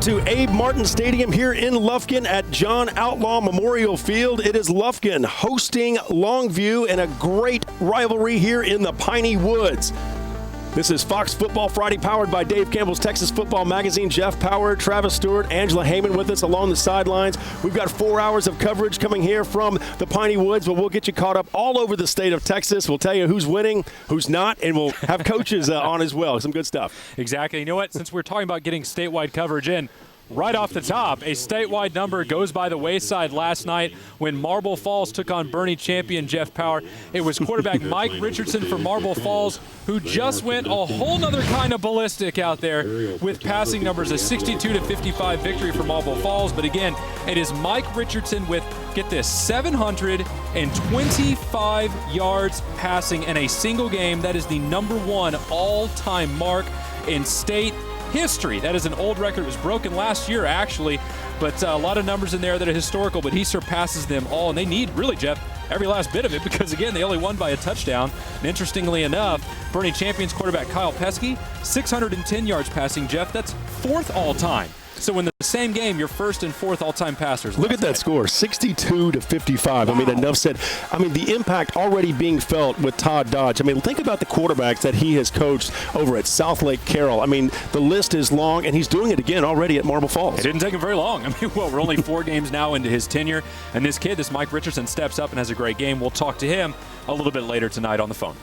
to Abe Martin Stadium here in Lufkin at John Outlaw Memorial Field. It is Lufkin hosting Longview in a great rivalry here in the Piney Woods. This is Fox Football Friday, powered by Dave Campbell's Texas Football Magazine. Jeff Power, Travis Stewart, Angela Heyman with us along the sidelines. We've got 4 hours of coverage coming here from the Piney Woods, but we'll get you caught up all over the state of Texas. We'll tell you who's winning, who's not, and we'll have coaches on as well. Some good stuff. Exactly. You know what? Since we're talking about getting statewide coverage in, right off the top, a statewide number goes by the wayside last night when Marble Falls took on Bernie champion Jeff Power. It was quarterback Mike Richardson for Marble Falls, who just went a whole nother kind of ballistic out there with passing numbers. A 62-55 victory for Marble Falls. But again, it is Mike Richardson with, get this, 725 yards passing in a single game. That is the #1 all-time mark in state history. That is an old record. It was broken last year, actually, but a lot of numbers in there that are historical, but he surpasses them all, and they need, really, Jeff, every last bit of it because, again, they only won by a touchdown. And interestingly enough, Bernie Champions quarterback Kyle Pesky, 610 yards passing, Jeff. That's 4th all-time. So in the same game, your 1st and 4th all-time passers. Look at that score, 62-55. Wow. I mean, enough said. I mean, the impact already being felt with Todd Dodge. I mean, think about the quarterbacks that he has coached over at South Lake Carroll. I mean, the list is long, and he's doing it again already at Marble Falls. It didn't take him very long. I mean, well, we're only 4 games now into his tenure, and this kid, this Mike Richardson, steps up and has a great game. We'll talk to him a little bit later tonight on the phone.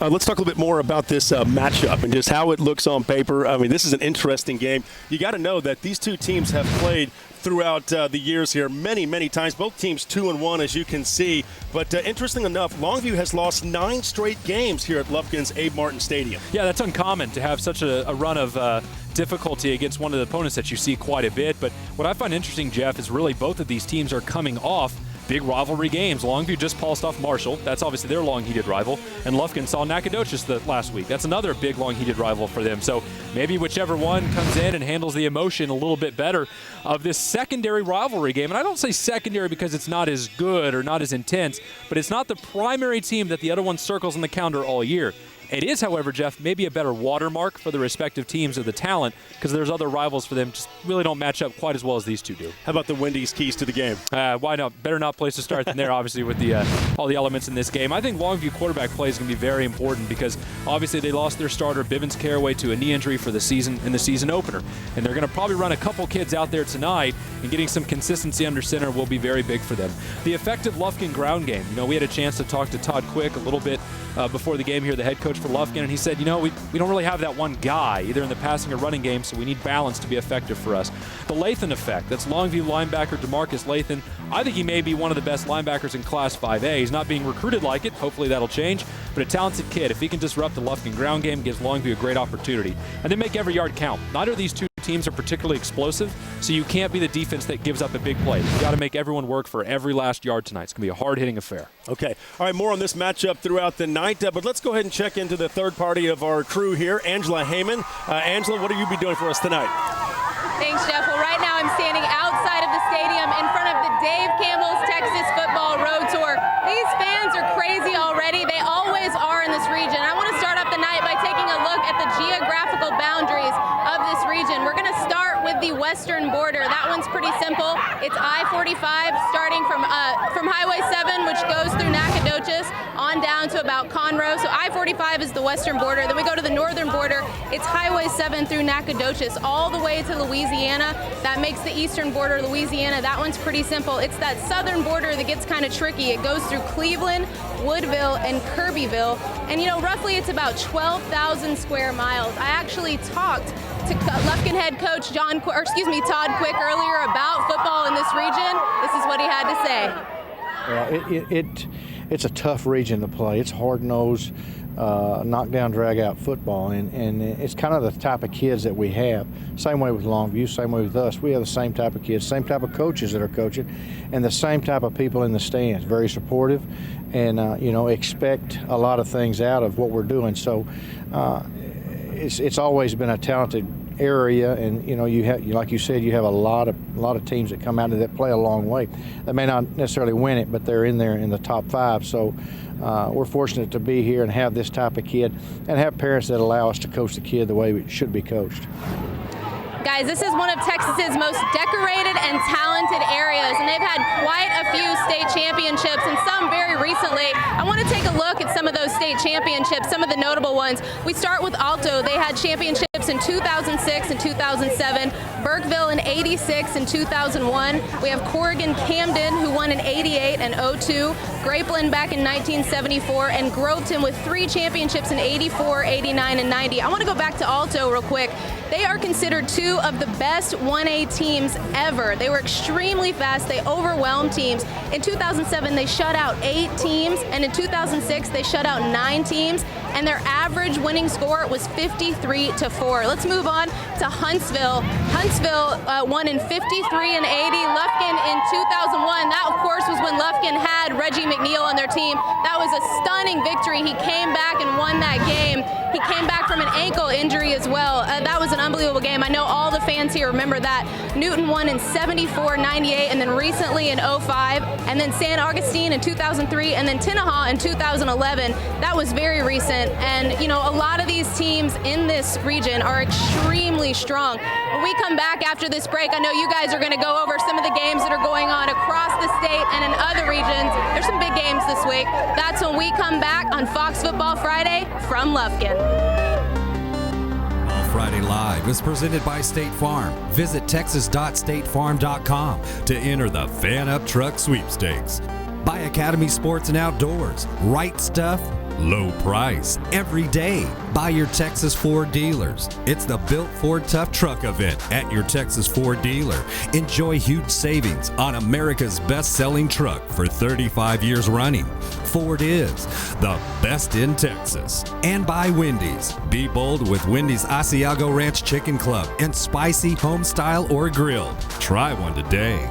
Let's talk a little bit more about this matchup and just how it looks on paper. I mean, this is an interesting game. You got to know that these two teams have played throughout the years here many, many times. Both teams 2-1, as you can see. But interesting enough, Longview has lost 9 straight games here at Lufkin's Abe Martin Stadium. Yeah, that's uncommon to have such a run of difficulty against one of the opponents that you see quite a bit. But what I find interesting, Jeff, is really both of these teams are coming off big rivalry games. Longview just pulsed off Marshall. That's obviously their long-heated rival. And Lufkin saw Nacogdoches last week. That's another big long-heated rival for them. So maybe whichever one comes in and handles the emotion a little bit better of this secondary rivalry game. And I don't say secondary because it's not as good or not as intense, but it's not the primary team that the other one circles on the calendar all year. It is, however, Jeff, maybe a better watermark for the respective teams of the talent because there's other rivals for them just really don't match up quite as well as these two do. How about the Wendy's keys to the game? Why not? Better not place to start than there, obviously, with the all the elements in this game. I think Longview quarterback play is going to be very important because obviously they lost their starter, Bivens Caraway, to a knee injury for the season in the season opener. And they're going to probably run a couple kids out there tonight, and getting some consistency under center will be very big for them. The effective Lufkin ground game. You know, we had a chance to talk to Todd Quick a little bit before the game here, the head coach for Lufkin, and he said, you know, we don't really have that one guy, either in the passing or running game, so we need balance to be effective for us. The Lathan effect, that's Longview linebacker DeMarcus Lathan. I think he may be one of the best linebackers in Class 5A. He's not being recruited like it. Hopefully that'll change. But a talented kid, if he can disrupt the Lufkin ground game, gives Longview a great opportunity. And then make every yard count. Neither of these two teams are particularly explosive, so you can't be the defense that gives up a big play. You've got to make everyone work for every last yard tonight. It's going to be a hard-hitting affair. Okay. All right, more on this matchup throughout the night, but let's go ahead and check into the third party of our crew here, Angela Heyman. Angela, what will you be doing for us tonight? Thanks, Jeff. Well, right now I'm standing outside of the stadium in front of the Dave Campbell's Texas Football Road Tour. These fans are crazy already. They always are in this region. I want to start off the night by taking a look at the geographical boundaries of this region. We're going to start with the western border. That one's pretty simple. It's I-45 starting from Highway 7, which goes through Nacogdoches on down to about Conroe. So I-45 is the western border. Then we go to the northern border. It's Highway 7 through Nacogdoches all the way to Louisiana. That makes the eastern border Louisiana. That one's pretty simple. It's that southern border that gets kind of tricky. It goes through Cleveland, Woodville, and Kirbyville. And, you know, roughly it's about 12,000 square miles. I actually talked to Lufkin head coach Todd Quick earlier about football in this region. This is what he had to say. It's a tough region to play. It's hard-nosed, knockdown, drag-out football, and it's kind of the type of kids that we have. Same way with Longview, same way with us. We have the same type of kids, same type of coaches that are coaching, and the same type of people in the stands. Very supportive, and expect a lot of things out of what we're doing. So it's always been a talented area, and you have, like you said, you have a lot of teams that come out of that play a long way. They may not necessarily win it, but they're in there in the top 5. So we're fortunate to be here and have this type of kid, and have parents that allow us to coach the kid the way it should be coached. Guys, this is one of Texas's most decorated and talented areas, and they've had quite a few state championships, and some very recently. I want to take a look at some of those state championships, some of the notable ones. We start with Alto. They had championships in 2006 and 2007, Burkeville in 86 and 2001. We have Corrigan Camden, who won in 88 and 02, Grapeland back in 1974, and Groveton with 3 championships in 84, 89, and 90. I want to go back to Alto real quick. They are considered 2 of the best 1A teams ever. They were extremely fast. They overwhelmed teams. In 2007, they shut out 8 teams, and in 2006, they shut out 9 teams, and their average winning score was 53-4. Let's move on to Huntsville. Huntsville won in 53 and 80. Lufkin in 2001. That, of course, was when Lufkin had Reggie McNeil on their team. That was a stunning victory. He came back and won that game. He came back from an ankle injury as well. That was an unbelievable game. I know all the fans here remember that. Newton won in 74, 98, and then recently in 05, and then San Augustine in 2003, and then Tinnahaw in 2011. That was very recent, and you know, a lot of these teams in this region are extremely strong. When we come back after this break, I know you guys are going to go over some of the games that are going on across the state and in other regions. There's some big games this week. That's when we come back on Fox Football Friday from Lufkin. Friday Live is presented by State Farm. Visit texas.statefarm.com to enter the Fan Up Truck Sweepstakes. By Academy Sports and Outdoors. Right stuff, low price, every day. By your Texas Ford dealers. It's the Built Ford Tough Truck event at your Texas Ford dealer. Enjoy huge savings on America's best-selling truck for 35 years running. Ford is the best in Texas. And by Wendy's. Be bold with Wendy's Asiago Ranch Chicken Club and spicy home style or grilled. Try one today.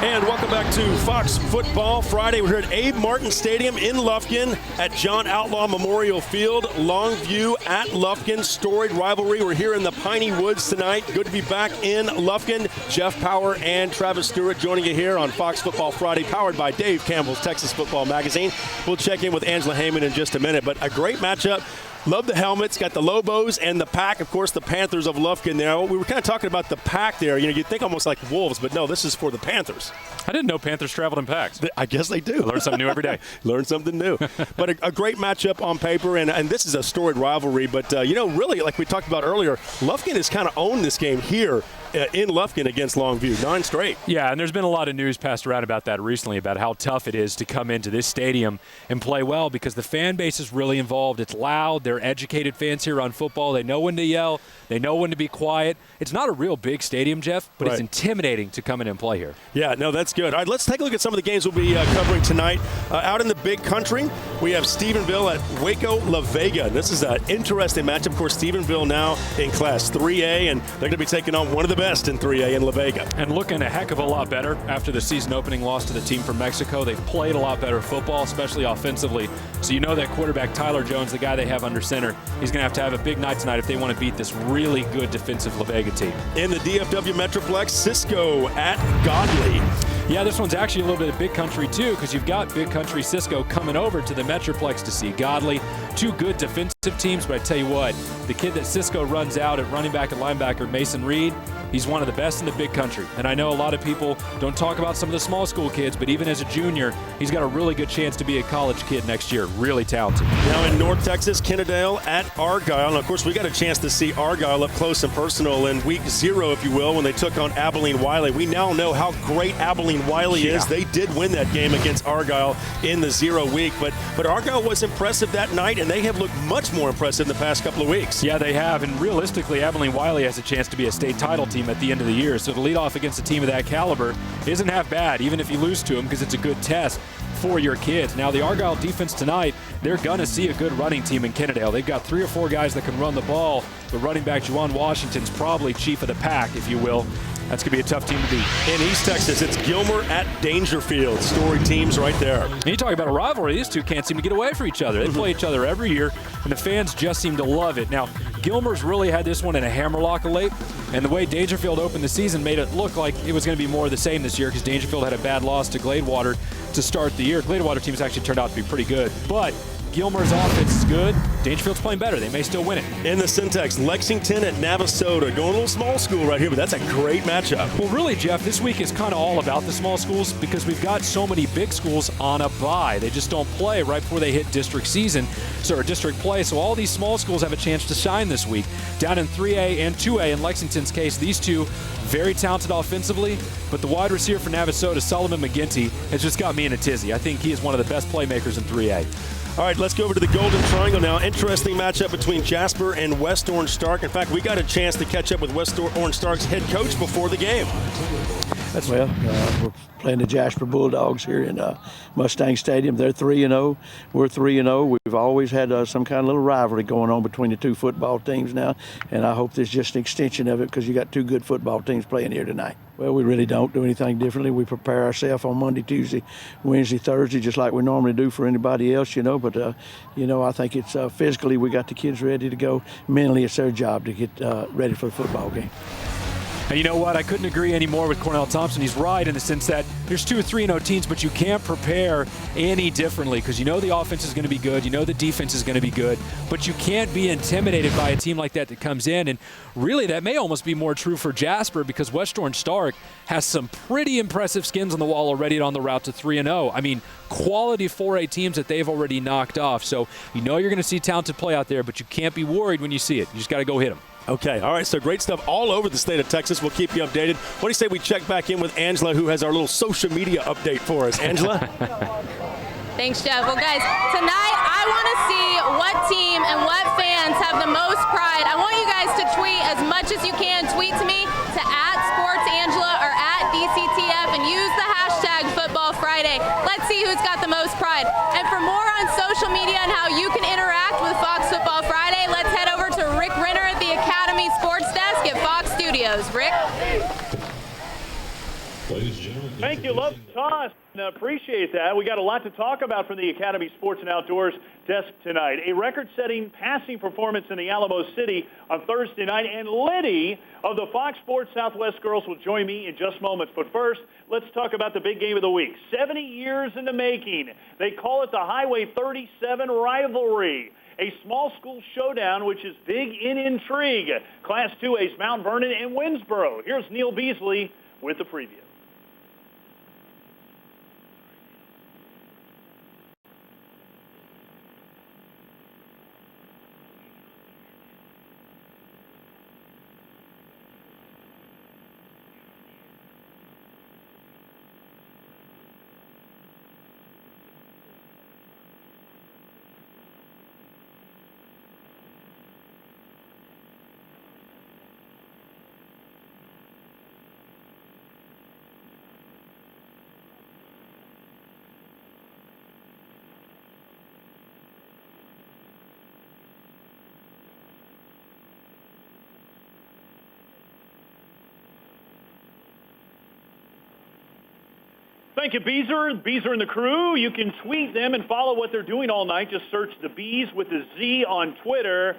And welcome back to Fox Football Friday. We're here at Abe Martin Stadium in Lufkin at John Outlaw Memorial Field. Longview at Lufkin. Storied rivalry. We're here in the Piney Woods tonight. Good to be back in Lufkin. Jeff Power and Travis Stewart joining you here on Fox Football Friday, powered by Dave Campbell's Texas Football Magazine. We'll check in with Angela Heyman in just a minute, but a great matchup Love the helmets. Got the Lobos and the Pack, of course, the Panthers of Lufkin there. We were kind of talking about the Pack there. You'd think almost like Wolves, but no, this is for the Panthers. I didn't know Panthers traveled in packs. I guess they do. Learn something new every day. Learn something new. But a great matchup on paper, and this is a storied rivalry. But, really, like we talked about earlier, Lufkin has kind of owned this game here in Lufkin against Longview, 9 straight. Yeah, and there's been a lot of news passed around about that recently, about how tough it is to come into this stadium and play well because the fan base is really involved. It's loud. They're educated fans here on football. They know when to yell. They know when to be quiet. It's not a real big stadium, Jeff, but It's intimidating to come in and play here. Yeah, no, that's good. All right, let's take a look at some of the games we'll be covering tonight. Out in the big country, we have Stephenville at Waco La Vega. This is an interesting matchup. Of course, Stephenville now in Class 3A, and they're going to be taking on one of the best in 3A in La Vega. And looking a heck of a lot better after the season opening loss to the team from Mexico. They've played a lot better football, especially offensively. So you know that quarterback Tyler Jones, the guy they have under center, he's going to have a big night tonight if they want to beat this really good defensive La Vega team. In the DFW Metroplex, Cisco at Godley. Yeah, this one's actually a little bit of big country, too, because you've got big country Cisco coming over to the Metroplex to see Godley. Two good defensive teams, but I tell you what, the kid that Cisco runs out at running back and linebacker, Mason Reed, he's one of the best in the big country. And I know a lot of people don't talk about some of the small school kids, but even as a junior, he's got a really good chance to be a college kid next year. Really talented. Now in North Texas, Kennedale at Argyle. And of course, we got a chance to see Argyle up close and personal in week 0, if you will, when they took on Abilene Wiley. We now know how great Abilene Wiley is. They did win that game against Argyle in the 0 week, but Argyle was impressive that night, and they have looked much more impressive in the past couple of weeks. Yeah, they have, and realistically, Abilene Wiley has a chance to be a state title team at the end of the year, so to lead off against a team of that caliber isn't half bad, even if you lose to them, because it's a good test for your kids. Now, the Argyle defense tonight, they're going to see a good running team in Kennedale. They've got 3 or 4 guys that can run the ball, but running back Juwan Washington's probably chief of the pack, if you will. That's going to be a tough team to beat. In East Texas, it's Gilmer at Dangerfield. Storied teams right there. And you talk about a rivalry. These two can't seem to get away from each other. They play each other every year, and the fans just seem to love it. Now, Gilmer's really had this one in a hammerlock of late, and the way Dangerfield opened the season made it look like it was going to be more of the same this year because Dangerfield had a bad loss to Gladewater to start the year. Gladewater team's actually turned out to be pretty good, but Gilmer's offense is good. Dangerfield's playing better. They may still win it. In the Syntax, Lexington at Navasota. Going a little small school right here, but that's a great matchup. Well, really, Jeff, this week is kind of all about the small schools because we've got so many big schools on a bye. They just don't play right before they hit district season, or district play. So all these small schools have a chance to shine this week. Down in 3A and 2A, in Lexington's case, these two very talented offensively, but the wide receiver for Navasota, Solomon McGinty, has just got me in a tizzy. I think he is one of the best playmakers in 3A. All right, let's go over to the Golden Triangle now. Interesting matchup between Jasper and West Orange Stark. In fact, we got a chance to catch up with West Orange Stark's head coach before the game. We're playing the Jasper Bulldogs here in Mustang Stadium. They're 3-0. We're 3-0. We've always had some kind of little rivalry going on between the two football teams now, and I hope this is just an extension of it because you got 2 good football teams playing here tonight. Well, we really don't do anything differently. We prepare ourselves on Monday, Tuesday, Wednesday, Thursday, just like we normally do for anybody else, But, I think it's physically we got the kids ready to go. Mentally, it's their job to get ready for the football game. And you know what? I couldn't agree any more with Cornell Thompson. He's right in the sense that there's 2 or 3-0 teams, but you can't prepare any differently because you know the offense is going to be good, you know the defense is going to be good, but you can't be intimidated by a team like that comes in. And really, that may almost be more true for Jasper because West Orange Stark has some pretty impressive skins on the wall already on the route to 3-0. I mean, quality 4A teams that they've already knocked off. So you know you're going to see talented play out there, but you can't be worried when you see it. You just got to go hit them. Okay, all right, so great stuff all over the state of Texas. We'll keep you updated. What do you say we check back in with Angela, who has our little social media update for us? Angela? Thanks, Jeff. Well, guys, tonight I want to see what team and what fans have the most pride. I want you guys to tweet as much as you can. Tweet to me to @SportsAngela or @DCTF and use the hashtag #FootballFriday. Let's see who's got the most pride. And for more on social media and how you can interact with Fox Football Friday, let's head over to Rick Renner at the Academy Sports Desk at Fox Studios. Rick? Thank you. Love toss. Appreciate that. We got a lot to talk about from the Academy Sports and Outdoors desk tonight. A record-setting passing performance in the Alamo City on Thursday night, and Liddy of the Fox Sports Southwest girls will join me in just moments. But first, let's talk about the big game of the week. 70 years in the making. They call it the Highway 37 rivalry. A small school showdown which is big in intrigue. Class 2A's Mount Vernon and Winsboro. Here's Neil Beasley with the preview. Thank you, Beezer and the crew. You can tweet them and follow what they're doing all night. Just search the Bees with a Z on Twitter.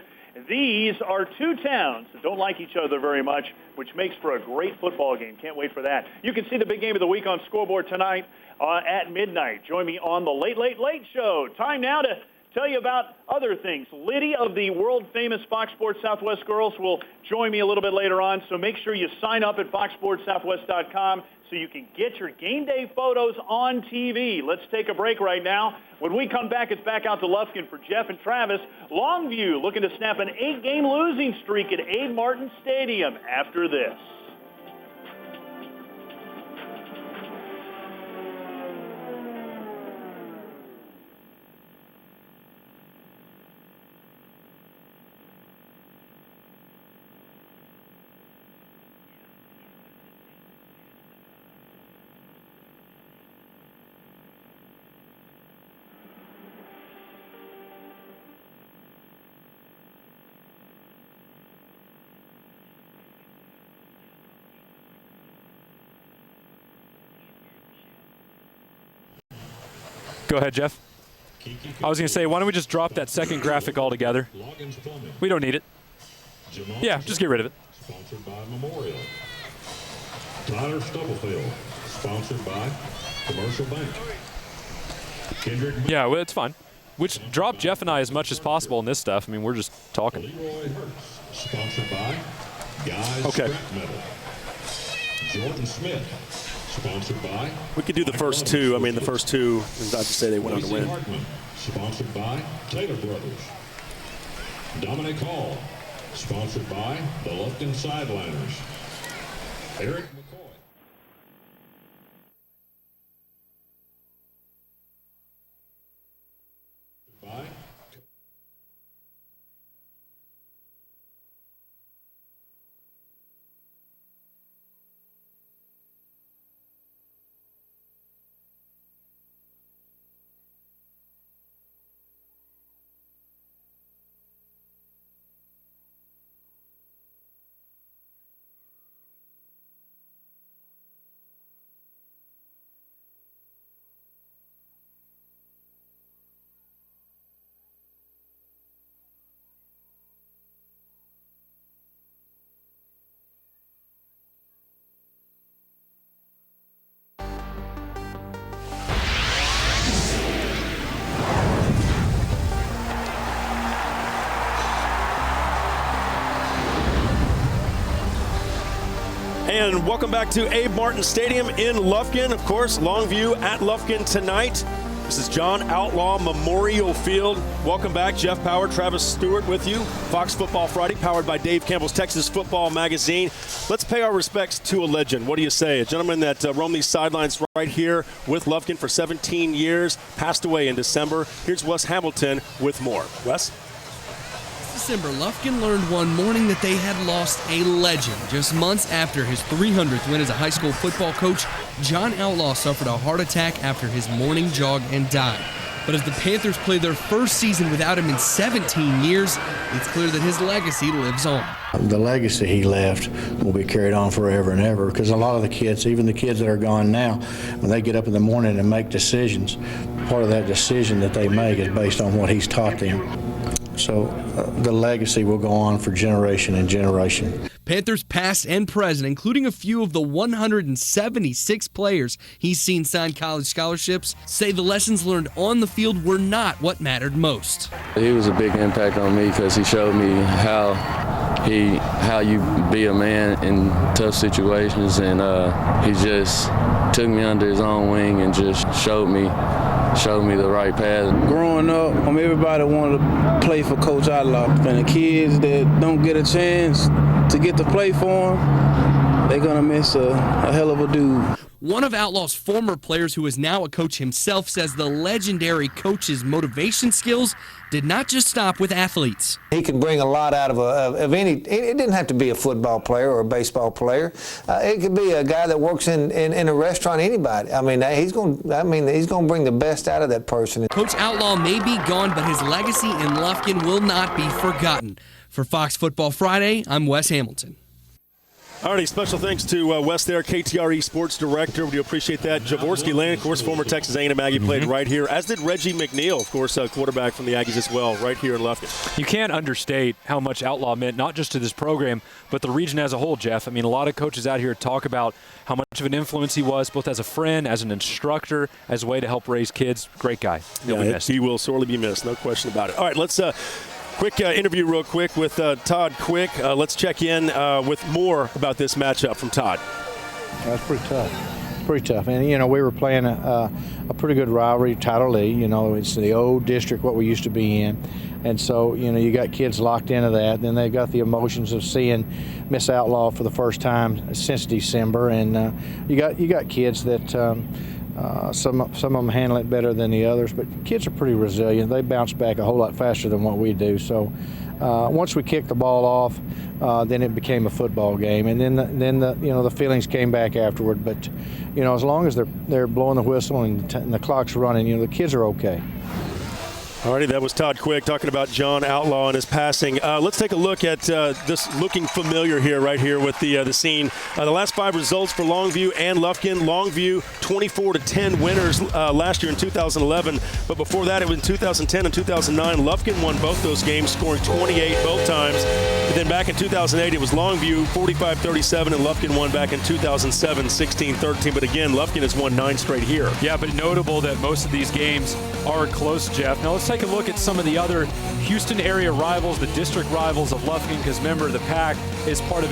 These are two towns that don't like each other very much, which makes for a great football game. Can't wait for that. You can see the big game of the week on Scoreboard tonight at midnight. Join me on the Late, Late, Late Show. Time now to tell you about other things. Liddy of the world-famous Fox Sports Southwest girls will join me a little bit later on, so make sure you sign up at foxsportssouthwest.com so you can get your game day photos on TV. Let's take a break right now. When we come back, it's back out to Lufkin for Jeff and Travis. Longview looking to snap an 8-game losing streak at Abe Martin Stadium after this. Go ahead, Jeff. I was going to say, why don't we just drop that second graphic altogether? We don't need it. Yeah, just get rid of it. Sponsored by Memorial. Tyler Stubblefield, sponsored by Commercial Bank. Yeah, well, it's fine. Which drop Jeff and I as much as possible in this stuff. I mean, we're just talking. Leroy Hurts, sponsored by Guys Okay. Scrap Metal. Jordan Smith, sponsored by. We could do the first two. I mean, the first two is not to say they went on to win. Hartman, sponsored by Taylor Brothers. Dominic Hall, sponsored by the Lufkin Sideliners. Eric McCoy. By And welcome back to Abe Martin Stadium in Lufkin. Of course, Longview at Lufkin tonight. This is John Outlaw Memorial Field. Welcome back. Jeff Power, Travis Stewart with you. Fox Football Friday, powered by Dave Campbell's Texas Football Magazine. Let's pay our respects to a legend. What do you say? A gentleman that roamed these sidelines right here with Lufkin for 17 years, passed away in December. Here's Wes Hamilton with more. Wes? December, Lufkin learned one morning that they had lost a legend. Just months after his 300th win as a high school football coach, John Outlaw suffered a heart attack after his morning jog and died. But as the Panthers play their first season without him in 17 years, it's clear that his legacy lives on. The legacy he left will be carried on forever and ever, because a lot of the kids, even the kids that are gone now, when they get up in the morning and make decisions, part of that decision that they make is based on what he's taught them. So the legacy will go on for generation and generation. Panthers past and present, including a few of the 176 players he's seen sign college scholarships, say the lessons learned on the field were not what mattered most. He was a big impact on me because he showed me how you be a man in tough situations, and he just took me under his own wing and just showed me the right path. Growing up, everybody wanted to play for Coach Outlaw, and the kids that don't get a chance to get to play for him, they're gonna miss a hell of a dude. One of Outlaw's former players, who is now a coach himself, says the legendary coach's motivation skills did not just stop with athletes. He could bring a lot out of any. It didn't have to be a football player or a baseball player. It could be a guy that works in a restaurant. Anybody. He's going to bring the best out of that person. Coach Outlaw may be gone, but his legacy in Lufkin will not be forgotten. For Fox Football Friday, I'm Wes Hamilton. Alrighty, special thanks to Wes there, KTRE Sports Director. We do appreciate that. Javorsky Lane, of course, former Texas A&M Aggie, played right here, as did Reggie McNeil, of course, quarterback from the Aggies as well, right here in Lufkin. You can't understate how much Outlaw meant, not just to this program, but the region as a whole, Jeff. A lot of coaches out here talk about how much of an influence he was, both as a friend, as an instructor, as a way to help raise kids. Great guy. He'll be missed. He will sorely be missed, no question about it. All right, let's quick interview real quick with Todd Quick. Let's check in with more about this matchup from Todd. That's pretty tough. Pretty tough. And, we were playing a pretty good rivalry, Title Lee. It's the old district, what we used to be in. And so, you got kids locked into that. Then they've got the emotions of seeing Miss Outlaw for the first time since December. And you got kids that some of them handle it better than the others, but kids are pretty resilient. They bounce back a whole lot faster than what we do. So once we kicked the ball off, then it became a football game, and then the feelings came back afterward. But as long as they're blowing the whistle and the clock's running, the kids are okay. Alrighty, that was Todd Quick talking about John Outlaw and his passing. Let's take a look at this looking familiar here, right here with the scene. The last 5 results for Longview and Lufkin. Longview 24-10 winners last year in 2011, but before that it was in 2010 and 2009. Lufkin won both those games, scoring 28 both times. And then back in 2008 it was Longview 45-37, and Lufkin won back in 2007 16-13. But again, Lufkin has won 9 straight here. Yeah, but notable that most of these games are close, Jeff. Now let's take a look at some of the other Houston area rivals, the district rivals of Lufkin, because remember, the PAC is part of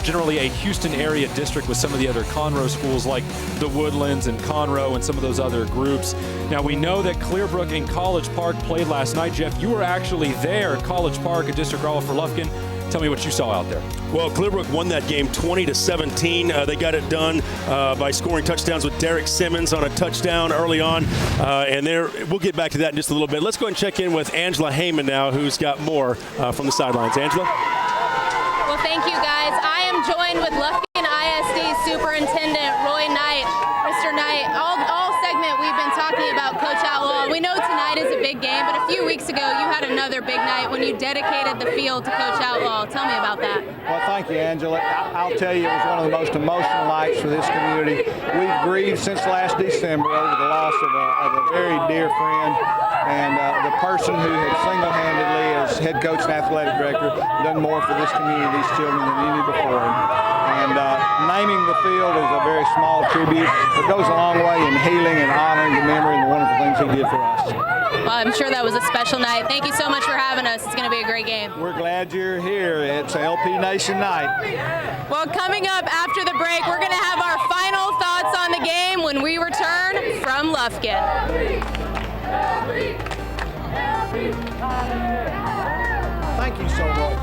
generally a Houston area district with some of the other Conroe schools like the Woodlands and Conroe and some of those other groups. Now we know that Clearbrook and College Park played last night. Jeff, you were actually there at College Park, a district rival for Lufkin. Tell me what you saw out there. Well, Clearbrook won that game 20-17. They got it done by scoring touchdowns with Derek Simmons on a touchdown early on. And we'll get back to that in just a little bit. Let's go and check in with Angela Heyman now, who's got more from the sidelines. Angela? Well, thank you, guys. I am joined with Lufkin ISD Superintendent Roy Knight. Mr. Knight, all segment we've been talking about Coach Outlaw. We know tonight is a big game, but a few weeks ago you had another big night when you dedicated the field to Coach Outlaw. Tell me about that. Well, thank you, Angela. I'll tell you, it was one of the most emotional nights for this community. We've grieved since last December over the loss of a very dear friend, and the person who had single-handedly, as head coach and athletic director, done more for this community, these children, than any before him. And naming the field is a very small tribute, but goes a long way in healing and honoring the memory and the wonderful things he did for us. Well, I'm sure that was a special night. Thank you so much for having us. It's going to be a great game. We're glad you're here. It's LP Nation night. Well, coming up after the break, we're going to have our final thoughts on the game when we return from Lufkin. Thank you so much.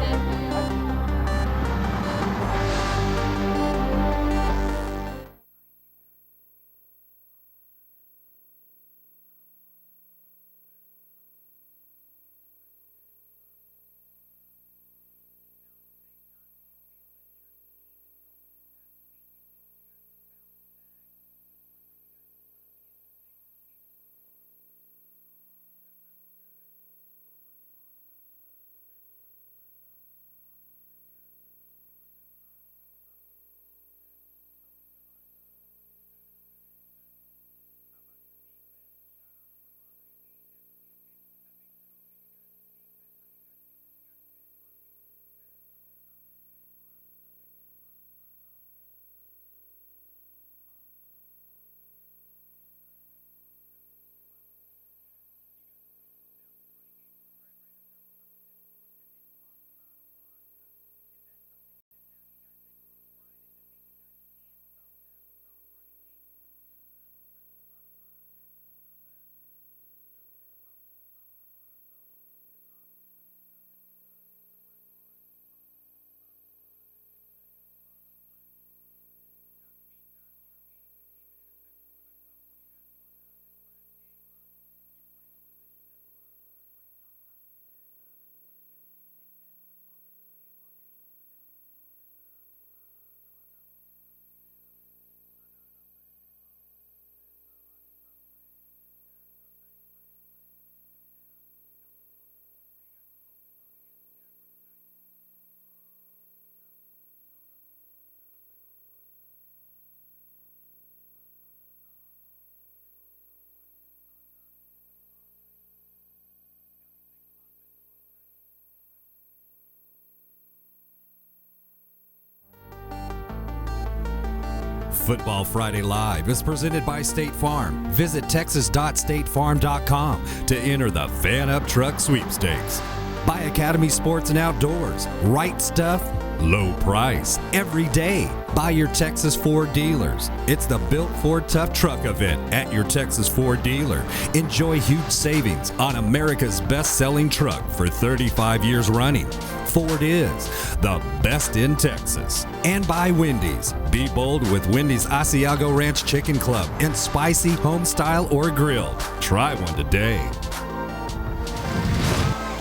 Football Friday Live is presented by State Farm. Visit texas.statefarm.com to enter the Fan Up Truck Sweepstakes. By Academy Sports and Outdoors. Right stuff, low price, every day. By your Texas Ford dealers. It's the Built Ford Tough Truck event at your Texas Ford dealer. Enjoy huge savings on America's best-selling truck for 35 years running. Ford is the best in Texas. And by Wendy's. Be bold with Wendy's Asiago Ranch Chicken Club and spicy home style or grilled. Try one today.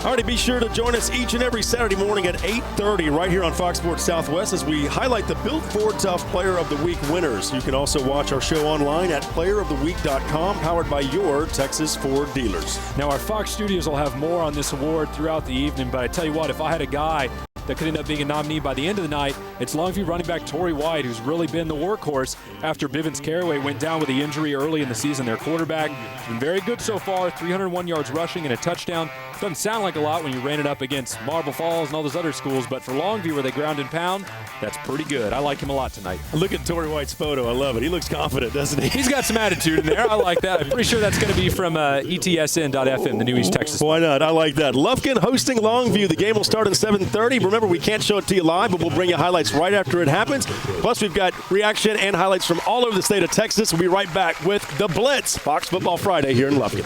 All right, be sure to join us each and every Saturday morning at 8:30 right here on Fox Sports Southwest as we highlight the Built Ford Tough Player of the Week winners. You can also watch our show online at playeroftheweek.com, powered by your Texas Ford dealers. Now, our Fox studios will have more on this award throughout the evening, but I tell you what, if I had a guy that could end up being a nominee by the end of the night, it's Longview running back Torrey White, who's really been the workhorse after Bivens Caraway went down with the injury early in the season. Their quarterback has been very good so far, 301 yards rushing and a touchdown. Doesn't sound like a lot when you ran it up against Marble Falls and all those other schools, but for Longview, where they ground and pound, that's pretty good. I like him a lot tonight. Look at Torrey White's photo. I love it. He looks confident, doesn't he? He's got some attitude in there. I like that. I'm pretty sure that's going to be from ETSN.FM, the new East Texas. Why not? I like that. Lufkin hosting Longview. The game will start at 7:30. Remember, we can't show it to you live, but we'll bring you highlights right after it happens. Plus, we've got reaction and highlights from all over the state of Texas. We'll be right back with The Blitz, Fox Football Friday here in Lufkin.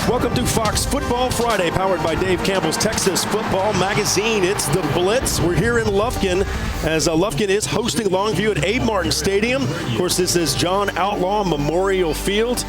Welcome to Fox Football Friday, powered by Dave Campbell's Texas Football Magazine. It's The Blitz. We're here in Lufkin, as Lufkin is hosting Longview at Abe Martin Stadium. Of course, this is John Outlaw Memorial Field.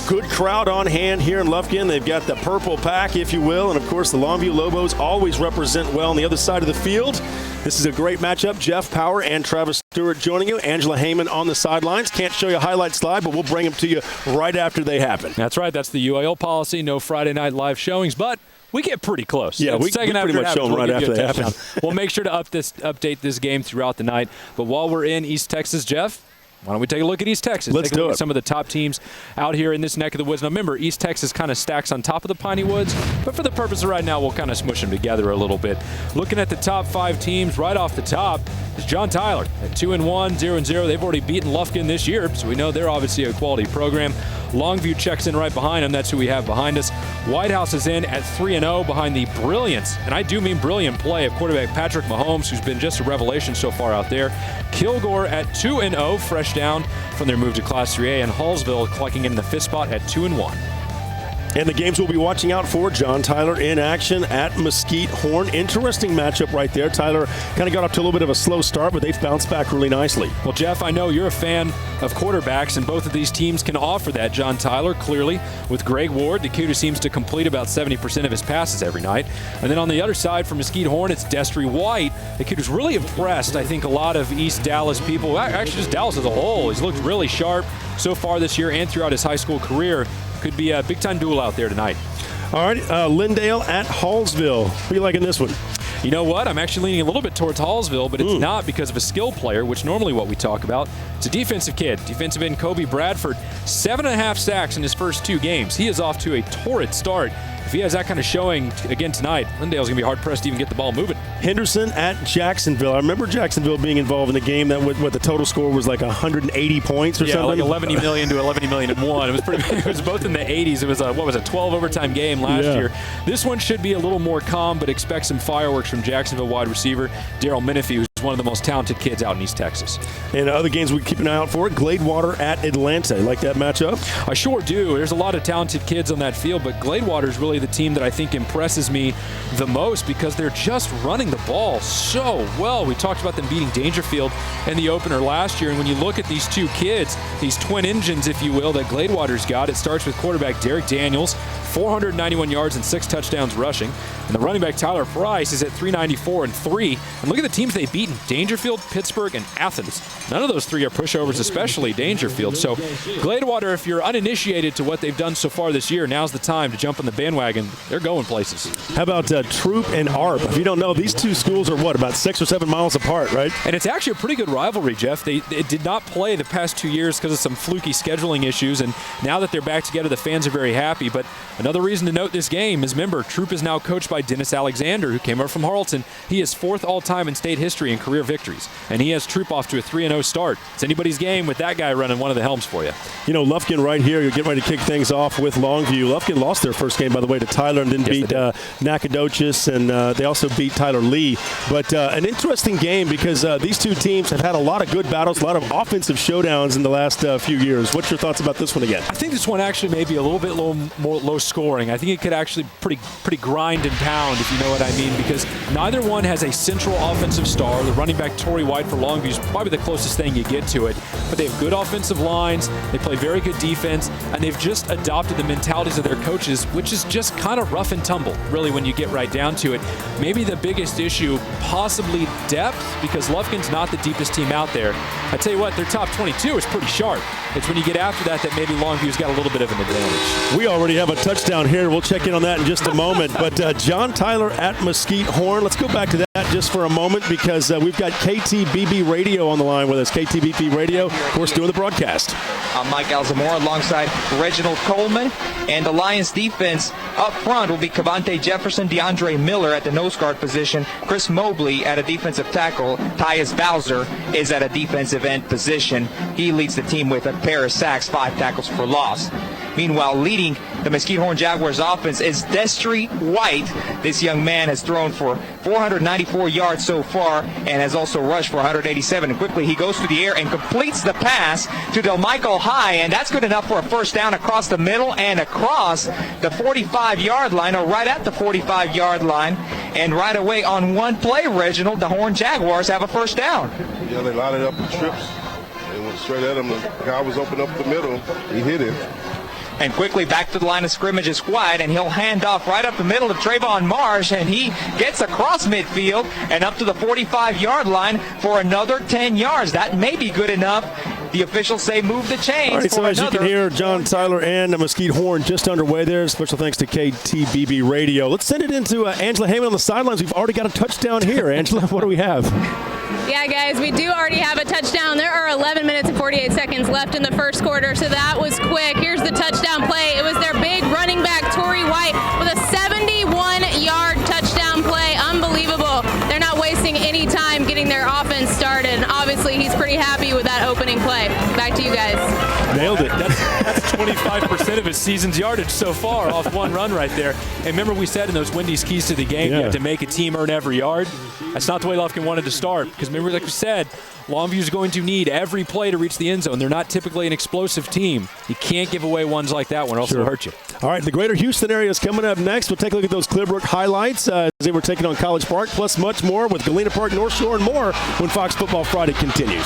Good crowd on hand here in Lufkin. They've got the purple pack, if you will, and of course the Longview Lobos always represent well on the other side of the field. This is a great matchup. Jeff Power and Travis Stewart joining you. Angela Heyman on the sidelines. Can't show you a highlights live, but we'll bring them to you right after they happen. That's right. That's the UAL policy. No Friday night live showings, but we get pretty close. Yeah, we pretty much show them right after they happen. We'll make sure to update this game throughout the night. But while we're in East Texas, Jeff, why don't we take a look at East Texas? Let's do it. At some of the top teams out here in this neck of the woods. Now, remember, East Texas kind of stacks on top of the Piney Woods, but for the purpose of right now, we'll kind of smush them together a little bit. Looking at the top 5 teams, right off the top is John Tyler at 2-1, 0-0. They've already beaten Lufkin this year, so we know they're obviously a quality program. Longview checks in right behind them. That's who we have behind us. White House is in at 3-0 behind the brilliance, and I do mean brilliant play, of quarterback Patrick Mahomes, who's been just a revelation so far out there. Kilgore at 2-0, fresh down from their move to Class 3A, and Hallsville clocking in the 5th spot at 2-1. And the games we'll be watching out for, John Tyler in action at Mesquite Horn. Interesting matchup right there. Tyler kind of got off to a little bit of a slow start, but they've bounced back really nicely. Well, Jeff, I know you're a fan of quarterbacks, and both of these teams can offer that. John Tyler, clearly, with Greg Ward, the kid who seems to complete about 70% of his passes every night. And then on the other side, for Mesquite Horn, it's Destry White, the kid who's really impressed, I think, a lot of East Dallas people, actually just Dallas as a whole. He's looked really sharp so far this year and throughout his high school career. Could be a big-time duel out there tonight. All right, Lindale at Hallsville. What are you liking this one? You know what? I'm actually leaning a little bit towards Hallsville, but it's not because of a skill player, which normally what we talk about. It's a defensive kid. Defensive end Kobe Bradford, 7.5 sacks in his first 2 games. He is off to a torrid start. If he has that kind of showing again tonight, Lindale's going to be hard-pressed to even get the ball moving. Henderson at Jacksonville. I remember Jacksonville being involved in a game that what the total score was like 180 points or something. Yeah, like 11 million to 11 million and 1. It was pretty. It was both in the 80s. It was a 12 overtime game last year. This one should be a little more calm, but expect some fireworks from Jacksonville wide receiver Daryl Menifee, who's one of the most talented kids out in East Texas. And other games we keep an eye out for, Gladewater at Atlanta. You like that matchup? I sure do. There's a lot of talented kids on that field, but Gladewater is really the team that I think impresses me the most because they're just running the ball so well. We talked about them beating Dangerfield in the opener last year, and when you look at these 2 kids, these twin engines, if you will, that Gladewater's got, it starts with quarterback Derek Daniels, 491 yards and 6 touchdowns rushing, and the running back Tyler Price is at 394 and 3. And look at the teams they've beaten: Dangerfield, Pittsburgh, and Athens. None of those 3 are pushovers, especially Dangerfield. So Gladewater, if you're uninitiated to what they've done so far this year, now's the time to jump on the bandwagon. They're going places. How about Troop and ARP? If you don't know, these 2 schools are about 6 or 7 miles apart, right? And it's actually a pretty good rivalry, Jeff. They did not play the past 2 years because of some fluky scheduling issues, and now that they're back together, the fans are very happy. But another reason to note this game is, remember, Troop is now coached by Dennis Alexander, who came over from Harleton. He is 4th all-time in state history in career victories, and he has Troop off to a 3-0 start. It's anybody's game with that guy running one of the helms for you. You know, Lufkin right here, you're getting ready to kick things off with Longview. Lufkin lost their first game, by the way, to Tyler and then beat Nacogdoches, and they also beat Tyler Lee. But an interesting game because these 2 teams have had a lot of good battles, a lot of offensive showdowns in the last few years. What's your thoughts about this one again? I think this one actually may be a little bit more low scoring. I think it could actually pretty grind and pound, if you know what I mean, because neither one has a central offensive star. The running back Torrey White for Longview is probably the closest thing you get to it. But they have good offensive lines, they play very good defense, and they've just adopted the mentalities of their coaches, which is just kind of rough and tumble, really, when you get right down to it. Maybe the biggest issue, possibly depth, because Lufkin's not the deepest team out there. I tell you what, their top 22 is pretty sharp. It's when you get after that maybe Longview's got a little bit of an advantage. We already have a touchdown here. We'll check in on that in just a moment. But John Tyler at Mesquite Horn. Let's go back to that just for a moment because we've got KTBB Radio on the line with us. KTBB Radio, of course, doing the broadcast. I'm Mike Alzamora alongside Reginald Coleman. And the Lions defense up front will be Cavante Jefferson, DeAndre Miller at the nose guard position, Chris Mobley at a defensive tackle, Tyus Bowser is at a defensive end position. He leads the team with a pair of sacks, 5 tackles for loss. Meanwhile, leading the Mesquite Horn Jaguars offense is Destry White. This young man has thrown for 494 yards so far and has also rushed for 187. And quickly he goes through the air and completes the pass to Delmichael High, and that's good enough for a first down across the middle and across the 45-yard line, or right at the 45-yard line. And right away on one play, Reginald, the Horn Jaguars have a first down. Yeah, they lined it up in trips. They went straight at him. The guy was open up the middle. He hit it. And quickly back to the line of scrimmage is White, and he'll hand off right up the middle of Trayvon Marsh, and he gets across midfield and up to the 45-yard line for another 10 yards. That may be good enough. The officials say move the chains. All right, so as you can hear, John Tyler and Mesquite Horn just underway there. Special thanks to KTBB Radio. Let's send it into Angela Heyman on the sidelines. We've already got a touchdown here. Angela, what do we have? Yeah, guys, we do already have a touchdown. There are 11 minutes and 48 seconds left in the first quarter, so that was quick. Here's the touchdown play. It was their big running back, Torrey White, with a 71-yard touchdown play. Unbelievable. They're not wasting any time getting their offense started. And obviously, he's pretty happy with that opening play. Back to you guys. Nailed it. That's 25% of his season's yardage so far off one run right there. And remember we said in those Wendy's keys to the game, you have to make a team earn every yard. That's not the way Lufkin wanted to start. Because remember, like we said, Longview's going to need every play to reach the end zone. They're not typically an explosive team. You can't give away ones like that one, or else it'll hurt you. All right, the Greater Houston area is coming up next. We'll take a look at those Clearbrook highlights as they were taking on College Park, plus much more with Galena Park, North Shore, and more when Fox Football Friday continues.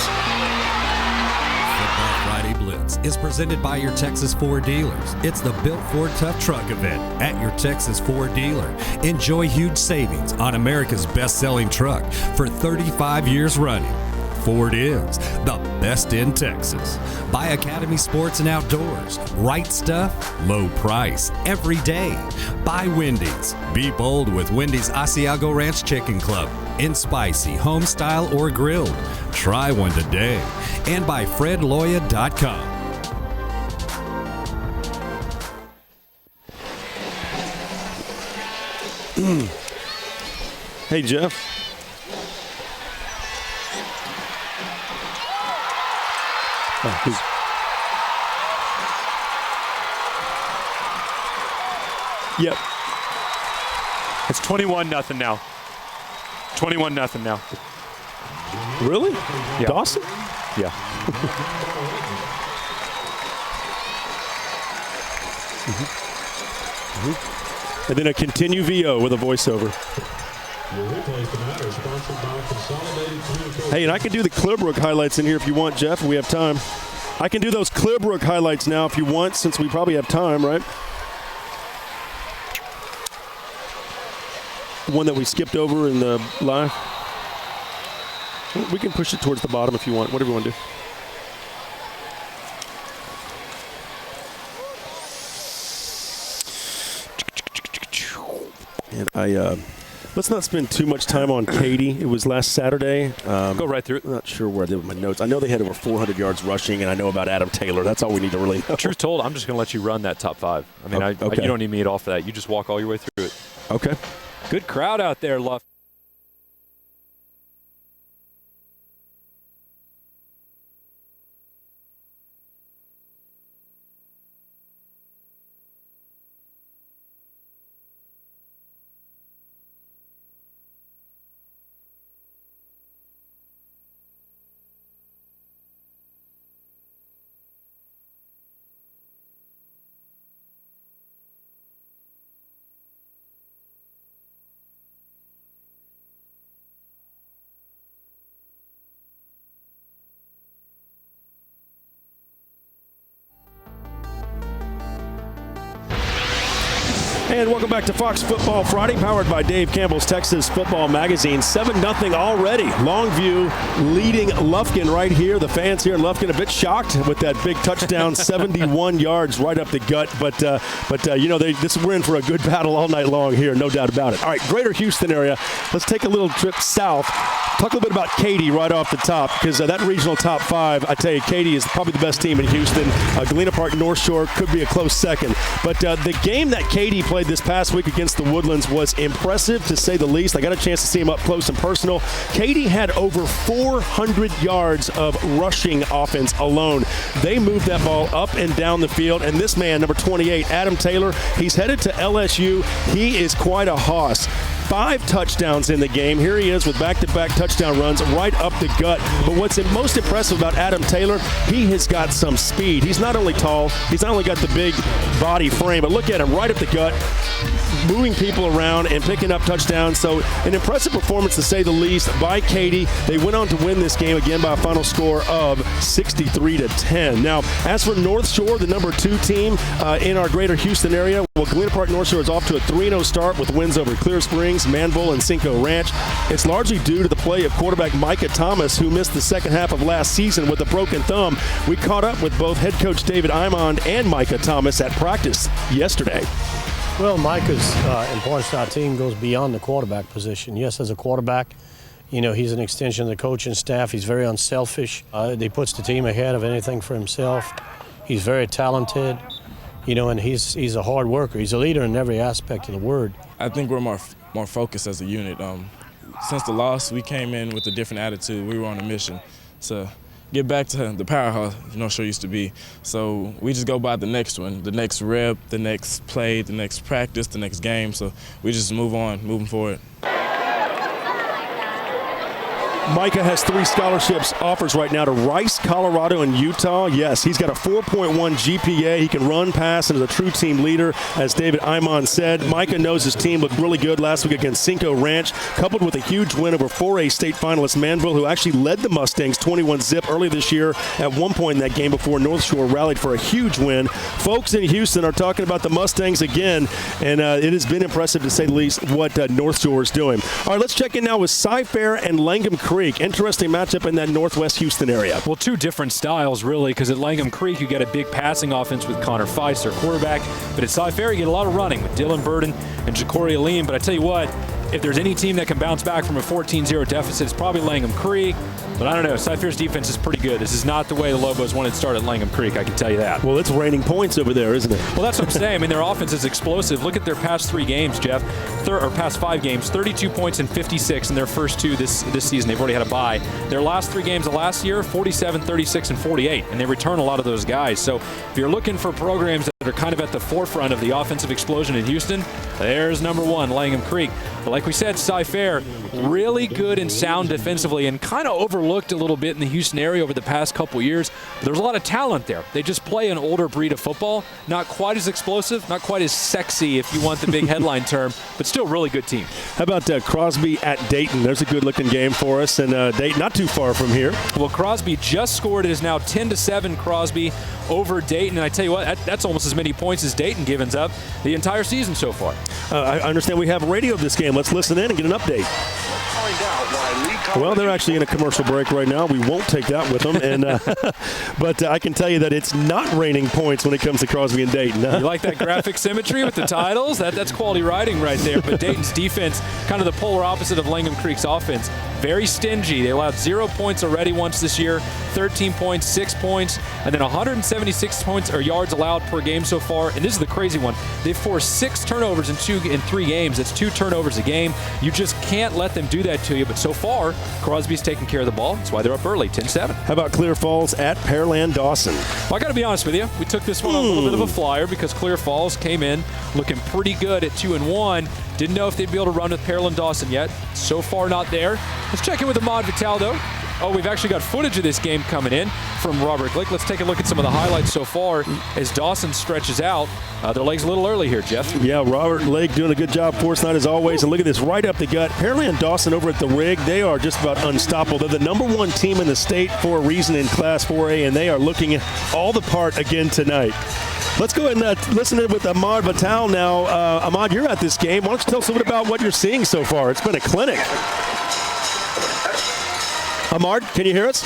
Friday Blitz is presented by your Texas Ford dealers. It's the Built Ford Tough Truck event at your Texas Ford dealer. Enjoy huge savings on America's best-selling truck for 35 years running. Ford is the best in Texas. Buy Academy Sports and Outdoors. Right stuff, low price, every day. Buy Wendy's. Be bold with Wendy's Asiago Ranch Chicken Club. In spicy, home style, or grilled. Try one today. And by FredLoya.com. Hey, Jeff. Yep. It's 21-0 now. 21-0 now. Really? Yeah. Dawson? Yeah. And then a continue VO with a voiceover. Hey, and I can do the Clearbrook highlights in here if you want, Jeff, if we have time. I can do those Clearbrook highlights now if you want, since we probably have time, right? One that we skipped over in the live. We can push it towards the bottom if you want, whatever you want to do. And let's not spend too much time on Katy. It was last Saturday. Go right through it. I'm not sure where I did with my notes. I know they had over 400 yards rushing, and I know about Adam Taylor. That's all we need to really know. Truth told, I'm just going to let you run that top five. I mean, okay. You don't need me at all for that. You just walk all your way through it. Okay. Good crowd out there, Luff. And welcome back to Fox Football Friday, powered by Dave Campbell's Texas Football Magazine. 7-0 already. Longview leading Lufkin right here. The fans here in Lufkin a bit shocked with that big touchdown, 71 yards right up the gut. But you know, we're in for a good battle all night long here, no doubt about it. All right, Greater Houston area. Let's take a little trip south. Talk a little bit about Katy right off the top, because that regional top five, I tell you, Katy is probably the best team in Houston. Galena Park, North Shore could be a close second. But the game that Katy played this past week against the Woodlands was impressive, to say the least. I got a chance to see him up close and personal. Katy had over 400 yards of rushing offense alone. They moved that ball up and down the field, and this man, number 28, Adam Taylor, he's headed to LSU. He is quite a hoss. 5 touchdowns in the game. Here he is with back-to-back touchdown runs right up the gut. But what's most impressive about Adam Taylor, he has got some speed. He's not only tall, he's not only got the big body frame, but look at him right up the gut. moving people around and picking up touchdowns. So an impressive performance, to say the least, by Katy. They went on to win this game again by a final score of 63-10. Now, as for North Shore, the number 2 team in our greater Houston area, well, Galena Park North Shore is off to a 3-0 start with wins over Clear Springs, Manville, and Cinco Ranch. It's largely due to the play of quarterback Micah Thomas, who missed the second half of last season with a broken thumb. We caught up with both head coach David Imond and Micah Thomas at practice yesterday. Well, Micah's importance to our team goes beyond the quarterback position. Yes, as a quarterback, you know, he's an extension of the coaching staff. He's very unselfish. He puts the team ahead of anything for himself. He's very talented, you know, and he's a hard worker. He's a leader in every aspect of the word. I think we're more focused as a unit. Since the loss, we came in with a different attitude. We were on a mission to get back to the powerhouse North Shore used to be. So we just go by the next one, the next rep, the next play, the next practice, the next game. So we just move on, moving forward. Micah has 3 scholarships offers right now to Rice, Colorado, and Utah. Yes, he's got a 4.1 GPA. He can run, pass, and is a true team leader. As David Imond said, Micah knows his team looked really good last week against Cinco Ranch, coupled with a huge win over 4A state finalist Manville, who actually led the Mustangs 21-0 early this year at one point in that game before North Shore rallied for a huge win. Folks in Houston are talking about the Mustangs again, and it has been impressive, to say the least, what North Shore is doing. All right, let's check in now with Cy-Fair and Langham Creek. Interesting matchup in that northwest Houston area. Well, 2 different styles, really, because at Langham Creek, you get a big passing offense with Connor Feist, their quarterback. But at Cy-Fair, you get a lot of running with Dylan Burden and Ja'Cory Aleem. But I tell you what, if there's any team that can bounce back from a 14-0 deficit, it's probably Langham Creek. But I don't know. Cy-Fair's defense is pretty good. This is not the way the Lobos wanted to start at Langham Creek, I can tell you that. Well, it's raining points over there, isn't it? Well, that's what I'm saying. I mean, their offense is explosive. Look at their past 3 games, Jeff, or past 5 games. 32 points and 56 in their first 2 this season. They've already had a bye. Their last 3 games of last year, 47, 36, and 48. And they return a lot of those guys. So if you're looking for programs that are kind of at the forefront of the offensive explosion in Houston, there's number 1, Langham Creek. But like we said, Cy-Fair, really good and sound defensively and kind of overlooked a little bit in the Houston area over the past couple years. But there's a lot of talent there. They just play an older breed of football. Not quite as explosive, not quite as sexy, if you want the big headline term, but still a really good team. How about Crosby at Dayton? There's a good-looking game for us, and Dayton not too far from here. Well, Crosby just scored. It is now 10-7 Crosby over Dayton, and I tell you what, that's almost as many points as Dayton gives up the entire season so far. I understand we have radio of this game. Let's listen in and get an update. Well, they're actually in a commercial break right now. We won't take that with them, and but I can tell you that it's not raining points when it comes to Crosby and Dayton. You like that graphic symmetry with the titles? That's quality writing right there. But Dayton's defense, kind of the polar opposite of Langham Creek's offense, very stingy. They allowed 0 points already once this year, 13 points, 6 points, and then 176 points or yards allowed per game so far. And this is the crazy one. They've forced 6 turnovers in 3 games. That's 2 turnovers a game. You just can't let them do that to you. But so far, Crosby's taking care of the ball. That's why they're up early, 10-7. How about Clear Falls at Pearland Dawson? Well, I got to be honest with you. We took this one on a little bit of a flyer because Clear Falls came in looking pretty good at 2-1. Didn't know if they'd be able to run with Pearland Dawson yet. So far, not there. Let's check in with Ahmad Vital, though. Oh, we've actually got footage of this game coming in from Robert Glick. Let's take a look at some of the highlights so far as Dawson stretches out. Their legs a little early here, Jeff. Yeah, Robert Lake doing a good job for us, not as always. And look at this, right up the gut. Pearland Dawson over at the rig, they are just about unstoppable. They're the number 1 team in the state for a reason in Class 4A, and they are looking all the part again tonight. Let's go ahead and listen in with Ahmad Vital now. Ahmad, you're at this game. Why don't you tell us a little bit about what you're seeing so far? It's been a clinic. Ahmad, can you hear us?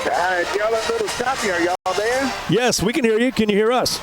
Y'all a little choppy. Are y'all there? Yes, we can hear you. Can you hear us?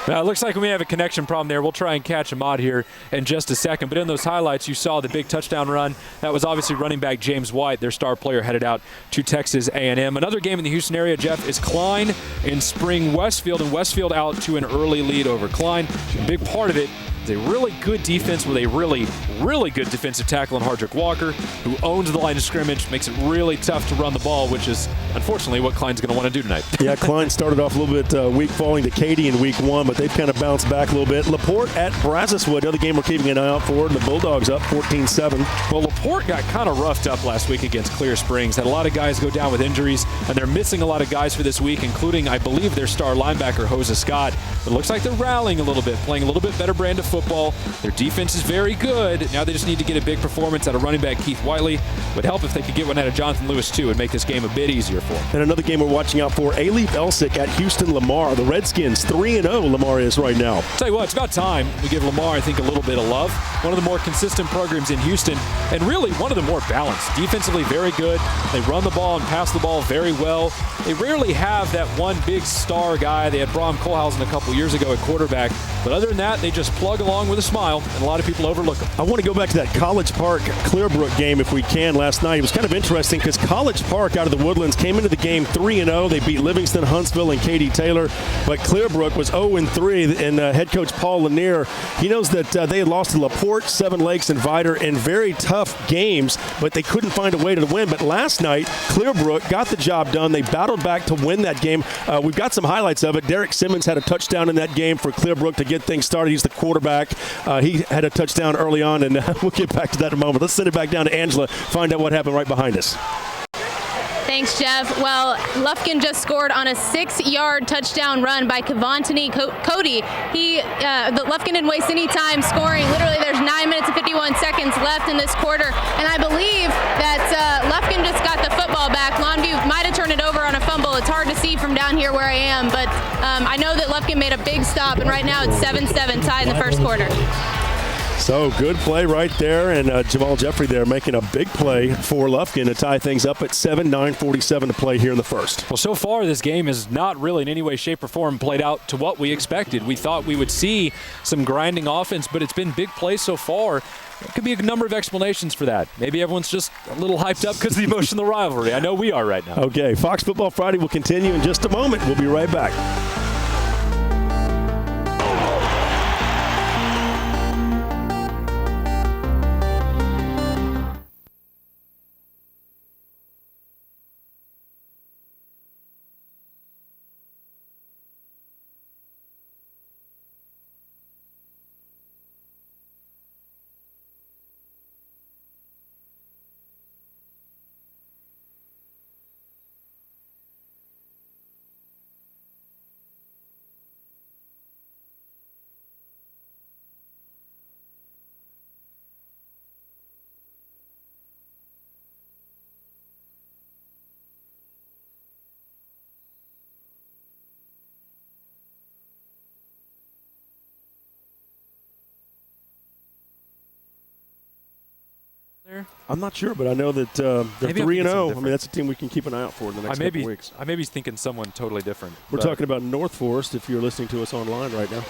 Now, it looks like we may have a connection problem there. We'll try and catch Ahmad here in just a second. But in those highlights, you saw the big touchdown run. That was obviously running back James White, their star player, headed out to Texas A&M. Another game in the Houston area, Jeff, is Klein and Spring Westfield. And Westfield out to an early lead over Klein. A big part of it It's a really good defense with a really, really good defensive tackle in Hardrick Walker, who owns the line of scrimmage, makes it really tough to run the ball, which is unfortunately what Klein's going to want to do tonight. Yeah, Klein started off a little bit weak, falling to Katy in week 1, but they've kind of bounced back a little bit. LaPorte at Brazoswood, another game we're keeping an eye out for, and the Bulldogs up 14-7. Well, LaPorte got kind of roughed up last week against Clear Springs. Had a lot of guys go down with injuries, and they're missing a lot of guys for this week, including, I believe, their star linebacker, Jose Scott. But it looks like they're rallying a little bit, playing a little bit better brand of football. Their defense is very good. Now they just need to get a big performance out of running back Keith Whiteley. Would help if they could get one out of Jonathan Lewis, too, and make this game a bit easier for them. And another game we're watching out for, Alef Elsick at Houston Lamar. The Redskins 3-0 Lamar is right now. Tell you what, it's about time we give Lamar, I think, a little bit of love. One of the more consistent programs in Houston, and really one of the more balanced. Defensively very good. They run the ball and pass the ball very well. They rarely have that one big star guy. They had Brom Kohlhausen a couple years ago at quarterback. But other than that, they just plug along with a smile, and a lot of people overlook them. I want to go back to that College Park Clearbrook game if we can last night. It was kind of interesting because College Park out of the Woodlands came into the game 3-0. They beat Livingston, Huntsville, and Katy Taylor. But Clearbrook was 0-3, and head coach Paul Lanier, he knows that they had lost to LaPorte, Seven Lakes, and Vidor in very tough games, but they couldn't find a way to win. But last night, Clearbrook got the job done. They battled back to win that game. We've got some highlights of it. Derek Simmons had a touchdown in that game for Clearbrook to get things started. He's the quarterback. He had a touchdown early on, and we'll get back to that in a moment. Let's send it back down to Angela, find out what happened right behind us. Thanks, Jeff. Well, Lufkin just scored on a 6-yard touchdown run by Cavantini Cody. Lufkin didn't waste any time scoring. Literally, there's 9 minutes and 51 seconds left in this quarter, and I believe that Lufkin just got the football back. Longview might have turned it over on a fumble. It's hard to see from down here where I am, but I know that Lufkin made a big stop, and right now it's 7-7 tied in the first quarter. So good play right there, and Jamal Jeffrey there making a big play for Lufkin to tie things up at 7, 9:47 to play here in the first. Well, so far this game is not really in any way, shape, or form played out to what we expected. We thought we would see some grinding offense, but it's been big plays so far. There could be a number of explanations for that. Maybe everyone's just a little hyped up because of the emotion of the rivalry. I know we are right now. Okay, Fox Football Friday will continue in just a moment. We'll be right back. I'm not sure, but I know that they're 3-0. I mean, that's a team we can keep an eye out for in the next couple weeks. I may be thinking someone totally different. We're talking about North Forest if you're listening to us online right now.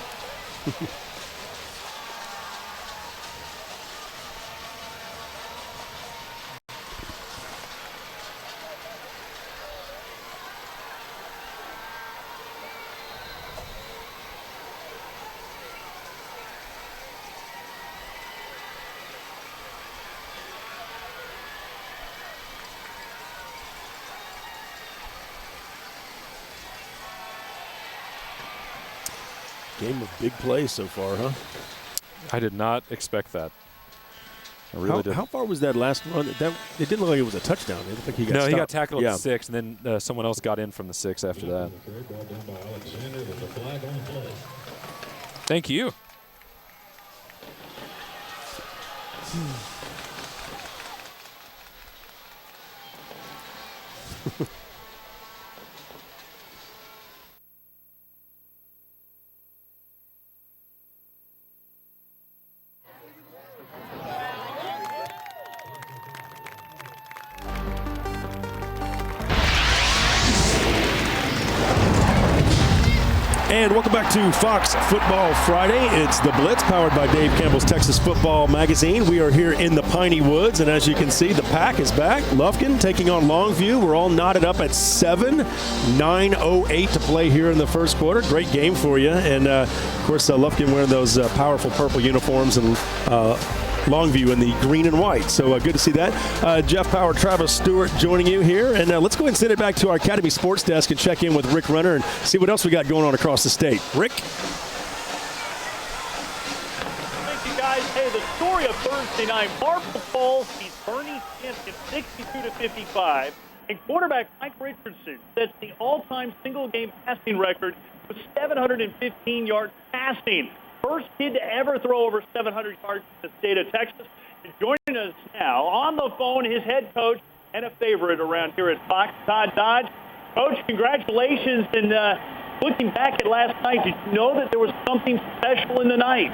Game of big plays so far, huh? I did not expect that. I really did. How far was that last run? It didn't look like it was a touchdown. It looked like he got stopped. He got tackled at the 6, and then someone else got in from the 6 after that. Thank you. And welcome back to Fox Football Friday. It's The Blitz, powered by Dave Campbell's Texas Football Magazine. We are here in the Piney Woods, and as you can see, the Pack is back. Lufkin taking on Longview. We're all knotted up at 7. 9:08 to play here in the first quarter. Great game for you. And, of course, Lufkin wearing those powerful purple uniforms, and Longview in the green and white. So good to see that. Jeff Power, Travis Stewart joining you here. And let's go ahead and send it back to our Academy Sports Desk and check in with Rick Renner and see what else we got going on across the state. Rick? Thank you, guys. Hey, the story of Thursday night, Marble Falls beats Bernie Champion 62-55. And quarterback Mike Richardson sets the all-time single-game passing record with 715 yards passing. First kid to ever throw over 700 yards in the state of Texas. And joining us now on the phone, his head coach and a favorite around here at Fox, Todd Dodge. Coach, congratulations. And looking back at last night, did you know that there was something special in the night?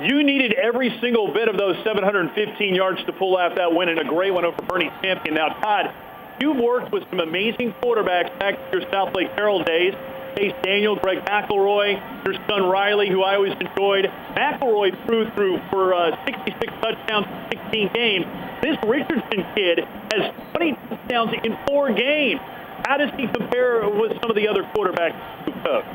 You needed every single bit of those 715 yards to pull out that win, and a great one over Bernie Champion. Now, Todd, you've worked with some amazing quarterbacks back to your South Lake Carroll days. Chase Daniel, Greg McElroy, your son Riley, who I always enjoyed. McElroy threw for 66 touchdowns in 16 games. This Richardson kid has 20 touchdowns in 4 games. How does he compare with some of the other quarterbacks who coach?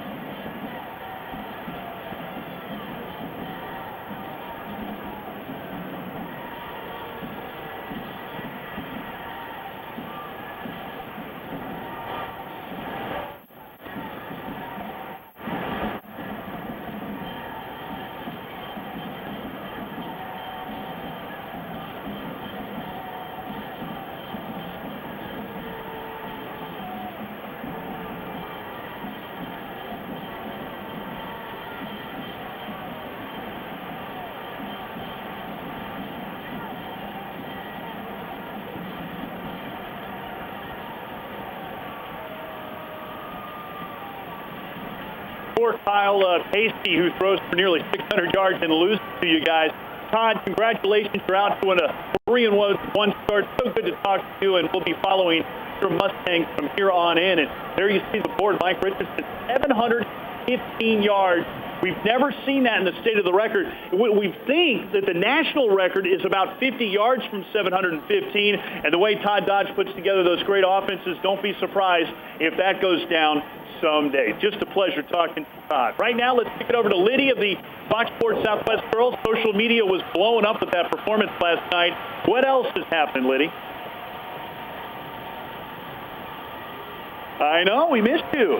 Poor Kyle Pasty, who throws for nearly 600 yards and loses to you guys. Todd, congratulations. You're out to a 3-1 start. So good to talk to you, and we'll be following your Mustangs from here on in. And there you see the board, Mike Richardson, 715 yards. We've never seen that in the state of the record. We think that the national record is about 50 yards from 715, and the way Todd Dodge puts together those great offenses, don't be surprised if that goes down someday. Just a pleasure talking to Todd. Right now, let's kick it over to Liddy of the Fox Sports Southwest Girls. Social media was blowing up with that performance last night. What else has happened, Liddy? I know, we missed you.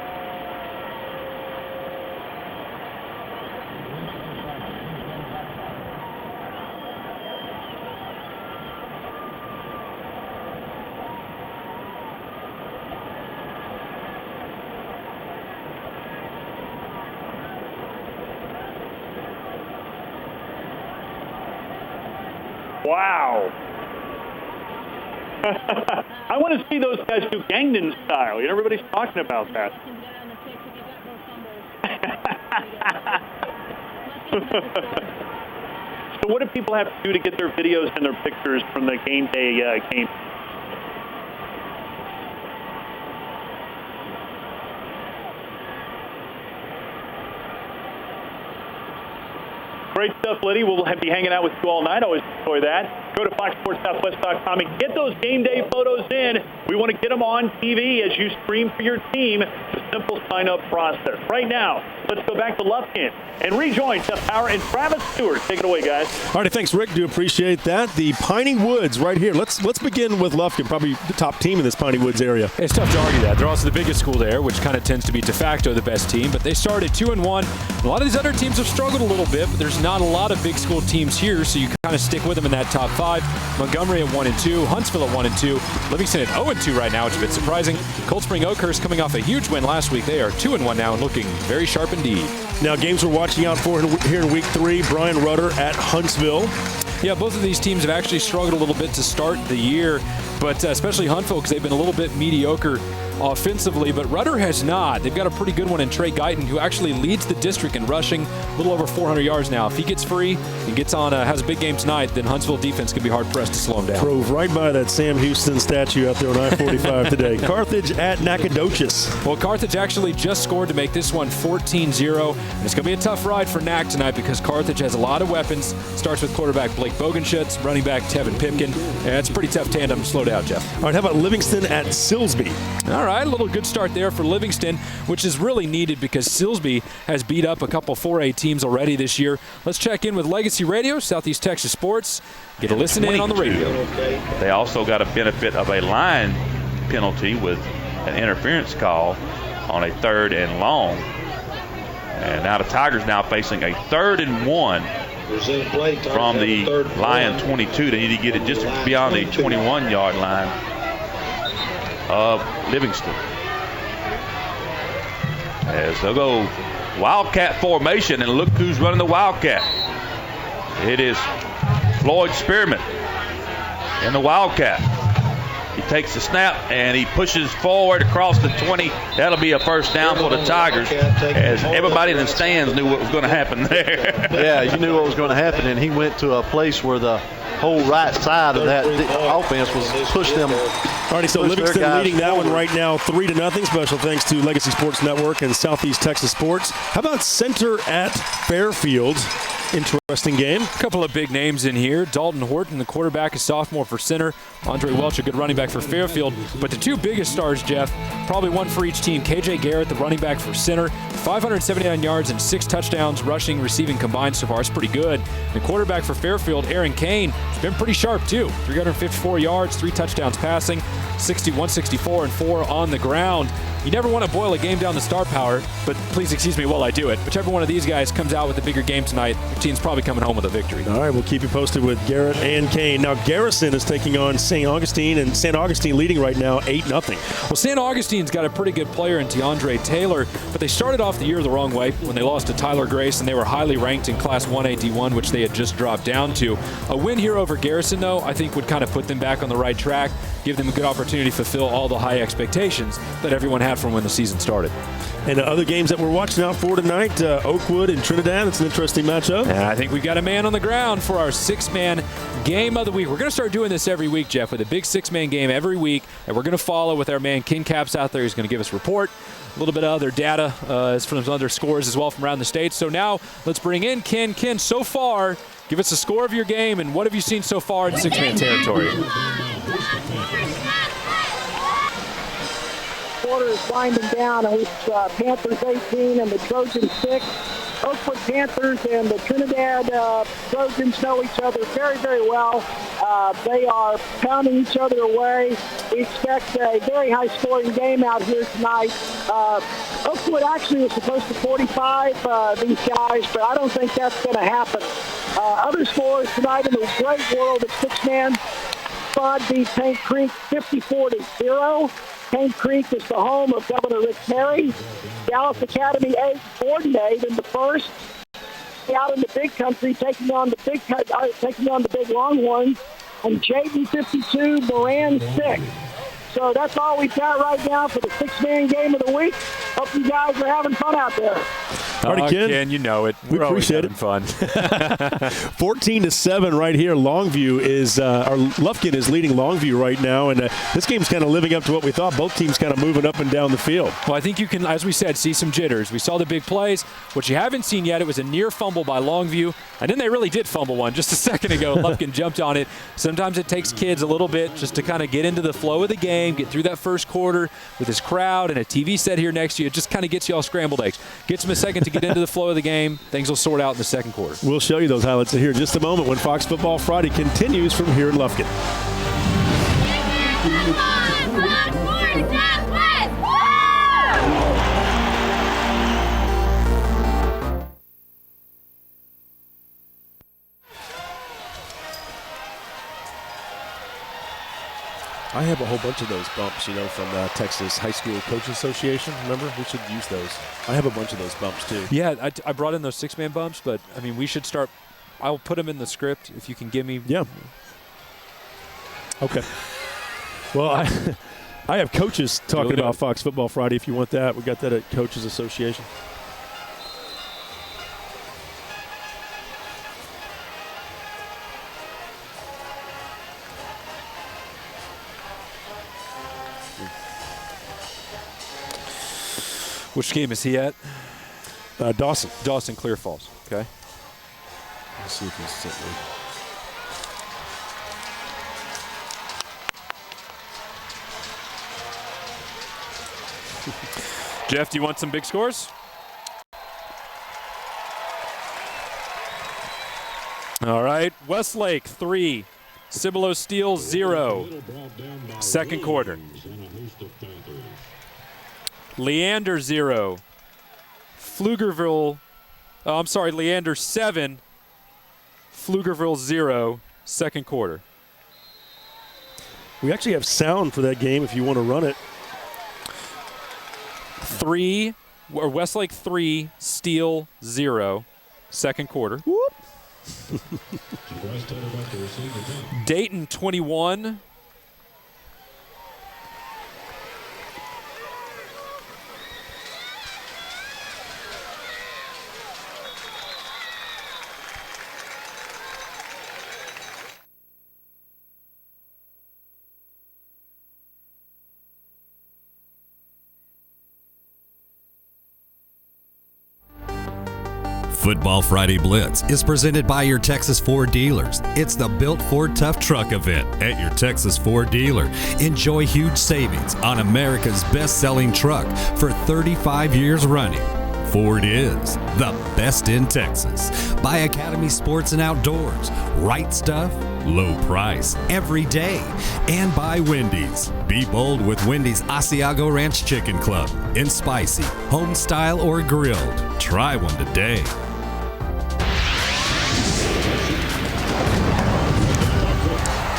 Wow. I want to see those guys do Gangnam style. Everybody's talking about that. So what do people have to do to get their videos and their pictures from the game day game? Great stuff, Liddy. We'll be hanging out with you all night. Always enjoy that. Go to foxsportssouthwest.com and get those game day photos in. We want to get them on TV as you stream for your team. It's a simple sign-up process. Right now, let's go back to Lufkin and rejoin Jeff Power and Travis Stewart. Take it away, guys. All right, thanks, Rick. Do appreciate that. The Piney Woods right here. Let's begin with Lufkin, probably the top team in this Piney Woods area. It's tough to argue that. They're also the biggest school there, which kind of tends to be de facto the best team. But they started 2-1. A lot of these other teams have struggled a little bit, but there's not a lot of big school teams here, so you kind of stick with them in that top 5. Montgomery at 1-2, Huntsville at 1-2, Livingston at 0-2 right now, which is a bit surprising. Cold Spring Oakhurst coming off a huge win last week. They are 2-1 now and looking very sharp indeed. Now, games we're watching out for here in Week 3, Brian Rudder at Huntsville. Yeah, both of these teams have actually struggled a little bit to start the year, but especially Huntsville because they've been a little bit mediocre offensively, but Rudder has not. They've got a pretty good one in Trey Guyton, who actually leads the district in rushing, a little over 400 yards now. If he gets free and gets on, has a big game tonight, then Huntsville defense can be hard-pressed to slow him down. Drove right by that Sam Houston statue out there on I-45 today. Carthage at Nacogdoches. Well, Carthage actually just scored to make this one 14-0, and it's going to be a tough ride for Nac tonight because Carthage has a lot of weapons. Starts with quarterback Blake Bogenschutz, running back Tevin Pipkin. It's a pretty tough tandem. Slow down, Jeff. All right, how about Livingston at Silsbee? All right, a little good start there for Livingston, which is really needed because Silsbee has beat up a couple 4A teams already this year. Let's check in with Legacy Radio, Southeast Texas Sports. Get a listen in on the radio. They also got a benefit of a line penalty with an interference call on a 3rd and long. And now the Tigers now facing a 3rd and 1 from the Lion 22. They need to get it just beyond the 21-yard line of Livingston. As they'll go Wildcat formation, and look who's running the Wildcat. It is Floyd Spearman in the Wildcat. He takes the snap and he pushes forward across the 20. That'll be a first down for the Tigers, as everybody in the stands knew what was going to happen there. Yeah, you knew what was going to happen, and he went to a place where the whole right side of that offense was pushed them. Alrighty, so Livingston leading that one right now 3-0. Special thanks to Legacy Sports Network and Southeast Texas Sports. How about Center at Fairfield? Interesting game. A couple of big names in here. Dalton Horton, the quarterback, a sophomore for Center. Andre Welch, a good running back for Fairfield. But the two biggest stars, Jeff, probably one for each team. KJ Garrett, the running back for Center, 579 yards and 6 touchdowns, rushing, receiving combined so far. It's pretty good. The quarterback for Fairfield, Aaron Kane, has been pretty sharp too. 354 yards, 3 touchdowns passing, 164 and 4 on the ground. You never want to boil a game down to star power, but please excuse me while I do it. Whichever one of these guys comes out with a bigger game tonight, your team's probably coming home with a victory. All right, we'll keep you posted with Garrett and Kane. Now, Garrison is taking on St. Augustine, and St. Augustine leading right now 8-0. Well, St. Augustine's got a pretty good player in DeAndre Taylor, but they started off the year the wrong way when they lost to Tyler Grace, and they were highly ranked in Class 1A D1, which they had just dropped down to. A win here over Garrison, though, I think would kind of put them back on the right track, give them a good opportunity to fulfill all the high expectations that everyone had from when the season started. And other games that we're watching out for tonight, Oakwood and Trinidad. It's an interesting matchup. And I think we've got a man on the ground for our 6-man game of the week. We're going to start doing this every week, Jeff, with a big 6-man game every week that we're going to follow with our man Ken Capps out there. He's going to give us a report, a little bit of other data from some other scores as well from around the state. So now let's bring in Ken. Ken, so far, give us a score of your game, and what have you seen so far in 6-man territory? Quarter is winding down, and it's Panthers 18 and the Trojans 6. Oakwood Panthers and the Trinidad Trojans know each other very, very well. They are pounding each other away. We expect a very high-scoring game out here tonight. Oakwood actually was supposed to 45 these guys, but I don't think that's going to happen. Other scores tonight in the great world of 6-man. Spod beat Paint Creek 54-0. Paint Creek is the home of Governor Rick Perry. Dallas Academy 8, Borden 8 in the first. Out in the big country, taking on the big Longhorns. And Jayden 52, Moran 6. So that's all we've got right now for the 6-man game of the week. Hope you guys are having fun out there. All right, Ken, you know it. We appreciate it. Fun. 14-7 right here. Longview is, or Lufkin is leading Longview right now, and this game's kind of living up to what we thought. Both teams kind of moving up and down the field. Well, I think you can, as we said, see some jitters. We saw the big plays. What you haven't seen yet, it was a near fumble by Longview, and then they really did fumble one just a second ago. Lufkin jumped on it. Sometimes it takes kids a little bit just to kind of get into the flow of the game, get through that first quarter with this crowd and a TV set here next to you. It just kind of gets you all scrambled eggs. Gets them a second to get into the flow of the game. Things will sort out in the second quarter. We'll show you those highlights here in just a moment when Fox Football Friday continues from here in Lufkin. All I have a whole bunch of those bumps, from the Texas High School Coaches Association. Remember? We should use those. I have a bunch of those bumps, too. Yeah, I brought in those 6-man bumps, but, we should start. I'll put them in the script if you can give me. Yeah. Okay. Well, I have coaches talking about Fox Football Friday if you want that. We got that at Coaches Association. Which game is he at? Dawson. Dawson, Clear Falls. Okay. Let's see if he's sitting there. Jeff, do you want some big scores? All right. Westlake 3, Cibolo Steel 0. Second quarter. Leander 0. Leander 7. Pflugerville 0. Second quarter. We actually have sound for that game if you want to run it. Westlake 3, Steel 0. Second quarter. Whoop. Dayton 21. Football Friday Blitz is presented by your Texas Ford dealers. It's the Built Ford Tough Truck event at your Texas Ford dealer. Enjoy huge savings on America's best-selling truck for 35 years running. Ford is the best in Texas. By Academy Sports and Outdoors. Right stuff, low price, every day. And by Wendy's. Be bold with Wendy's Asiago Ranch Chicken Club. In spicy, home style, or grilled. Try one today.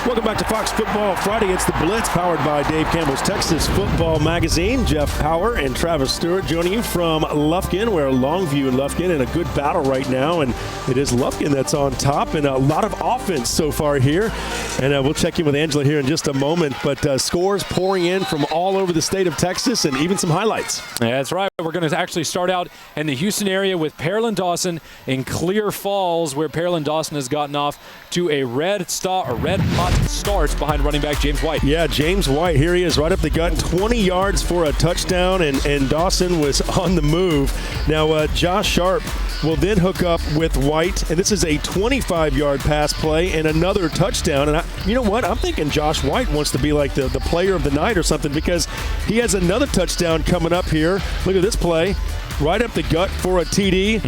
Welcome back to Fox Football Friday. It's the Blitz, powered by Dave Campbell's Texas Football Magazine. Jeff Power and Travis Stewart joining you from Lufkin. We're Longview and Lufkin in a good battle right now, and it is Lufkin that's on top, and a lot of offense so far here. And we'll check in with Angela here in just a moment, but scores pouring in from all over the state of Texas and even some highlights. Yeah, that's right. We're going to actually start out in the Houston area with Pearland Dawson in Clear Falls, where Pearland Dawson has gotten off to a red hot start behind running back James White. Yeah, James White, here he is right up the gut, 20 yards for a touchdown, and Dawson was on the move. Now, Josh Sharp will then hook up with White, and this is a 25-yard pass play and another touchdown. And you know what? I'm thinking Josh White wants to be like the player of the night or something, because he has another touchdown coming up here. Look at this play. Right up the gut for a TD.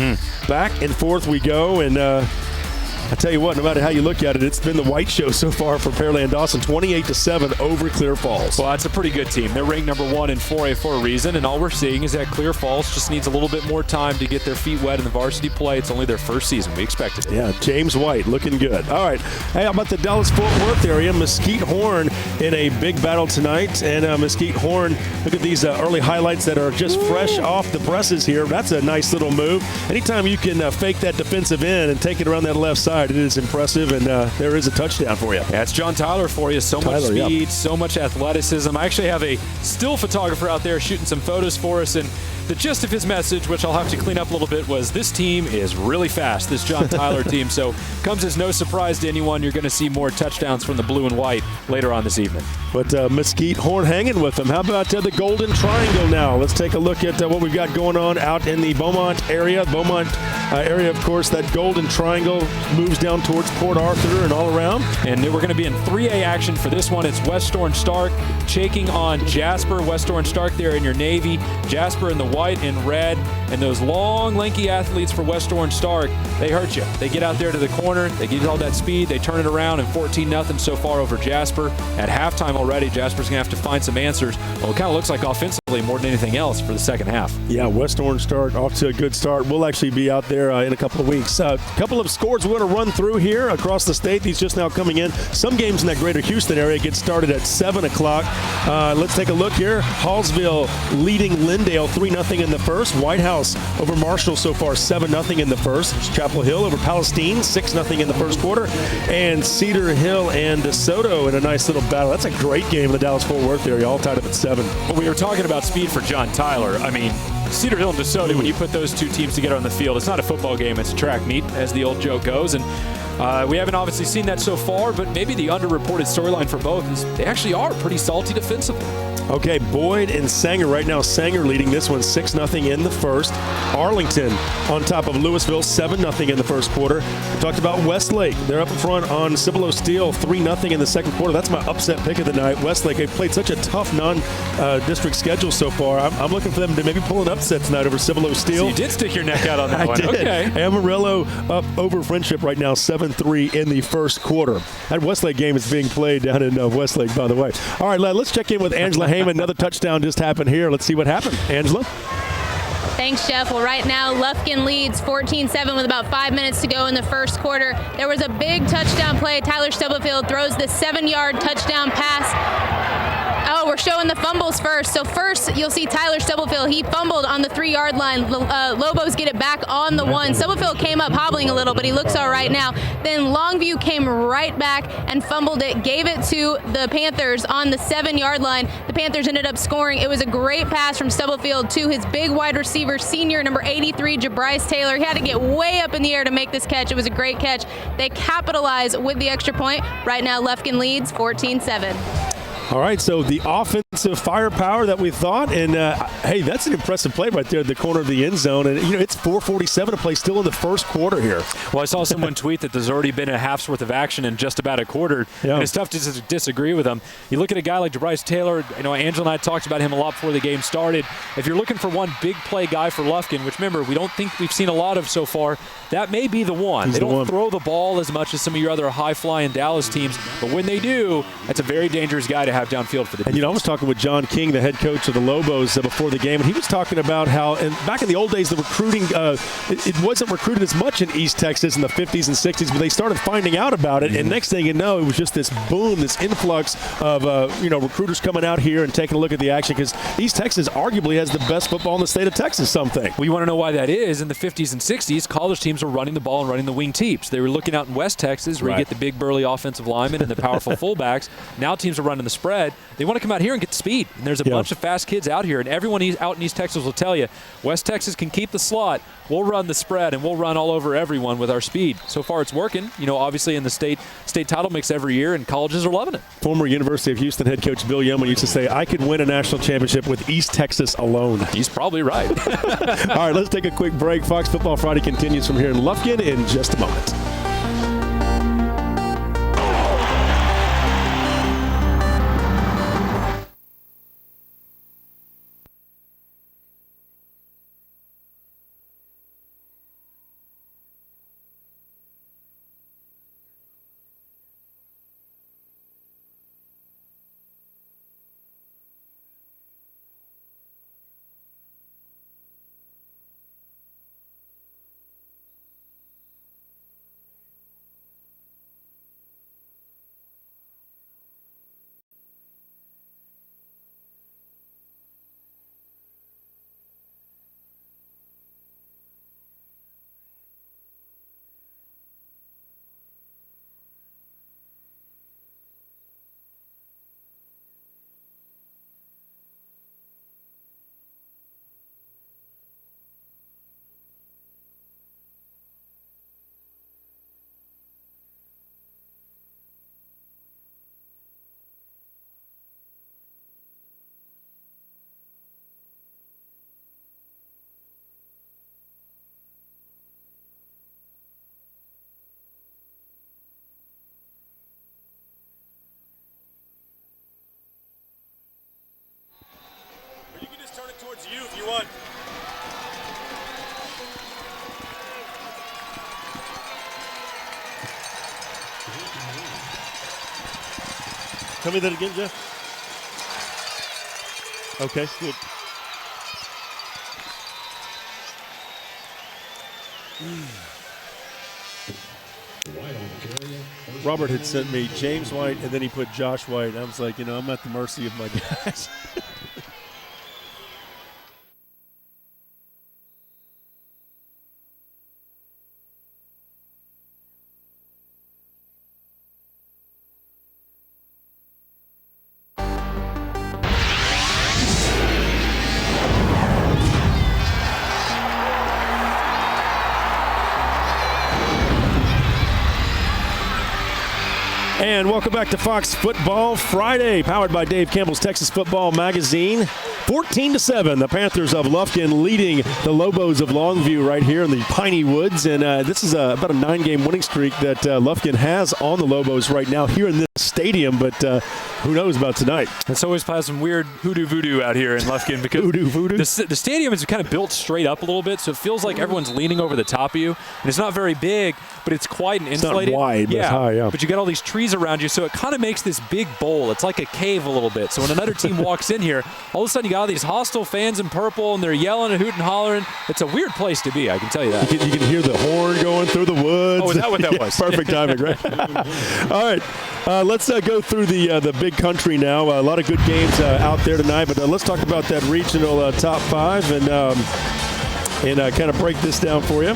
Back and forth we go, and I tell you what, no matter how you look at it, it's been the White show so far for Pearland Dawson, 28-7 over Clear Falls. Well, that's a pretty good team. They're ranked number 1 in 4A for a reason, and all we're seeing is that Clear Falls just needs a little bit more time to get their feet wet in the varsity play. It's only their first season. We expected it. Yeah, James White looking good. All right. Hey, how about the Dallas-Fort Worth area? Mesquite Horn in a big battle tonight, and Mesquite Horn, look at these early highlights that are just fresh off the presses here. That's a nice little move. Anytime you can fake that defensive end and take it around that left side, it is impressive, and there is a touchdown for you. Yeah, it's John Tyler for you. So much speed, so much athleticism. I actually have a still photographer out there shooting some photos for us, and the gist of his message, which I'll have to clean up a little bit, was this team is really fast, this John Tyler team. So comes as no surprise to anyone. You're going to see more touchdowns from the blue and white later on this evening. But Mesquite Horn hanging with them. How about the Golden Triangle now? Let's take a look at what we've got going on out in the Beaumont area. Beaumont area, of course, that Golden Triangle moves down towards Port Arthur and all around. And we're going to be in 3A action for this one. It's West Orange Stark taking on Jasper. West Orange Stark there in your navy. Jasper in the white and red. And those long, lanky athletes for West Orange Stark, they hurt you. They get out there to the corner. They get all that speed. They turn it around, and 14-0 so far over Jasper. At halftime already, Jasper's going to have to find some answers. Well, it kind of looks like offensively hopefully more than anything else, for the second half. Yeah, West Orange start off to a good start. We'll actually be out there in a couple of weeks. A couple of scores we're going to run through here across the state. These just now coming in. Some games in that greater Houston area get started at 7 o'clock. Let's take a look here. Hallsville leading Lindale 3-0 in the first. White House over Marshall so far 7-0 in the first. Chapel Hill over Palestine 6-0 in the first quarter. And Cedar Hill and DeSoto in a nice little battle. That's a great game in the Dallas-Fort Worth area, all tied up at 7. Well, we were talking about speed for John Tyler. I mean, Cedar Hill and DeSoto, when you put those two teams together on the field, it's not a football game, it's a track meet, as the old joke goes. And we haven't obviously seen that so far, but maybe the underreported storyline for both is they actually are pretty salty defensively. Okay, Boyd and Sanger right now. Sanger leading this one 6-0 in the first. Arlington on top of Louisville 7-0 in the first quarter. We talked about Westlake. They're up in front on Cibolo Steel 3-0 in the second quarter. That's my upset pick of the night. Westlake, they've played such a tough non-district schedule so far. I'm looking for them to maybe pull an upset tonight over Cibolo Steel. So you did stick your neck out on that one. Did. Okay. Amarillo up over Friendship right now 7-3 in the first quarter. That Westlake game is being played down in Westlake, by the way. All right, let's check in with Angela Heyman. Another touchdown just happened here. Let's see what happened. Angela? Thanks, Jeff. Well, right now, Lufkin leads 14-7 with about 5 minutes to go in the first quarter. There was a big touchdown play. Tyler Stubblefield throws the 7-yard touchdown pass. Oh, we're showing the fumbles first. So first, you'll see Tyler Stubblefield. He fumbled on the 3-yard line. Lobos get it back on the 1. Stubblefield came up hobbling a little, but he looks all right now. Then Longview came right back and fumbled it, gave it to the Panthers on the 7-yard line. The Panthers ended up scoring. It was a great pass from Stubblefield to his big wide receiver, senior number 83, Jabryce Taylor. He had to get way up in the air to make this catch. It was a great catch. They capitalize with the extra point. Right now, Lufkin leads 14-7. All right, so the offensive firepower that we thought, and hey, that's an impressive play right there at the corner of the end zone, and it's 4:47 to play still in the first quarter here. Well, I saw someone tweet that there's already been a half's worth of action in just about a quarter, and it's tough to disagree with them. You look at a guy like Jabryce Taylor, Angela and I talked about him a lot before the game started. If you're looking for one big play guy for Lufkin, which remember, we don't think we've seen a lot of so far, that may be the one. They don't throw the ball as much as some of your other high-flying Dallas teams, but when they do, that's a very dangerous guy to have downfield for the defense. And I was talking with John King, the head coach of the Lobos, before the game, and he was talking about how, and back in the old days, the recruiting, it wasn't recruited as much in East Texas in the 50s and 60s, but they started finding out about it, and next thing you know, it was just this boom, this influx of recruiters coming out here and taking a look at the action, because East Texas arguably has the best football in the state of Texas, some think. Well, you want to know why that is? In the 50s and 60s, college teams were running the ball and running the wing teeps. They were looking out in West Texas where you get the big burly offensive linemen and the powerful fullbacks. Now teams are running the spread. They want to come out here and get the speed. And there's a bunch of fast kids out here, and everyone out in East Texas will tell you, West Texas can keep the slot. We'll run the spread, and we'll run all over everyone with our speed. So far it's working. Obviously in the state title mix every year, and colleges are loving it. Former University of Houston head coach Bill Yeoman used to say, I could win a national championship with East Texas alone. He's probably right. All right, let's take a quick break. Fox Football Friday continues from here in Lufkin in just a moment. Towards you if you want. Tell me that again, Jeff. Okay, good. Robert had sent me James White, and then he put Josh White. I was like, I'm at the mercy of my guys. And welcome back to Fox Football Friday, powered by Dave Campbell's Texas Football Magazine. 14-7, the Panthers of Lufkin leading the Lobos of Longview right here in the Piney Woods. And this is about a 9-game winning streak that Lufkin has on the Lobos right now here in this stadium. But who knows about tonight? It's always playing some weird hoodoo voodoo out here in Lufkin because the stadium is kind of built straight up a little bit, so it feels like everyone's leaning over the top of you. And it's not very big, but it's quite and insulated. It's not wide, but it's high, yeah. But you got all these trees around you, so it kind of makes this big bowl. It's like a cave a little bit. So when another team walks in here, all of a sudden you got all these hostile fans in purple, and they're yelling and hooting and hollering. It's a weird place to be, I can tell you that. You can hear the horn going through the woods. Oh, is that what that was? Perfect timing, right? All right, let's go through the big country now. A lot of good games out there tonight, but let's talk about that regional top 5 and kind of break this down for you.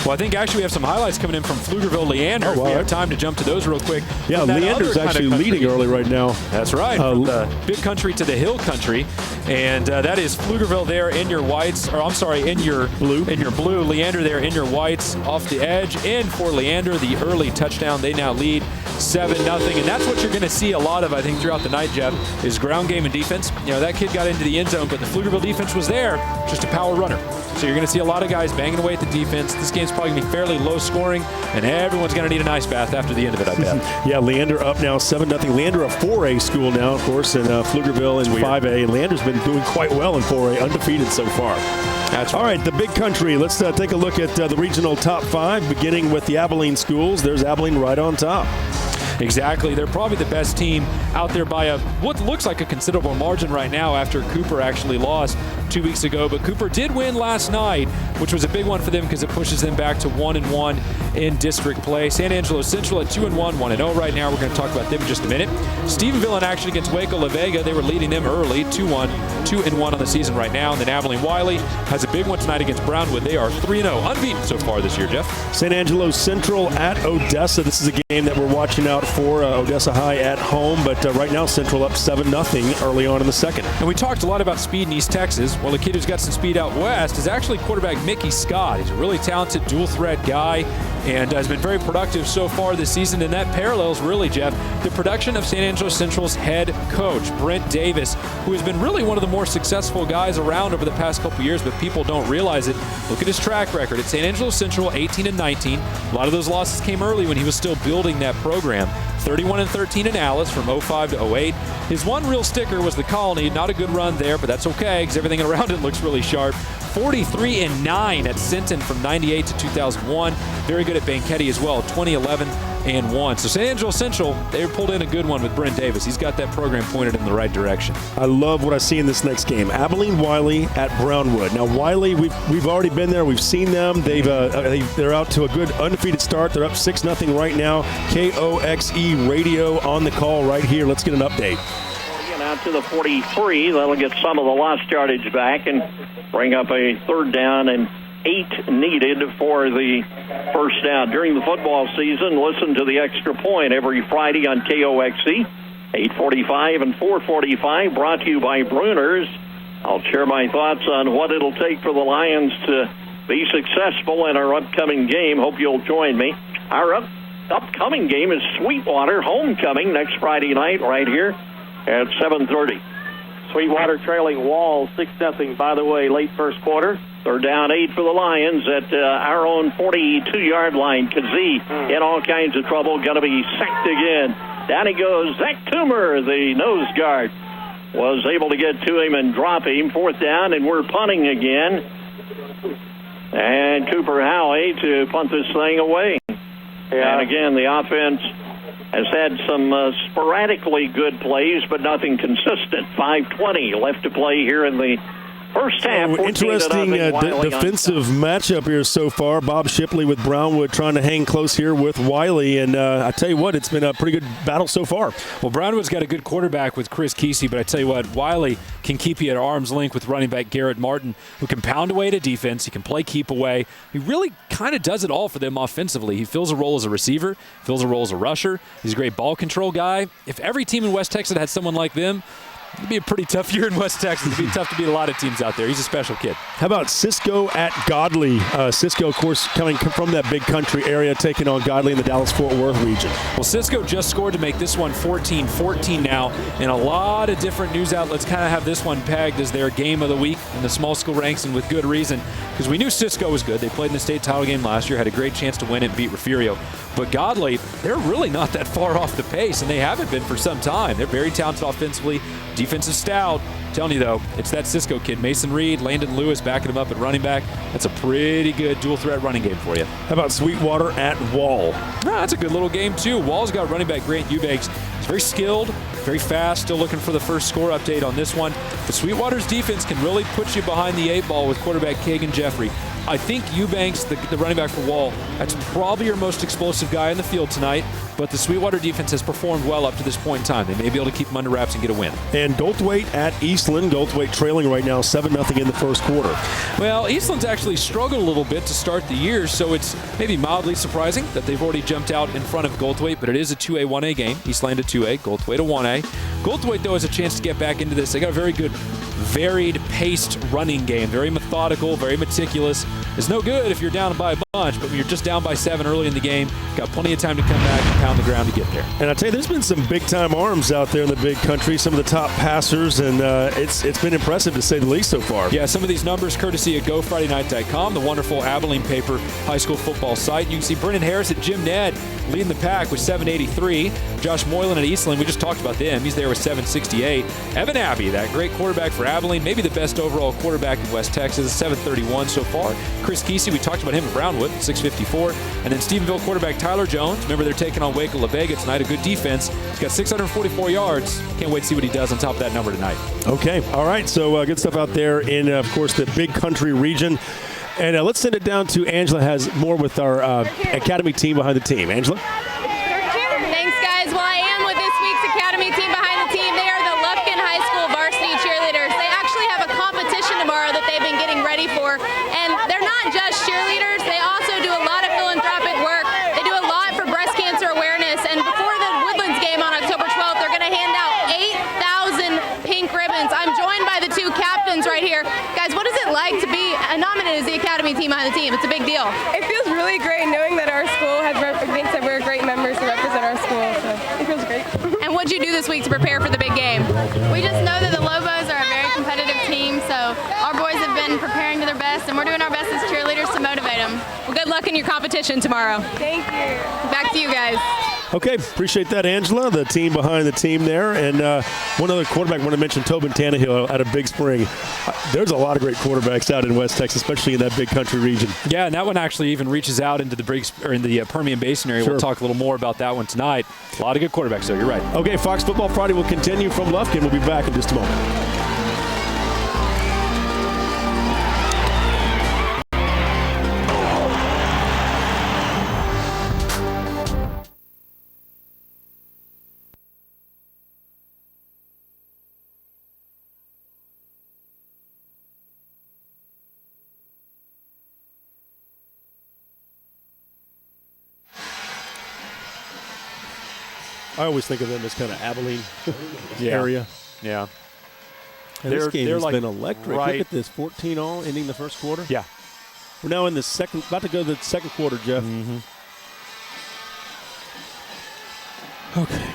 Well, I think actually we have some highlights coming in from Pflugerville, Leander. If we have time to jump to those real quick. Yeah, Leander's actually leading early right now. That's right. From the big country to the hill country. And that is Pflugerville there in your whites, or I'm sorry, in your blue. In your blue. Leander there in your whites off the edge. And for Leander, the early touchdown. They now lead 7-0. And that's what you're going to see a lot of, I think, throughout the night, Jeff, is ground game and defense. That kid got into the end zone, but the Pflugerville defense was there, just a power runner. So you're going to see a lot of guys banging away at the defense. This game's probably going to be fairly low scoring, and everyone's going to need an ice bath after the end of it, I bet. Yeah, Leander up now 7-0. Leander a 4A school now, of course, and Pflugerville in 5A. And Leander's been doing quite well in 4A, undefeated so far. That's right. All right, the big country. Let's take a look at the regional top 5, beginning with the Abilene schools. There's Abilene right on top. Exactly. They're probably the best team out there by what looks like a considerable margin right now after Cooper actually lost 2 weeks ago. But Cooper did win last night, which was a big one for them because it pushes them back to 1-1 in district play. San Angelo Central at 2-1, 1-0 right now. We're going to talk about them in just a minute. Stephenville in action against Waco La Vega. They were leading them early, 2-1, 2-1 on the season right now. And then Abilene Wiley has a big one tonight against Brownwood. They are 3-0, unbeaten so far this year, Jeff. San Angelo Central at Odessa. This is a game that we're watching out for. Odessa High at home, but right now Central up 7-0 early on in the second. And we talked a lot about speed in East Texas. Well, a kid who's got some speed out west is actually quarterback Mickey Scott. He's a really talented dual threat guy and has been very productive so far this season. And that parallels really, Jeff, the production of San Angelo Central's head coach, Brent Davis, who has been really one of the more successful guys around over the past couple years, but people don't realize it. Look at his track record. At San Angelo Central, 18-19. A lot of those losses came early when he was still building that program. 31-13 in Alice from 05 to 08. His one real sticker was the Colony. Not a good run there, but that's okay because everything around it looks really sharp. 43-9 at Sinton from 98 to 2001. Very good at Banquetti as well, 20-11-1. So San Angelo Central, they pulled in a good one with Brent Davis. He's got that program pointed in the right direction. I love what I see in this next game. Abilene Wiley at Brownwood. Now Wiley, we've already been there. We've seen them. They're out to a good undefeated start. They're up 6-0 right now. KOXE radio on the call right here. Let's get an update. Out to the 43. That'll get some of the lost yardage back and bring up a 3rd down and 8 needed for the first down. During the football season, listen to the Extra Point every Friday on KOXE, 8:45 and 4:45, brought to you by Bruners. I'll share my thoughts on what it'll take for the Lions to be successful in our upcoming game. Hope you'll join me. Our upcoming game is Sweetwater Homecoming next Friday night right here at 7:30. Sweetwater trailing Wall 6-0, by the way, late first quarter. 3rd down 8 for the Lions at our own 42-yard line. Kazee in all kinds of trouble, going to be sacked again. Down he goes. Zach Toomer, the nose guard, was able to get to him and drop him. 4th down, and we're punting again. And Cooper Howey to punt this thing away. Yeah. And again, the offense has had some sporadically good plays, but nothing consistent. 5:20 left to play here in the First half, 14-0 interesting Wiley defensive matchup here so far. Bob Shipley with Brownwood trying to hang close here with Wiley, and I tell you what, it's been a pretty good battle so far. Well, Brownwood's got a good quarterback with Chris Kesey, but I tell you what, Wiley can keep you at arm's length with running back Garrett Martin, who can pound away to defense. He can play keep away. He really kind of does it all for them offensively. He fills a role as a receiver, fills a role as a rusher. He's a great ball control guy. If every team in West Texas had someone like them, it'd be a pretty tough year in West Texas. It'd be tough to beat a lot of teams out there. He's a special kid. How about Cisco at Godley? Cisco, of course, coming from that big country area, taking on Godley in the Dallas-Fort Worth region. Well, Cisco just scored to make this one 14-14 now, and a lot of different news outlets kind of have this one pegged as their game of the week in the small school ranks, and with good reason, because we knew Cisco was good. They played in the state title game last year, had a great chance to win it and beat Refugio. But Godley, they're really not that far off the pace, and they haven't been for some time. They're very talented offensively, defensive stout. I'm telling you, though, it's that Cisco kid, Mason Reed, Landon Lewis backing him up at running back. That's a pretty good dual-threat running game for you. How about Sweetwater at Wall? That's a good little game, too. Wall's got running back Grant Eubanks. He's very skilled, very fast, still looking for the first score update on this one. But Sweetwater's defense can really put you behind the 8-ball with quarterback Kagan Jeffrey. I think Eubanks, the running back for Wall, that's probably your most explosive guy in the field tonight, but the Sweetwater defense has performed well up to this point in time. They may be able to keep them under wraps and get a win. And Goldthwaite at Eastland. Goldthwaite trailing right now 7-0 in the first quarter. Well, Eastland's actually struggled a little bit to start the year, so it's maybe mildly surprising that they've already jumped out in front of Goldthwaite, but it is a 2A, 1A game. Eastland a 2A, Goldthwaite a 1A. Goldthwaite, though, has a chance to get back into this. They got a very good, varied, paced running game. Very methodical, very meticulous. It's no good if you're down by a bunch, but when you're just down by 7 early in the game, got plenty of time to come back and pound the ground to get there. And I tell you, there's been some big-time arms out there in the big country, some of the top passers, and it's been impressive to say the least so far. Yeah, some of these numbers courtesy of GoFridayNight.com, the wonderful Abilene paper high school football site. You can see Brennan Harris at Jim Ned leading the pack with 783. Josh Moylan at Eastland, we just talked about them. He's there with 768. Evan Abbey, that great quarterback for Abilene, maybe the best overall quarterback in West Texas, 731 so far. Chris Kesey, we talked about him at Brownwood, 654. And then Stephenville quarterback Tyler Jones. Remember, they're taking on Waco La Vega tonight, a good defense. He's got 644 yards. Can't wait to see what he does on top of that number tonight. Okay, all right, so good stuff out there in, of course, the big country region. And let's send it down to Angela, has more with our Academy team behind the team. Angela? Thanks, guys. Well, I am with this week's Academy team behind the team. They are the Lufkin High School varsity cheerleaders. They actually have a competition tomorrow that they've been getting ready for. And they're not just cheerleaders. They also do a lot of philanthropic work. They do a lot for breast cancer awareness. And before the Woodlands game on October 12th, they're going to hand out 8,000 pink ribbons. I'm joined by the two captains right here. Guys, what is it like to be nominated as the Academy team behind the team? It's a big deal. It feels really great knowing that our school thinks that we're great members to represent our school, so it feels great. And what'd you do this week to prepare for the big game? We just know that the Lobos are a very competitive team, so our boys have been preparing to their best, and we're doing our best as cheerleaders to motivate them. Well, good luck in your competition tomorrow. Thank you. Back to you guys. Okay, appreciate that, Angela, the team behind the team there. And one other quarterback I want to mention, Tobin Tannehill out of Big Spring. There's a lot of great quarterbacks out in West Texas, especially in that big country region. Yeah, and that one actually even reaches out into the Permian Basin area. Sure. We'll talk a little more about that one tonight. A lot of good quarterbacks there, you're right. Okay, Fox Football Friday will continue from Lufkin. We'll be back in just a moment. I always think of them as kind of Abilene area. Yeah. And this game has like been electric. right. Look at this, 14-all, ending the first quarter. Yeah. We're now in the second, about to go to the second quarter, Jeff. Mm-hmm. Okay.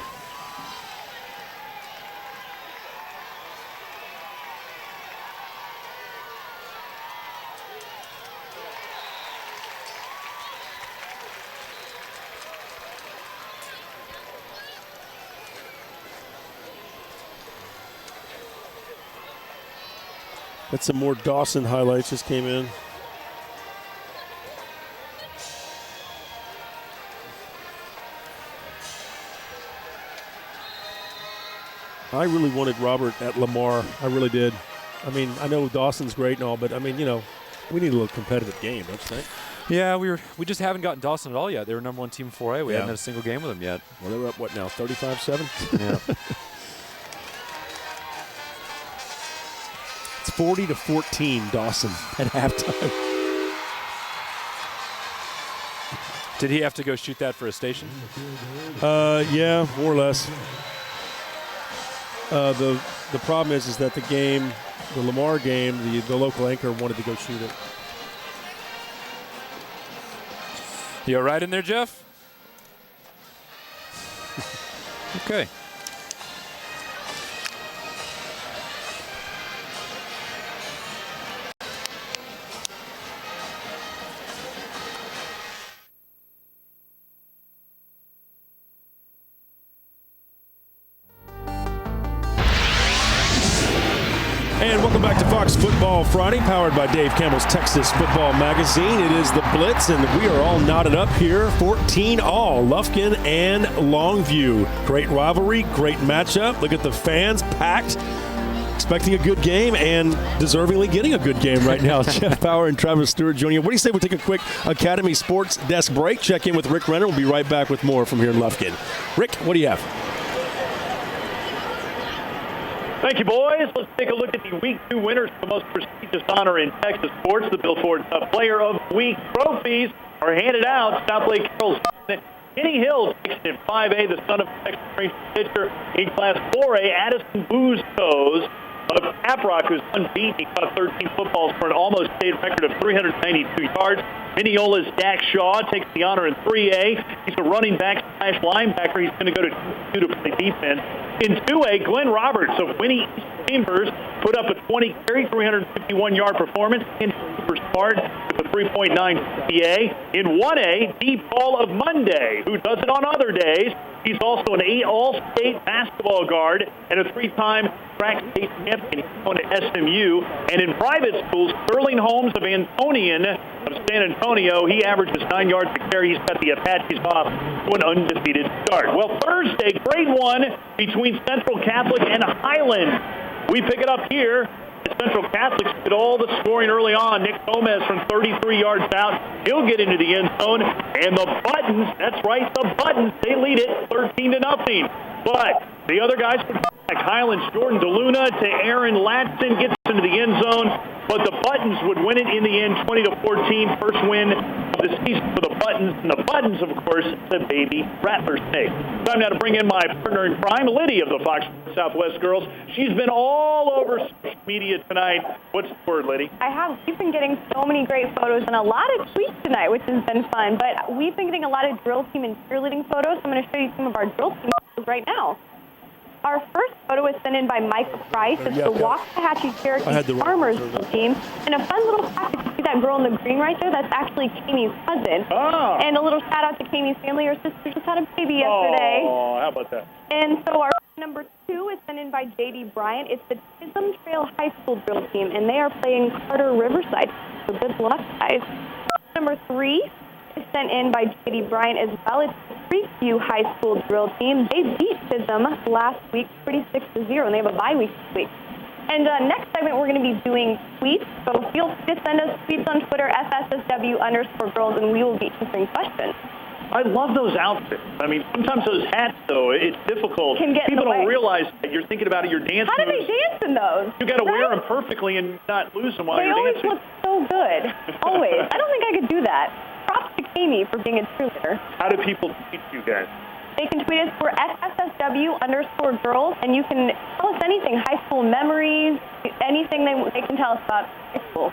Got some more Dawson highlights just came in. I really wanted Robert at Lamar. I really did. I mean, I know Dawson's great and all, but, I mean, you know, we need a little competitive game, don't you think? Yeah, we just haven't gotten Dawson at all yet. They were number 1 team in 4A. We haven't had a single game with them yet. Well, they're up, what now, 35-7? Yeah. It's 40-14 Dawson at halftime. Did he have to go shoot that for a station? Yeah, more or less. The problem is that the game, the Lamar game, the local anchor wanted to go shoot it. You all right in there, Jeff? Okay. And welcome back to Fox Football Friday, powered by Dave Campbell's Texas Football Magazine. It is the Blitz, and we are all knotted up here, 14-all, Lufkin and Longview. Great rivalry, great matchup. Look at the fans packed, expecting a good game and deservingly getting a good game right now. Jeff Power and Travis Stewart joining you. What do you say we take a quick Academy Sports Desk break, check in with Rick Renner. We'll be right back with more from here in Lufkin. Rick, what do you have? Thank you, boys. Let's take a look at the Week 2 winners of the most prestigious honor in Texas sports. The Bill Ford Player of the Week trophies are handed out. Stop Lake Carroll's Kenny Hill takes it in 5A, the son of Texas trained pitcher. In Class 4A, Addison Booztoes of Caprock, who's unbeaten. He caught 13 footballs for an almost state record of 392 yards. Mineola's Dak Shaw takes the honor in 3A. He's a running back / linebacker. He's going to go to 2 to play defense. In 2A, Glenn Roberts of Winnie Chambers put up a 20-carry, 351-yard performance. And super smart with a 3.9 PA. In 1A, D. Paul of Monday, who does it on other days. He's also an all-state basketball guard and a 3-time track state champion. He's going to SMU. And in private schools, Sterling Holmes of Antonian of San Antonio, he averages 9 yards a carry. He's got the Apaches off to an undefeated start. Well, Thursday, grade 1 between Central Catholic and Highland. We pick it up here. Central Catholics did all the scoring early on. Nick Gomez from 33 yards out. He'll get into the end zone. And the Buttons, that's right, the Buttons, they lead it 13-0. But the other guys would back. Highlands, Jordan DeLuna to Aaron Latson gets into the end zone. But the Buttons would win it in the end, 20-14. First win of the season for the Buttons. And the Buttons, of course, the baby Rattler snake. Time now to bring in my partner in crime, Liddy of the Fox Southwest Girls. She's been all over social media tonight. What's the word, Liddy? I have. We've been getting so many great photos and a lot of tweets tonight, which has been fun. But we've been getting a lot of drill team and cheerleading photos. I'm going to show you some of our drill team photos right now. Our first photo was sent in by Michael Price. It's the Waxahachie Cherokee Farmers team. And a fun little fact, you see that girl in the green right there? That's actually Kamie's cousin. Oh. And a little shout out to Kamie's family. Her sister just had a baby yesterday. Oh, how about that? And so our number 2 is sent in by J.D. Bryant. It's the Chisholm Trail High School drill team, and they are playing Carter Riverside. So good luck, guys. Number 3 is sent in by J.D. Bryant as well. It's the Creekview High School drill team. They beat Chisholm last week, 36-0, and they have a bye week this week. And next segment, we're going to be doing tweets. So feel free to send us tweets on Twitter, FSSW_girls, and we will be answering questions. I love those outfits. I mean, sometimes those hats, though, it's difficult. People don't realize that you're thinking about it. You're dancing. How do they dance in those? You got to wear them perfectly and not lose them while they you're dancing. They always look so good. Always. I don't think I could do that. Props to Kamie for being a cheerleader. How do people tweet you guys? They can tweet us for FSSW_girls, and you can tell us anything, high school memories, anything they can tell us about high school.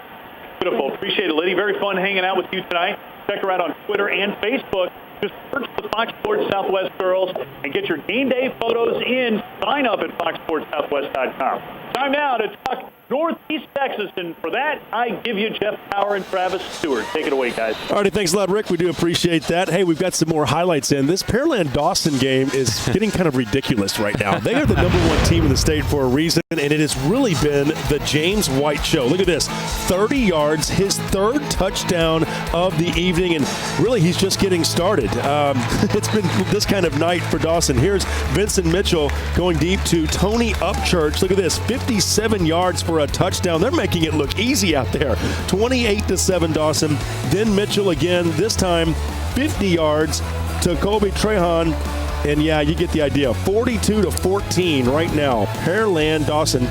Beautiful. Appreciate it, Liddy. Very fun hanging out with you tonight. Check her out on Twitter and Facebook. Just search the Fox Sports Southwest Girls and get your game day photos in. Sign up at foxsportssouthwest.com. Time now to talk Northeast Texas, and for that, I give you Jeff Power and Travis Stewart. Take it away, guys. All righty, thanks a lot, Rick. We do appreciate that. Hey, we've got some more highlights in. This Pearland-Dawson game is getting kind of ridiculous right now. They are the #1 team in the state for a reason, and it has really been the James White show. Look at this, 30 yards, his 3rd touchdown of the evening, and really he's just getting started. It's been this kind of night for Dawson. Here's Vincent Mitchell going deep to Tony Upchurch. Look at this, 57 yards for for a touchdown. They're making it look easy out there. 28-7 Dawson. Then Mitchell again, this time 50 yards to Colby Trahan. And yeah, you get the idea. 42-14 right now. Pearland Dawson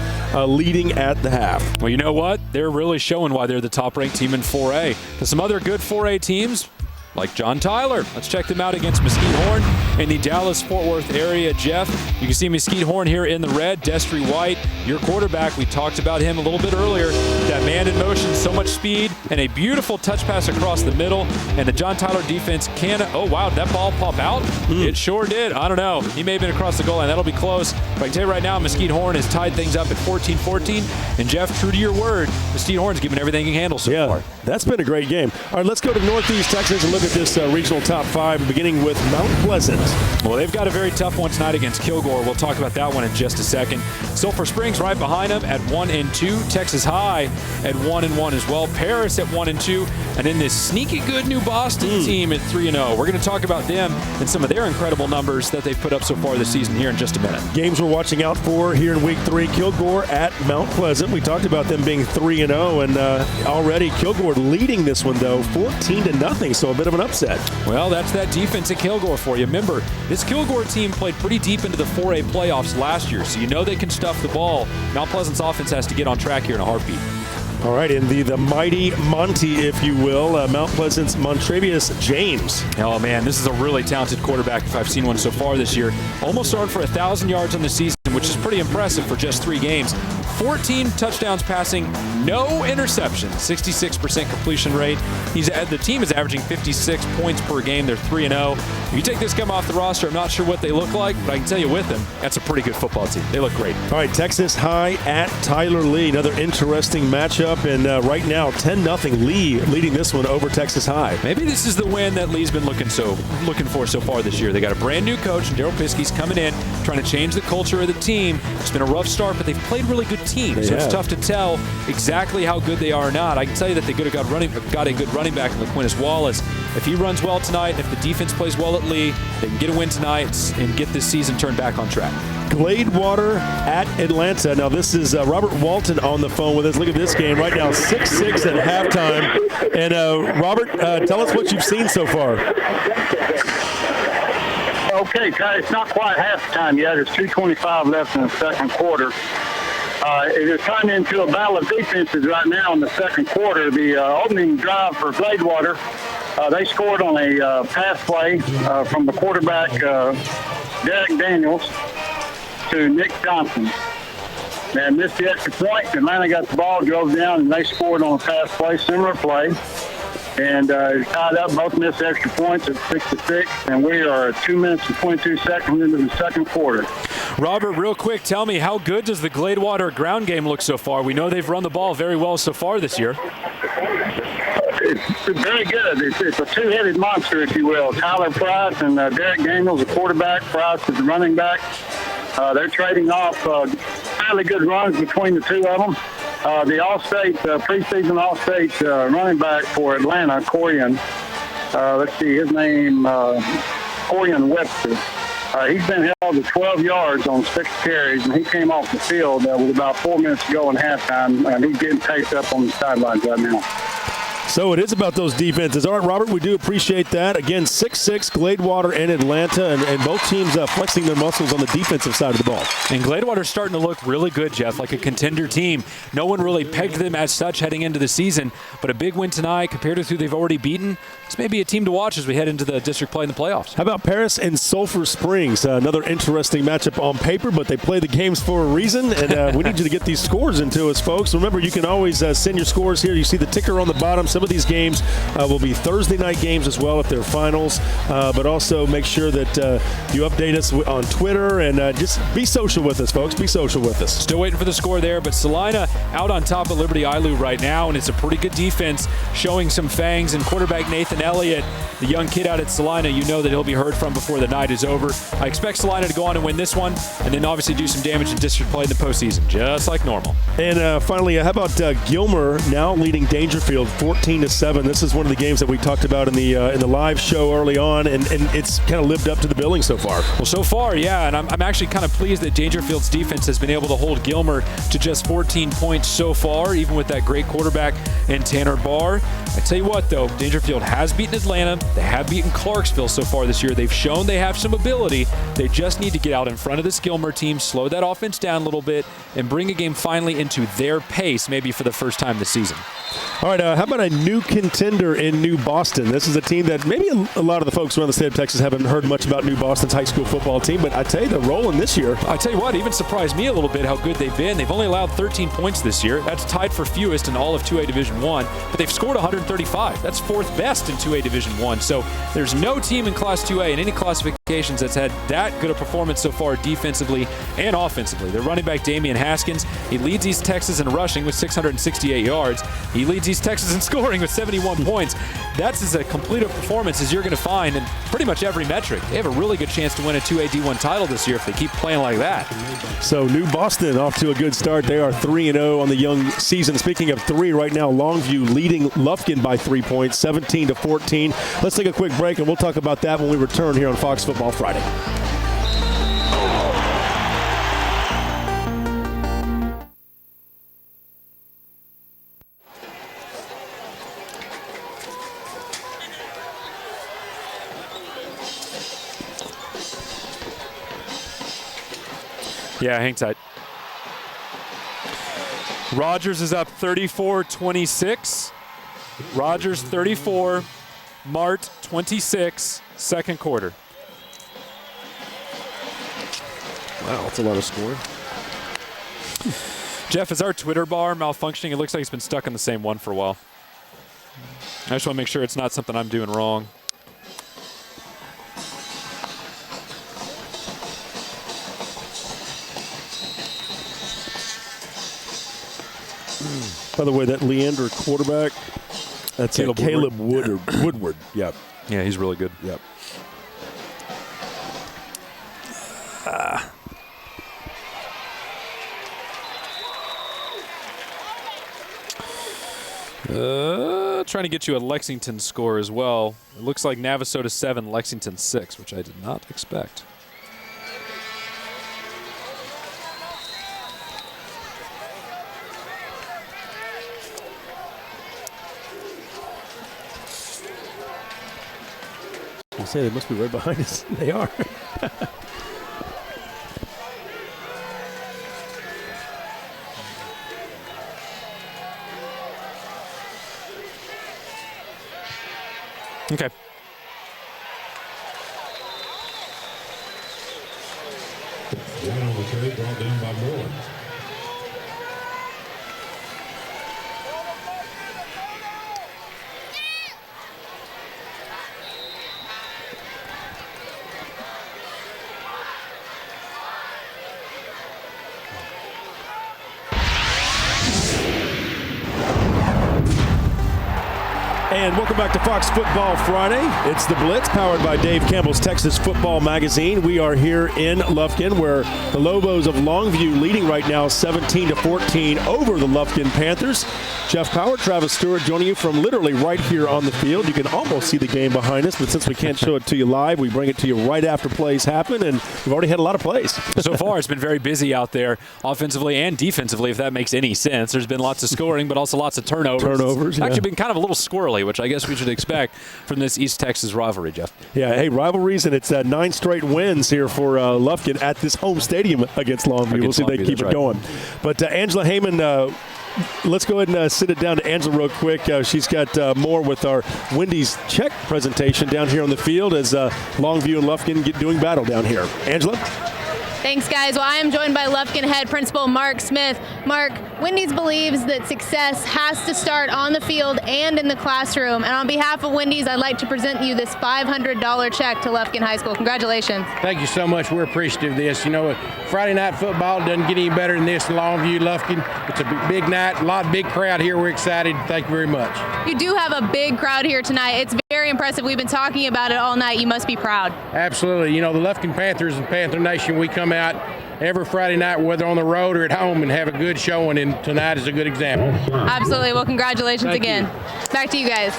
leading at the half. Well, you know what? They're really showing why they're the top-ranked team in 4A. There's some other good 4A teams, like John Tyler. Let's check them out against Mesquite Horn in the Dallas-Fort Worth area. Jeff, you can see Mesquite Horn here in the red. Destry White, your quarterback. We talked about him a little bit earlier. That man in motion, so much speed, and a beautiful touch pass across the middle. And the John Tyler defense can, oh wow, did that ball pop out? It sure did. I don't know. He may have been across the goal line. That'll be close. But I can tell you right now, Mesquite Horn has tied things up at 14-14. And Jeff, true to your word, Mesquite Horn's given everything he can handle so far. That's been a great game. All right, let's go to Northeast Texas and look at this regional top 5, beginning with Mount Pleasant. Well, they've got a very tough one tonight against Kilgore. We'll talk about that one in just a second. Sulphur Springs right behind them at 1-2. Texas High at 1-1 as well. Paris at 1-2. And then this sneaky good New Boston team at 3-0. We're going to talk about them and some of their incredible numbers that they've put up so far this season here in just a minute. Games we're watching out for here in Week 3. Kilgore at Mount Pleasant. We talked about them being 3-0, and already Kilgore leading this one, though, 14-0, so a bit of an upset. Well, that's that defense at Kilgore for you. Remember, this Kilgore team played pretty deep into the 4A playoffs last year, so you know they can stuff the ball. Mount Pleasant's offense has to get on track here in a heartbeat. All right, in the mighty Monty, if you will, Mount Pleasant's Montrevious James. Oh, man, this is a really talented quarterback if I've seen one so far this year. Almost throwing for 1,000 yards on the season, which is pretty impressive for just 3 games. 14 touchdowns passing, no interceptions, 66% completion rate. The team is averaging 56 points per game. They're 3-0. If you take this guy off the roster, I'm not sure what they look like, but I can tell you with them, that's a pretty good football team. They look great. All right, Texas High at Tyler Lee. Another interesting matchup, and right now 10-0 Lee leading this one over Texas High. Maybe this is the win that Lee's been looking for so far this year. They got a brand new coach, and Daryl Piskey's coming in, trying to change the culture of the team. It's been a rough start, but they've played really good teams, so it's tough to tell exactly how good they are or not. I can tell you that they could have got a good running back in LaQuintus Wallace. If he runs well tonight, if the defense plays well at Lee, they can get a win tonight and get this season turned back on track. Gladewater at Atlanta. Now this is Robert Walton on the phone with us. Look at this game right now, 6-6 at halftime. And Robert, tell us what you've seen so far. Okay, it's not quite halftime yet. It's 2:25 left in the second quarter. It is turned into a battle of defenses right now in the second quarter. The opening drive for Gladewater, they scored on a pass play from the quarterback, Derek Daniels, to Nick Johnson. And missed the extra point. Atlanta got the ball, drove down, and they scored on a pass play, similar play. And tied up, both missed extra points at 6-6, and we are 2 minutes and 22 seconds into the second quarter. Robert, real quick, tell me, how good does the Gladewater ground game look so far? We know they've run the ball very well so far this year. It's very good. It's a two-headed monster, if you will. Tyler Price and Derek Daniels, the quarterback. Price is the running back. They're trading off fairly good runs between the two of them. The All-State, preseason All-State running back for Atlanta, Corian. Let's see, his name, Corian Webster. He's been held to 12 yards on 6 carries, and he came off the field with about 4 minutes to go in halftime, and he's getting taped up on the sidelines right now. So it is about those defenses. All right, Robert, we do appreciate that. Again, 6-6, Gladewater and Atlanta, and both teams flexing their muscles on the defensive side of the ball. And Gladewater's starting to look really good, Jeff, like a contender team. No one really pegged them as such heading into the season, but a big win tonight compared to who they've already beaten. This may be a team to watch as we head into the district play in the playoffs. How about Paris and Sulphur Springs? Another interesting matchup on paper, but they play the games for a reason, and we need you to get these scores into us, folks. Remember, you can always send your scores here. You see the ticker on the bottom. Some of these games will be Thursday night games as well if they're finals, but also make sure that you update us on Twitter and just be social with us, folks. Be social with us. Still waiting for the score there, but Salina out on top of Liberty Ilu right now, and it's a pretty good defense showing some fangs, and quarterback Nathan Elliott, the young kid out at Salina, you know that he'll be heard from before the night is over. I expect Salina to go on and win this one, and then obviously do some damage in district play in the postseason, just like normal. And finally, how about Gilmer now leading Dangerfield 14-0 14-7. This is one of the games that we talked about in the live show early on, and it's kind of lived up to the billing so far. Well, so far, yeah, and I'm actually kind of pleased that Dangerfield's defense has been able to hold Gilmer to just 14 points so far, even with that great quarterback in Tanner Barr. I tell you what, though, Dangerfield has beaten Atlanta. They have beaten Clarksville so far this year. They've shown they have some ability. They just need to get out in front of this Gilmer team, slow that offense down a little bit, and bring a game finally into their pace, maybe for the first time this season. All right, how about a new contender in New Boston? This is a team that maybe a lot of the folks around the state of Texas haven't heard much about New Boston's high school football team, but I tell you, they're rolling this year. I tell you what, it even surprised me a little bit how good they've been. They've only allowed 13 points this year. That's tied for fewest in all of 2A Division I, but they've scored 135. That's fourth best in 2A Division I. So there's no team in Class 2A in any classifications that's had that good a performance so far defensively and offensively. Their running back, Damian Haskins, he leads East Texas in rushing with 668 yards. He leads East Texas in scoring with 71 points. That's as a complete a performance as you're going to find in pretty much every metric. They have a really good chance to win a 2A D1 title this year if they keep playing like that. So New Boston off to a good start. They are 3-0 on the young season. Speaking of 3 right now, Longview leading Lufkin by 3 points, 17-14. Let's take a quick break, and we'll talk about that when we return here on Fox Football Friday. Yeah, hang tight. Rogers is up 34-26. Rogers 34, Mart 26, second quarter. Wow, that's a lot of scoring. Jeff, is our Twitter bar malfunctioning? It looks like it's been stuck on the same one for a while. I just want to make sure it's not something I'm doing wrong. By the way, that Leander quarterback, that's Caleb Woodward. Yep. Yeah, he's really good. Yep. Trying to get you a Lexington score as well. It looks like Navasota 7, Lexington 6, which I did not expect. I say they must be right behind us. They are. Okay. Down on the trade, brought down by Moreland. And welcome back to Fox Football Friday. It's the Blitz, powered by Dave Campbell's Texas Football Magazine. We are here in Lufkin, where the Lobos of Longview leading right now 17-14 over the Lufkin Panthers. Jeff Power, Travis Stewart joining you from literally right here on the field. You can almost see the game behind us, but since we can't show it to you live, we bring it to you right after plays happen, and we've already had a lot of plays. So far, it's been very busy out there, offensively and defensively, if that makes any sense. There's been lots of scoring, but also lots of turnovers. It's actually been kind of a little squirrely, which I guess we should expect from this East Texas rivalry, Jeff. Yeah, hey, rivalries, and it's 9 straight wins here for Lufkin at this home stadium against Longview. We'll see if they keep it going. But Angela Heyman, let's go ahead and sit it down to Angela real quick. She's got more with our Wendy's check presentation down here on the field as Longview and Lufkin doing battle down here. Angela? Thanks, guys. Well, I am joined by Lufkin head principal Mark Smith. Mark, Wendy's believes that success has to start on the field and in the classroom. And on behalf of Wendy's, I'd like to present you this $500 check to Lufkin High School. Congratulations. Thank you so much. We're appreciative of this. You know, Friday night football doesn't get any better than this in Longview, Lufkin. It's a big night, a lot of big crowd here. We're excited. Thank you very much. You do have a big crowd here tonight. It's very impressive. We've been talking about it all night. You must be proud. Absolutely. You know, the Lufkin Panthers and Panther Nation, we come out every Friday night, whether on the road or at home, and have a good showing, and tonight is a good example. Absolutely. Well, congratulations again. Back to you guys.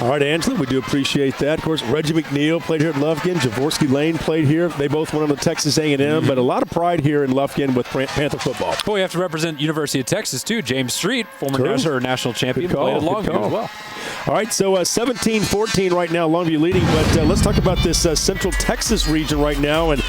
All right, Angela, we do appreciate that. Of course, Reggie McNeil played here at Lufkin. Javorsky Lane played here. They both went on to Texas A&M, but a lot of pride here in Lufkin with Panther football. Boy, you have to represent University of Texas, too. James Street, former national champion, played at Longview as well. All right, so 17-14 right now, Longview leading, but let's talk about this Central Texas region right now. And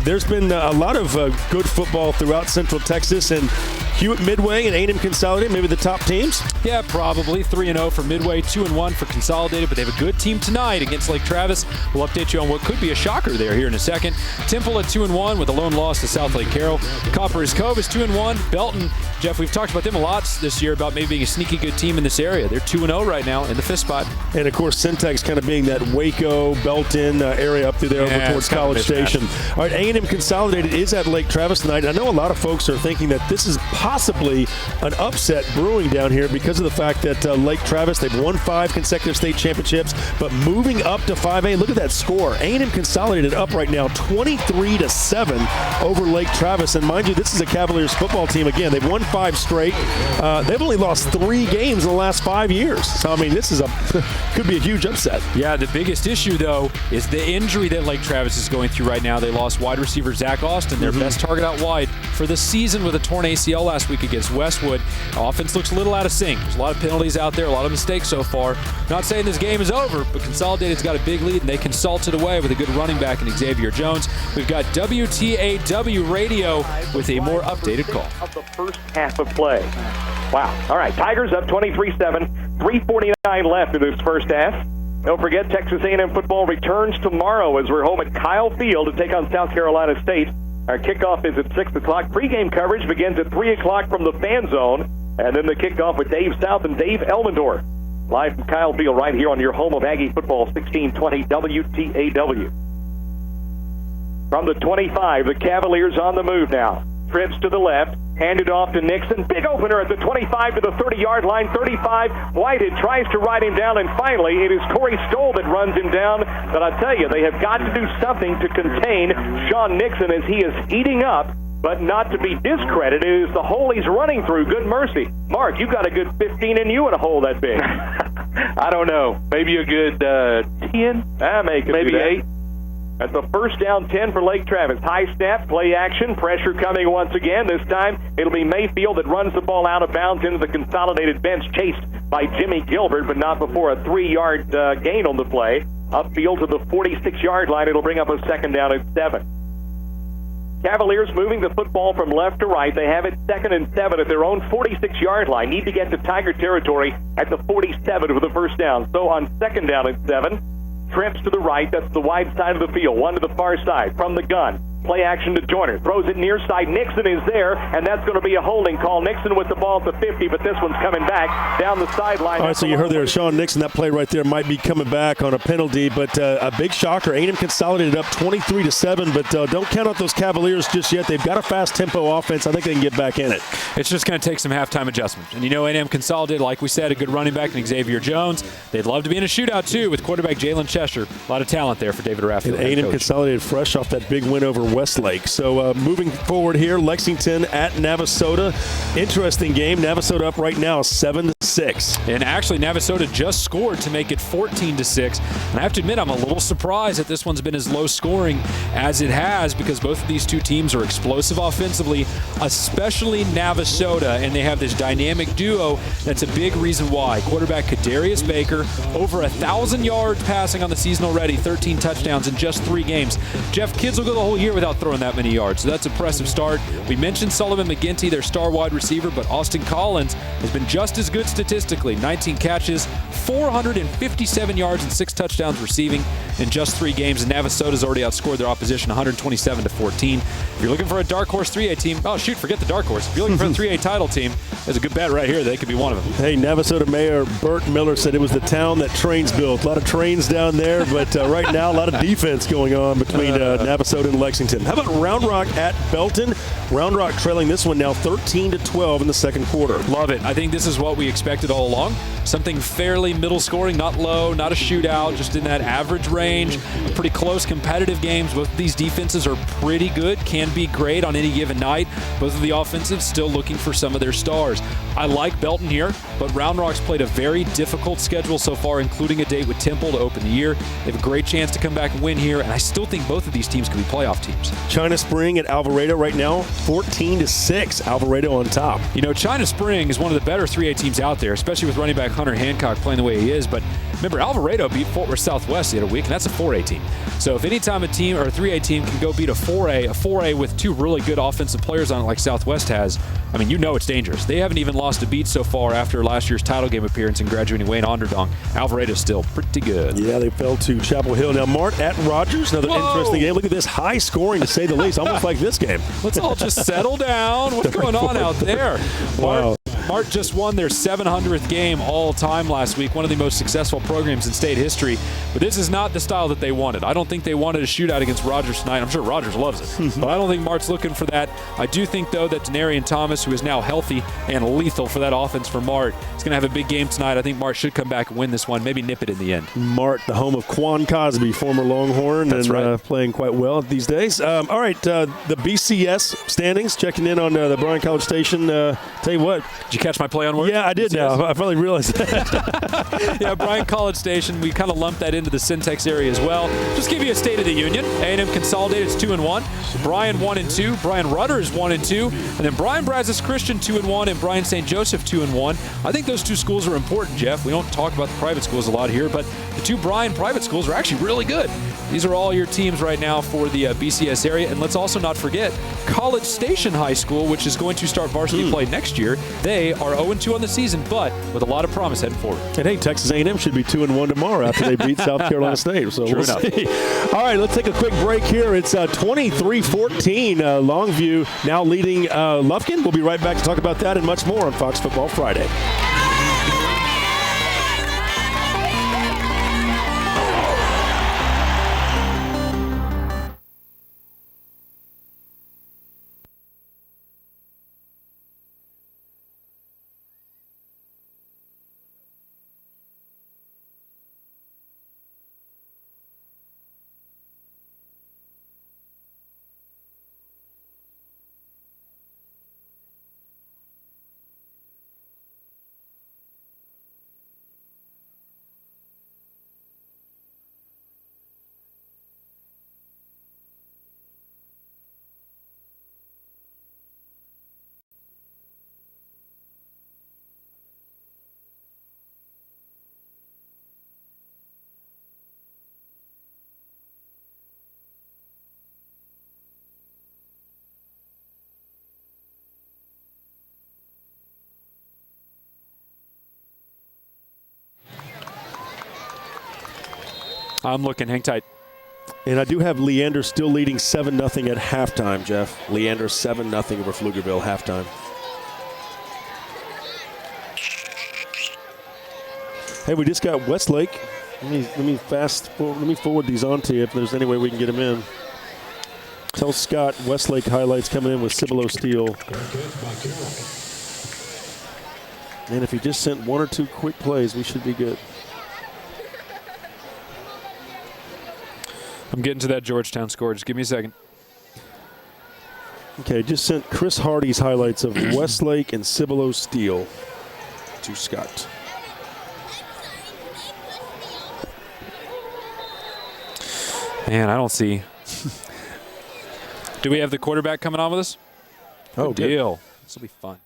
there's been a lot of good football throughout Central Texas, and Hewitt Midway and A&M Consolidated, maybe the top teams? Yeah, probably. 3-0 for Midway, 2-1 for Consolidated, but they have a good team tonight against Lake Travis. We'll update you on what could be a shocker there here in a second. Temple at 2-1 with a lone loss to South Lake Carroll. Copperas Cove is 2-1. Belton, Jeff, we've talked about them a lot this year about maybe being a sneaky good team in this area. They're 2-0 right now in the fifth spot. And, of course, Syntax kind of being that Waco, Belton area up through there over towards College Station. All right, A&M Consolidated is at Lake Travis tonight. And I know a lot of folks are thinking that this is possibly an upset brewing down here because of the fact that Lake Travis, they've won 5 consecutive state championships, but moving up to 5A, look at that score. A&M Consolidated up right now 23-7 over Lake Travis. And mind you, this is a Cavaliers football team. Again, they've won 5 straight. They've only lost 3 games in the last 5 years. So, I mean, this is could be a huge upset. Yeah, the biggest issue, though, is the injury that Lake Travis is going through right now. They lost wide receiver Zach Austin, their best target out wide for the season, with a torn ACL last week against Westwood. Offense looks a little out of sync. There's a lot of penalties out there, a lot of mistakes so far. Not saying this game is over, but Consolidated's got a big lead, and they can salt it away with a good running back in Xavier Jones. We've got WTAW Radio with a more updated call. Of the first half of play. Wow. All right, Tigers up 23-7, 3:49 left in this first half. Don't forget, Texas A&M football returns tomorrow as we're home at Kyle Field to take on South Carolina State. Our kickoff is at 6 o'clock. Pre-game coverage begins at 3 o'clock from the fan zone. And then the kickoff with Dave South and Dave Elmendorf. Live from Kyle Field right here on your home of Aggie football, 1620 WTAW. From the 25, the Cavaliers on the move now. Trips to the left, handed off to Nixon. Big opener at the 25 to the 30-yard line. 35, Whitehead tries to ride him down, and finally it is Corey Stoll that runs him down. But I tell you, they have got to do something to contain Sean Nixon as he is heating up. But not to be discredited is the hole he's running through. Good mercy. Mark, you've got a good 15 in you in a hole that big. I don't know. Maybe a good 10? Maybe 8. That's a first down 10 for Lake Travis. High snap, play action, pressure coming once again. This time it'll be Mayfield that runs the ball out of bounds into the Consolidated bench, chased by Jimmy Gilbert, but not before a 3-yard gain on the play. Upfield to the 46-yard line. It'll bring up a second down at 7. Cavaliers moving the football from left to right. They have it 2nd and 7 at their own 46-yard line. Need to get to Tiger territory at the 47 for the first down. So on 2nd down at 7, trips to the right. That's the wide side of the field. One to the far side from the gun. Play action to Joyner. Throws it near side. Nixon is there, and that's going to be a holding call. Nixon with the ball at the 50, but this one's coming back down the sideline. All right, so you heard there, Sean Nixon, that play right there might be coming back on a penalty, but a big shocker. A&M Consolidated up 23-7, but don't count out those Cavaliers just yet. They've got a fast tempo offense. I think they can get back in it. It's just going to take some halftime adjustments. And you know, A&M Consolidated, like we said, a good running back in Xavier Jones. They'd love to be in a shootout, too, with quarterback Jalen Chester. A lot of talent there for David Raffield. And A&M Consolidated fresh off that big win over Westlake. So moving forward here, Lexington at Navasota. Interesting game. Navasota up right now 7-6. And actually, Navasota just scored to make it 14-6. And I have to admit, I'm a little surprised that this one's been as low scoring as it has, because both of these two teams are explosive offensively, especially Navasota, and they have this dynamic duo. That's a big reason why. Quarterback Kadarius Baker, over 1,000 yards passing on the season already, 13 touchdowns in just 3 games. Jeff, kids will go the whole year without throwing that many yards, so that's an impressive start. We mentioned Sullivan McGinty, their star wide receiver, but Austin Collins has been just as good statistically. 19 catches, 457 yards, and 6 touchdowns receiving in just 3 games. And Navasota's already outscored their opposition 127-14. If you're looking for a dark horse 3A team, oh shoot, forget the dark horse. If you're looking for a 3A title team, there's a good bet right here. They could be one of them. Hey, Navasota Mayor Burt Miller said it was the town that trains built. A lot of trains down there, but right now a lot of defense going on between Navasota and Lexington. Lexington. How about Round Rock at Belton? Round Rock trailing this one now 13-12 in the second quarter. Love it. I think this is what we expected all along. Something fairly middle scoring, not low, not a shootout, just in that average range. Pretty close competitive games. Both of these defenses are pretty good, can be great on any given night. Both of the offensives still looking for some of their stars. I like Belton here, but Round Rock's played a very difficult schedule so far, including a date with Temple to open the year. They have a great chance to come back and win here, and I still think both of these teams could be playoff teams. China Spring at Alvarado right now, 14-6. Alvarado on top. You know, China Spring is one of the better 3A teams out there, especially with running back Hunter Hancock playing the way he is. But remember, Alvarado beat Fort Worth Southwest the other week, and that's a 4A team. So if any time a team or a 3A team can go beat a 4A with two really good offensive players on it like Southwest has, I mean, you know it's dangerous. They haven't even lost a beat so far after last year's title game appearance and graduating Wayne Onderdonk. Alvarado's still pretty good. Yeah, they fell to Chapel Hill. Now, Mart at Rogers, another interesting game. Look at this, high scoring to say the least, almost like this game. Let's all just settle down. What's going on out there? Wow. Mart just won their 700th game all time last week, one of the most successful programs in state history. But this is not the style that they wanted. I don't think they wanted a shootout against Rogers tonight. I'm sure Rogers loves it. But I don't think Mart's looking for that. I do think, though, that Denarian Thomas, who is now healthy and lethal for that offense for Mart, is going to have a big game tonight. I think Mart should come back and win this one, maybe nip it in the end. Mart, the home of Quan Cosby, former Longhorn. That's right. Playing quite well these days. All right, the BCS standings, checking in on the Bryan College Station. Tell you what. Did you catch my play on words? Yeah, I did BCS? now. I finally realized that. Yeah, Bryan College Station, we kind of lumped that into the Syntex area as well. Just give you a State of the Union. A&M Consolidated is 2-1. Bryan 1-2. Bryan Rutgers 1-2. And then Bryan Brazos Christian 2-1 and Bryan St. Joseph 2-1. I think those two schools are important, Jeff. We don't talk about the private schools a lot here, but the two Bryan private schools are actually really good. These are all your teams right now for the BCS area. And let's also not forget College Station High School, which is going to start varsity play next year. They are 0-2 on the season, but with a lot of promise heading forward. And hey, Texas A&M should be 2-1 tomorrow after they beat South Carolina State. So True we'll enough. see. All right, let's take a quick break here. It's 23-14. Longview now leading Lufkin. We'll be right back to talk about that and much more on Fox Football Friday. I'm looking. Hang tight. And I do have Leander still leading 7-0 at halftime, Jeff. Leander 7-0 over Pflugerville halftime. Hey, we just got Westlake. Let me forward these on to you if there's any way we can get them in. Tell Scott Westlake highlights coming in with Cibolo Steel. And if he just sent one or two quick plays, we should be good. I'm getting to that Georgetown score. Just give me a second. Okay, just sent Chris Hardy's highlights of Westlake and Cibolo Steel to Scott. Man, I don't see. Do we have the quarterback coming on with us? Oh, good deal. This will be fun.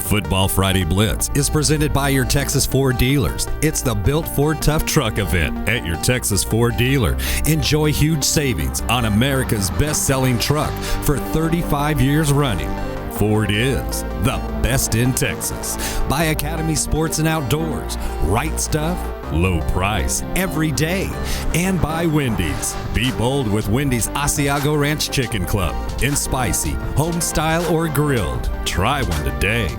Football Friday Blitz is presented by your Texas Ford dealers. It's the Built Ford Tough Truck event at your Texas Ford dealer. Enjoy huge savings on America's best-selling truck for 35 years running. Ford is the best in Texas. By Academy Sports and Outdoors. Right stuff, low price, every day. And by Wendy's. Be bold with Wendy's Asiago Ranch Chicken Club. In spicy, home style, or grilled. Try one today.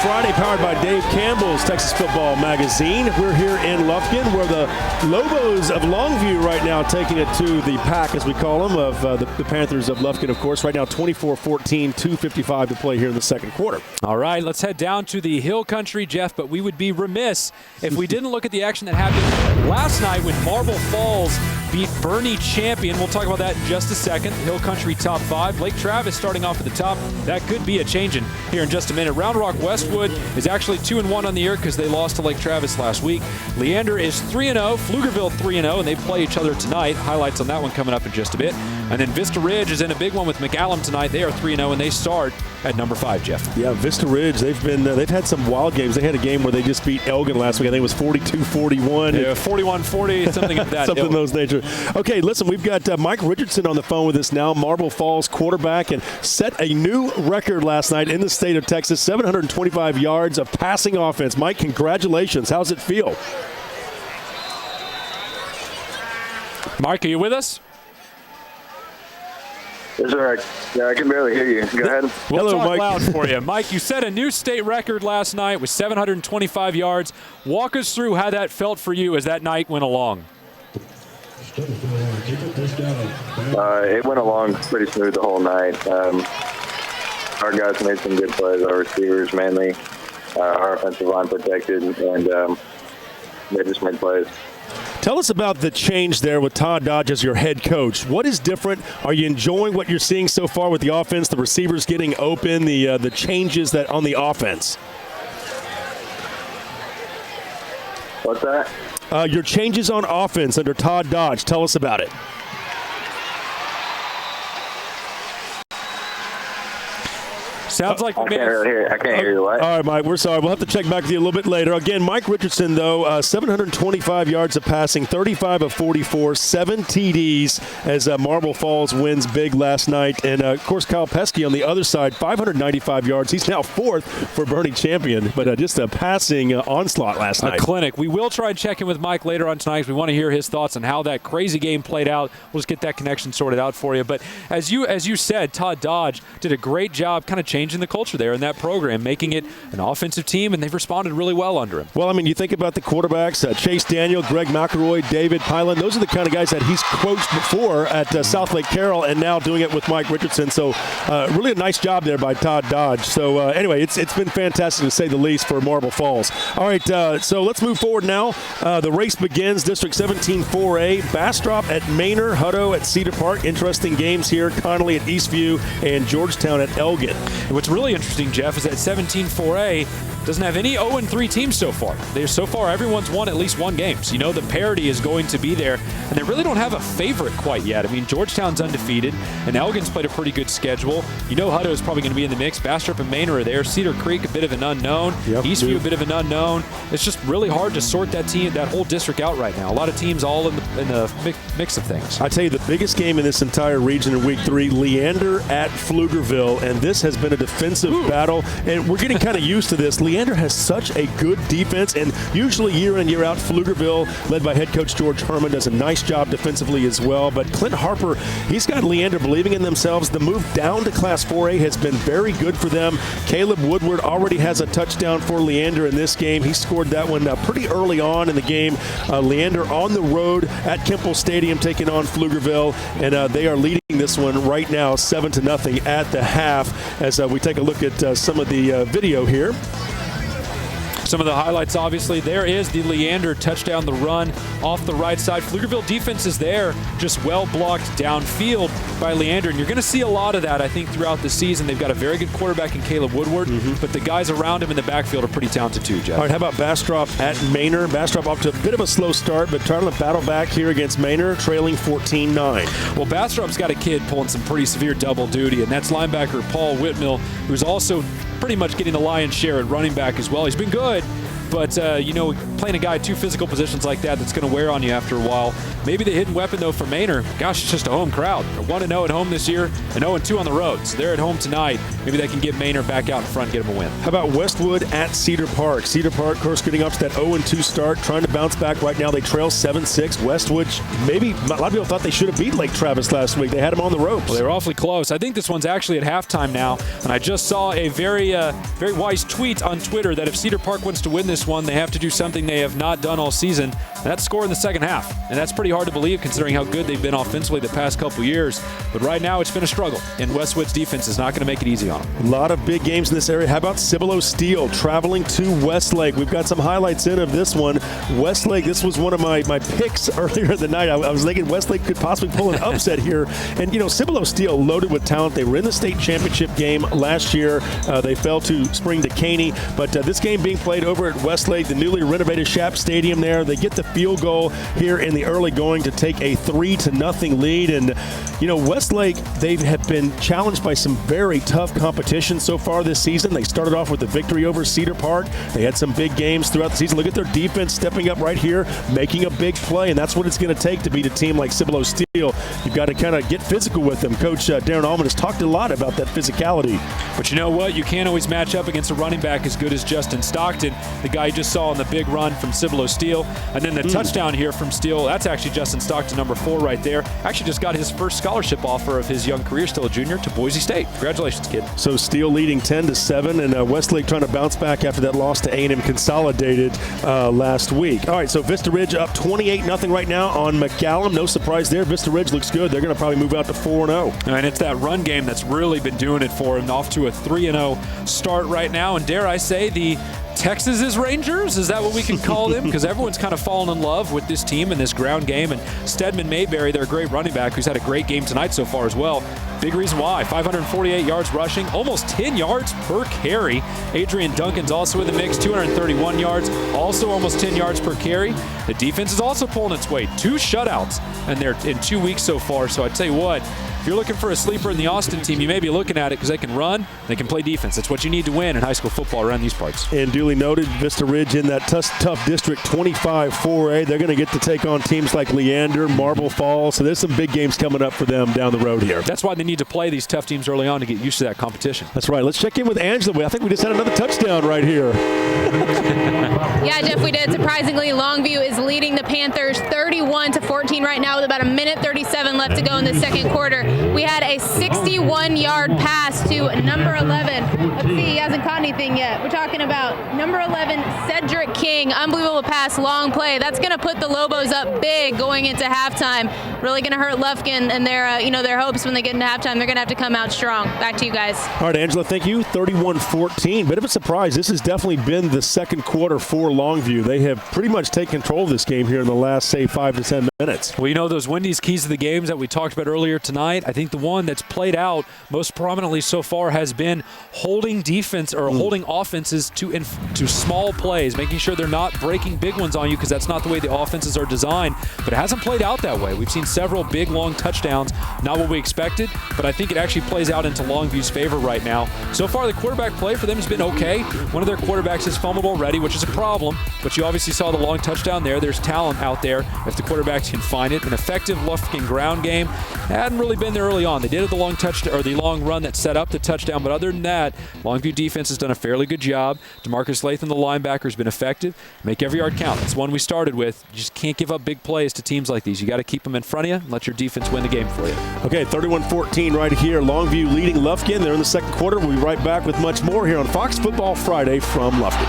Friday, powered by Dave Campbell's Texas Football Magazine. We're here in Lufkin, where the Lobos of Longview right now taking it to the pack, as we call them, of the Panthers of Lufkin, of course. Right now, 24-14, 2:55 to play here in the second quarter. All right, let's head down to the Hill Country, Jeff, but we would be remiss if we didn't look at the action that happened last night when Marble Falls beat Bernie Champion. We'll talk about that in just a second. Hill Country top 5. Lake Travis starting off at the top. That could be a changing here in just a minute. Round Rock Westwood is actually 2-1 on the year because they lost to Lake Travis last week. Leander is 3-0. Pflugerville 3-0, and they play each other tonight. Highlights on that one coming up in just a bit. And then Vista Ridge is in a big one with McAllen tonight. They are 3-0, and they start at number 5, Jeff. Yeah, Vista Ridge, they've had some wild games. They had a game where they just beat Elgin last week. I think it was 42-41. Yeah, 41-40, something like that. Something of those nature. Okay, listen, we've got Mike Richardson on the phone with us now, Marble Falls quarterback, and set a new record last night in the state of Texas, 725 yards of passing offense. Mike, congratulations. How's it feel? Mike, are you with us? Yes, sir. I can barely hear you. Go ahead. We'll Hello, talk Mike. loud for you. Mike, you set a new state record last night with 725 yards. Walk us through how that felt for you as that night went along. It went along pretty smooth the whole night. Our guys made some good plays. Our receivers mainly. Our offensive line protected, and they just made plays. Tell us about the change there with Todd Dodge as your head coach. What is different? Are you enjoying what you're seeing so far with the offense, the receivers getting open, the changes that on the offense? What's that? Your changes on offense under Todd Dodge. Tell us about it. Sounds like I can't really hear. I can't hear you. What? All right, Mike, we're sorry. We'll have to check back with you a little bit later. Again, Mike Richardson, though, 725 yards of passing, 35 of 44, 7 TDs as Marble Falls wins big last night. And, of course, Kyle Pesky on the other side, 595 yards. He's now 4th for Bernie Champion, but just a passing onslaught last night. A clinic. We will try and check in with Mike later on tonight. We want to hear his thoughts on how that crazy game played out. We'll just get that connection sorted out for you. But as you said, Todd Dodge did a great job kind of changing the culture there in that program, making it an offensive team, and they've responded really well under him. Well, I mean, you think about the quarterbacks, Chase Daniel, Greg McElroy, David Pylan. Those are the kind of guys that he's coached before at South Lake Carroll and now doing it with Mike Richardson. So really a nice job there by Todd Dodge. So anyway, it's been fantastic to say the least for Marble Falls. All right, so let's move forward now. The race begins. District 17 4A, Bastrop at Manor, Hutto at Cedar Park. Interesting games here. Connolly at Eastview and Georgetown at Elgin. What's really interesting, Jeff, is that 17 4A doesn't have any 0-3 teams so far. So far, everyone's won at least one game. So you know the parity is going to be there, and they really don't have a favorite quite yet. I mean, Georgetown's undefeated, and Elgin's played a pretty good schedule. You know Hutto is probably going to be in the mix. Bastrop and Manor are there. Cedar Creek, a bit of an unknown. Yep, Eastview, a bit of an unknown. It's just really hard to sort that whole district out right now. A lot of teams all in the mix of things. I tell you, the biggest game in this entire region in Week 3, Leander at Pflugerville, and this has been a defensive battle, and we're getting kind of used to this. Leander has such a good defense, and usually year in, year out, Pflugerville, led by head coach George Herman, does a nice job defensively as well. But Clint Harper, he's got Leander believing in themselves. The move down to Class 4A has been very good for them. Caleb Woodward already has a touchdown for Leander in this game. He scored that one pretty early on in the game. Leander on the road at Campbell Stadium taking on Pflugerville, and they are leading this one right now 7-0 at the half as we take a look at some of the video here. Some of the highlights, obviously, there is the Leander touchdown, the run off the right side. Pflugerville defense is there, just well blocked downfield by Leander. And you're going to see a lot of that, I think, throughout the season. They've got a very good quarterback in Caleb Woodward, but the guys around him in the backfield are pretty talented too, Jeff. All right, how about Bastrop at Manor? Bastrop off to a bit of a slow start, but trying to battle back here against Manor, trailing 14-9. Well, Bastrop's got a kid pulling some pretty severe double duty, and that's linebacker Paul Whitmill, who's also pretty much getting the lion's share at running back as well. He's been good, But, playing a guy at two physical positions like that, that's going to wear on you after a while. Maybe the hidden weapon, though, for Manor, gosh, it's just a home crowd. They're 1-0 at home this year and 0-2 on the road. So they're at home tonight. Maybe they can get Manor back out in front and get them a win. How about Westwood at Cedar Park? Cedar Park, of course, getting up to that 0-2 start, trying to bounce back right now. They trail 7-6. Westwood, maybe a lot of people thought they should have beat Lake Travis last week. They had them on the ropes. Well, they were awfully close. I think this one's actually at halftime now, and I just saw a very wise tweet on Twitter that if Cedar Park wants to win this one, they have to do something they have not done all season. That's score in the second half, and that's pretty hard to believe considering how good they've been offensively the past couple years. But right now, it's been a struggle, and Westwood's defense is not going to make it easy on them. A lot of big games in this area. How about Cibolo Steel traveling to Westlake? We've got some highlights in of this one. Westlake, this was one of my picks earlier in the night. I was thinking Westlake could possibly pull an upset here. And, Cibolo Steel loaded with talent. They were in the state championship game last year. They fell to Spring Decaney. But this game being played over at Westlake, the newly renovated Schaap Stadium there. They get the field goal here in the early going to take a 3-0 lead. And, Westlake, they have been challenged by some very tough competition so far this season. They started off with a victory over Cedar Park. They had some big games throughout the season. Look at their defense stepping up right here, making a big play, and that's what it's going to take to beat a team like Cibolo Steel. You've got to kind of get physical with them. Coach Darren Allman has talked a lot about that physicality. But you know what? You can't always match up against a running back as good as Justin Stockton, the guy you just saw on the big run from Cibolo Steel. And then the touchdown here from Steel, that's actually Justin Stockton, number 4 right there. Actually just got his first scholarship offer of his young career, still a junior, to Boise State. Congratulations, kid. So Steel leading 10-7, and Westlake trying to bounce back after that loss to A&M Consolidated last week. All right, so Vista Ridge up 28-0 right now on McCallum. No surprise there. Vista Ridge looks good. They're going to probably move out to 4-0. And it's that run game that's really been doing it for him. Off to a 3-0 start right now. And dare I say, the Texas's Rangers? Is that what we can call them? Because everyone's kind of fallen in love with this team and this ground game. And Stedman Mayberry, their great running back, who's had a great game tonight so far as well. Big reason why. 548 yards rushing, almost 10 yards per carry. Adrian Duncan's also in the mix, 231 yards, also almost 10 yards per carry. The defense is also pulling its weight. 2 shutouts, and they're in 2 weeks so far. So I tell you what, if you're looking for a sleeper in the Austin team, you may be looking at it because they can run, they can play defense. That's what you need to win in high school football around these parts. And duly noted, Vista Ridge in that tough district 25 4A. They're going to get to take on teams like Leander, Marble Falls. So there's some big games coming up for them down the road here. That's why they need to play these tough teams early on to get used to that competition. That's right. Let's check in with Angela. I think we just had another touchdown right here. Yeah, Jeff, we did. Surprisingly, Longview is leading the Panthers 31-14 right now with about 1:37 left to go in the second quarter. We had a 61-yard pass to number 11. Let's see, he hasn't caught anything yet. We're talking about number 11, Cedric King. Unbelievable pass, long play. That's going to put the Lobos up big going into halftime. Really going to hurt Lufkin and their hopes when they get into halftime. They're going to have to come out strong. Back to you guys. All right, Angela, thank you. 31-14. Bit of a surprise. This has definitely been the second quarter for Longview. They have pretty much taken control of this game here in the last, say, 5 to 10 minutes. Well, those Wendy's keys to the games that we talked about earlier tonight, I think the one that's played out most prominently so far has been holding defense or holding offenses to small plays, making sure they're not breaking big ones on you because that's not the way the offenses are designed. But it hasn't played out that way. We've seen several big, long touchdowns, not what we expected, but I think it actually plays out into Longview's favor right now. So far, the quarterback play for them has been okay. One of their quarterbacks has fumbled already, which is a problem, but you obviously saw the long touchdown there. There's talent out there if the quarterbacks can find it. An effective Lufkin ground game hadn't really been there early on. They did have the long run that set up the touchdown, but other than that, Longview defense has done a fairly good job. DeMarcus Latham, the linebacker, has been effective. Make every yard count. That's one we started with. You just can't give up big plays to teams like these. You got to keep them in front of you and let your defense win the game for you. Okay, 31-14 right here. Longview leading Lufkin. They're in the second quarter. We'll be right back with much more here on Fox Football Friday from Lufkin.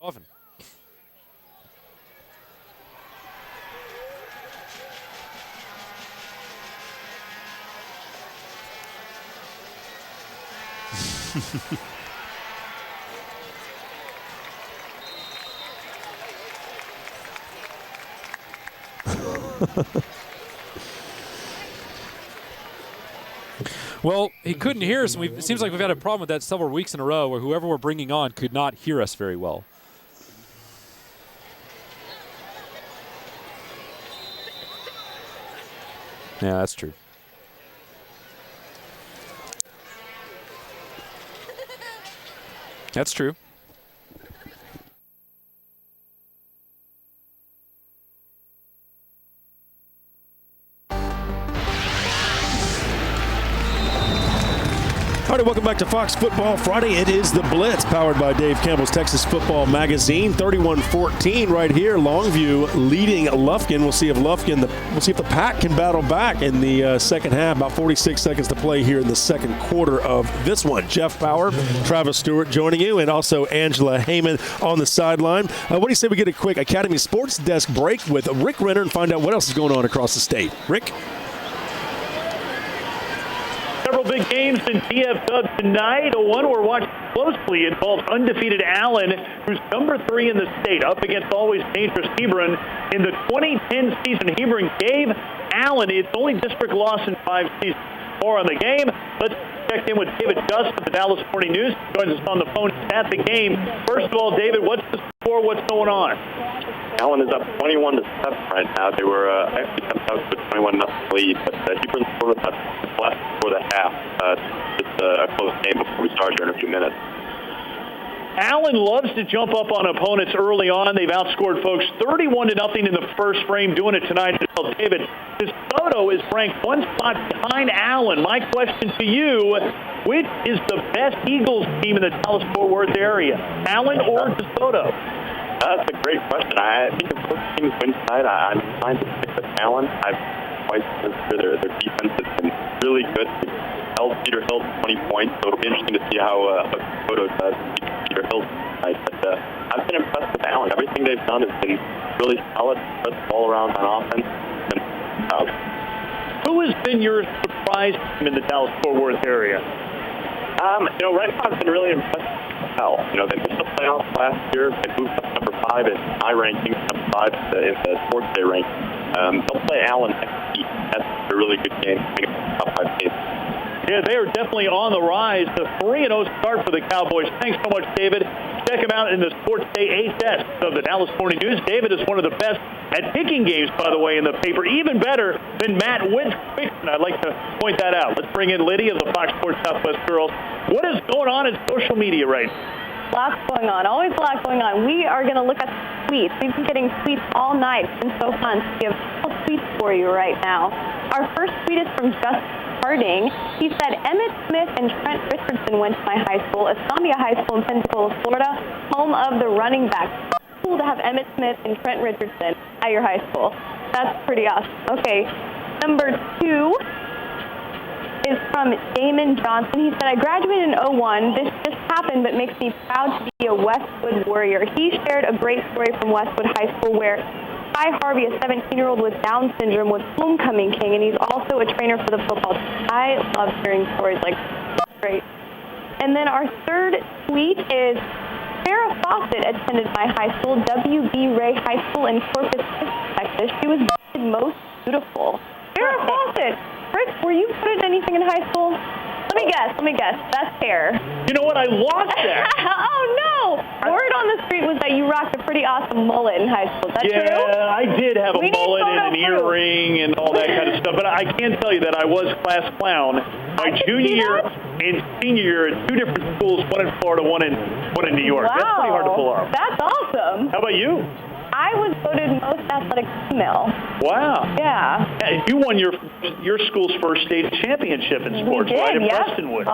Often. Well, he couldn't hear us. It seems like we've had a problem with that several weeks in a row where whoever we're bringing on could not hear us very well. Yeah, that's true. That's true. All right, welcome back to Fox Football Friday. It is the Blitz, powered by Dave Campbell's Texas Football Magazine. 31-14 right here. Longview leading Lufkin. We'll see if the Pack can battle back in the second half. About 46 seconds to play here in the second quarter of this one. Jeff Power, Travis Stewart joining you, and also Angela Heyman on the sideline. What do you say we get a quick Academy Sports Desk break with Rick Renner and find out what else is going on across the state? Rick? Several big games in DFW tonight. One we're watching closely involves undefeated Allen, who's number 3 in the state, up against always dangerous Hebron. In the 2010 season, Hebron gave Allen its only district loss in 5 seasons. More on the game. Let's check in with David Just of the Dallas Morning News. Joins us on the phone at the game. First of all, David, what's the score? What's going on? Allen is up 21-7 right now. They were actually coming out with a 21-0 lead, but Hebron scored about left before the half. Just a close game before we start here in a few minutes. Allen loves to jump up on opponents early on. They've outscored folks 31-0 in the first frame, doing it tonight. David, DeSoto is ranked one spot behind Allen. My question to you, which is the best Eagles team in the Dallas-Fort Worth area, Allen or DeSoto? That's a great question. I think if both teams win tonight, I'm inclined to stick with Allen. I've quite considered their defense has been really good. Held Cedar Hill to 20 points, so it'll be interesting to see how DeSoto does Cedar Hill tonight. But I've been impressed with Allen. Everything they've done has been really solid. Put the ball around on offense. Who has been your surprise team in the Dallas-Fort Worth area? Right now I've been really impressed. They missed the playoffs last year. They moved up number 5 in my ranking, number 5 in the Sports Day ranking. They'll play Allen next week. That's a really good game. Top 5 team. Yeah, they are definitely on the rise. The 3-0 start for the Cowboys. Thanks so much, David. Check him out in the Sports Day 8 desk of the Dallas Morning News. David is one of the best at picking games, by the way, in the paper. Even better than Matt Winston. I'd like to point that out. Let's bring in Lydia of the Fox Sports Southwest Girls. What is going on in social media right now? Lots going on. Always a lot going on. We are going to look at tweets. We've been getting tweets all night. It's been so fun. We have all tweets for you right now. Our first tweet is from Justin Harding. He said, Emmett Smith and Trent Richardson went to my high school, Escambia High School in Pensacola, Florida, home of the running back. Cool to have Emmett Smith and Trent Richardson at your high school. That's pretty awesome. Okay, number 2 is from Damon Johnson. He said, I graduated in 01. This just happened, but makes me proud to be a Westwood Warrior. He shared a great story from Westwood High School where Ty Harvey, a 17-year-old with Down syndrome, was homecoming king, and he's also a trainer for the football team. I love hearing stories like that. Great. And then our third tweet is Sarah Fawcett attended my high school, W.B. Ray High School in Corpus Christi, Texas. She was voted most beautiful. Sarah Fawcett! Rick, were you good at anything in high school? Let me guess. That's hair. You know what? I lost that. Oh, no. Word on the street was that you rocked a pretty awesome mullet in high school. Is that true? Yeah, I did have a mullet and an earring and all that kind of stuff. But I can tell you that I was class clown my junior year and senior year at 2 different schools, one in Florida, one in New York. Wow. That's pretty hard to pull off. That's awesome. How about you? I was voted most athletic female. Wow. Yeah. You won your school's first state championship in sports, right? In Prestonwood.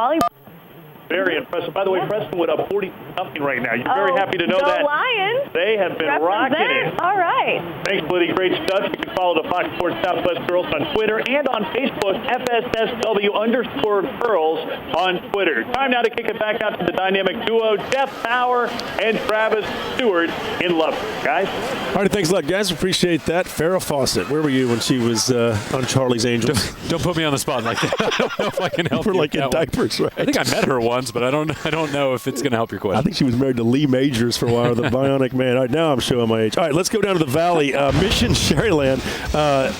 Very impressive. By the way, Prestonwood up 40-0 right now. You're very happy to know that. Lions. They have been rocking it. All right. Thanks, Liddy. Great stuff. You can follow the Fox Sports Southwest Girls on Twitter and on Facebook, FSSW_girls on Twitter. Time now to kick it back out to the dynamic duo, Jeff Power and Travis Stewart in Lubbock. Guys? All right, thanks a lot, guys. Appreciate that. Farrah Fawcett, where were you when she was on Charlie's Angels? Don't put me on the spot like that. I don't know if I can help We're you like with in that diapers, one. right? I think I met her once, but I don't know if it's going to help your question. I think she was married to Lee Majors for a while, the Bionic Man. All right, now I'm showing my age. All right, let's go down to the Valley. Mission Sherryland,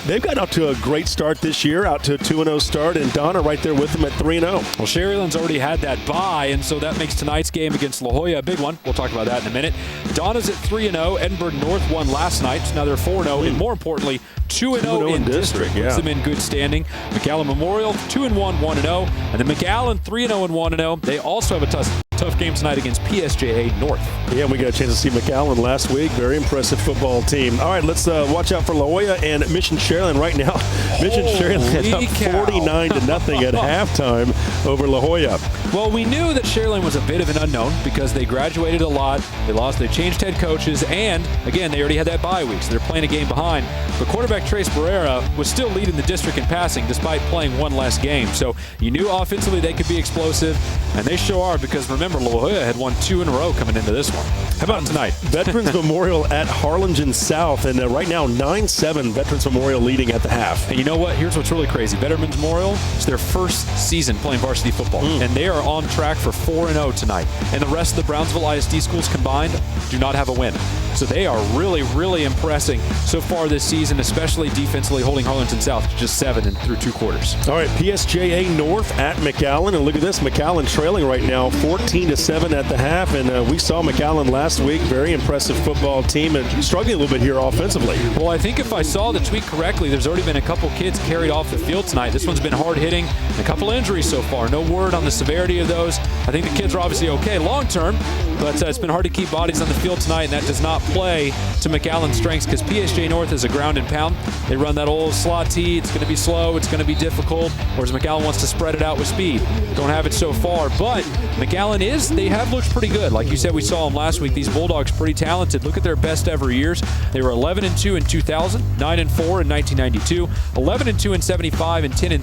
they've gotten off to a great start this year, out to a 2-0 start, and Donna right there with them at 3-0. Well, Sherryland's already had that bye, and so that makes tonight's game against La Jolla a big one. We'll talk about that in a minute. Donna's at 3-0. Edinburgh North won last night, so now they're 4-0, and more importantly, 2-0 in district. Yeah. Puts them in good standing. McAllen Memorial 2-1, 1-0, and then McAllen 3-0 and 1-0. They also have a tough game tonight against PSJA North. Yeah, we got a chance to see McAllen last week. Very impressive football team. All right, let's watch out for La Jolla and Mission Sherryland right now. Mission Sherryland up 49-0 at halftime over La Jolla. Well, we knew that Sherryland was a bit of an unknown because they graduated a lot. They changed head coaches, and again, they already had that bye week, so they're playing a game behind. But quarterback Trace Barrera was still leading the district in passing despite playing one less game. So you knew offensively they could be explosive, and they sure are because remember, La Jolla had won 2 in a row coming into this one. How about tonight? Veterans Memorial at Harlingen South, and right now 9-7 Veterans Memorial leading at the half. And you know what? Here's what's really crazy. Veterans Memorial is their first season playing varsity football, and they are on track for 4-0 tonight. And the rest of the Brownsville ISD schools combined do not have a win. So they are really, really impressing so far this season, especially defensively holding Harlingen South to just 7 through 2 quarters. All right, PSJA North at McAllen, and look at this, McAllen trailing right now 14-7 at the half, and we saw McAllen last week. Very impressive football team, and struggling a little bit here offensively. Well, I think if I saw the tweet correctly, there's already been a couple kids carried off the field tonight. This one's been hard hitting, and a couple injuries so far. No word on the severity of those. I think the kids are obviously okay long term, but it's been hard to keep bodies on the field tonight, and that does not play to McAllen's strengths because PSJ North is a ground and pound. They run that old slot T. It's going to be slow. It's going to be difficult, whereas McAllen wants to spread it out with speed. Don't have it so far, but McAllen they have looked pretty good. Like you said, we saw them last week. These Bulldogs pretty talented. Look at their best ever years. They were 11-2 in 2000, 9-4 in 1992, 11-2 in 75, and 10-3 in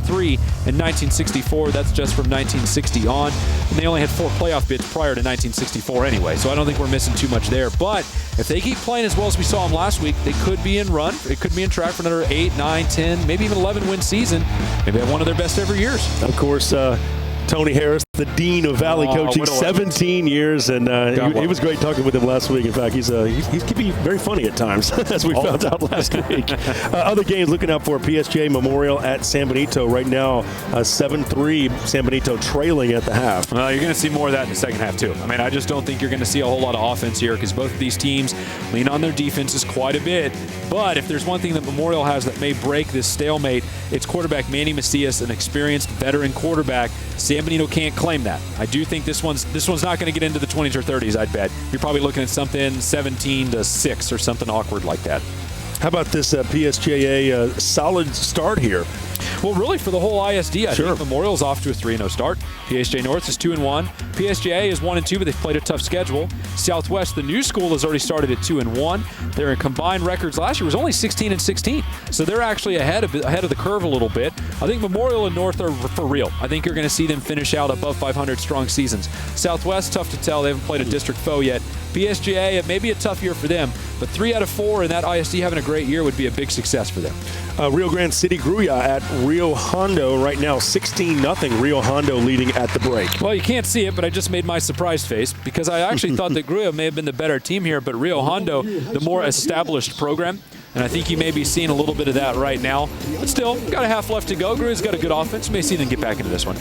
1964. That's just from 1960 on. And they only had 4 playoff bids prior to 1964 anyway, so I don't think we're missing too much there. But if they keep playing as well as we saw them last week, they could be in run. It could be in track for another 8, 9, 10, maybe even 11-win season. Maybe have one of their best ever years. Of course, Tony Harris, the dean of Valley coaching, 17 years, and he was great talking with him last week. In fact, he can be very funny at times, as we found out last week. Other games looking out for PSJ Memorial at San Benito right now, 7-3 San Benito trailing at the half. Well, you're going to see more of that in the second half, too. I mean, I just don't think you're going to see a whole lot of offense here because both of these teams lean on their defenses quite a bit. But if there's one thing that Memorial has that may break this stalemate, it's quarterback Manny Macias, an experienced veteran quarterback. San Benito can't claim that. I do think this one's not going to get into the 20s or 30s, I'd bet. You're probably looking at something 17-6 or something awkward like that. How about this PSJA solid start here? Well, really, for the whole ISD, I think Memorial's off to a 3-0 start. PSJ North is 2-1. PSJA is 1-2, but they've played a tough schedule. Southwest, the new school, has already started at 2-1. Their combined records last year was only 16-16, so they're actually ahead of the curve a little bit. I think Memorial and North are for real. I think you're going to see them finish out above 500 strong seasons. Southwest, tough to tell. They haven't played a district foe yet. PSJA, it may be a tough year for them, but 3 out of 4 in that ISD having a great year would be a big success for them. Rio Grande City Gruya at Rio Hondo right now, 16-0. Rio Hondo leading at the break. Well, you can't see it, but I just made my surprise face because I actually thought that Gruya may have been the better team here, but Rio Hondo, the more established program. And I think you may be seeing a little bit of that right now. But still, got a half left to go. Gruya's got a good offense. You may see them get back into this one.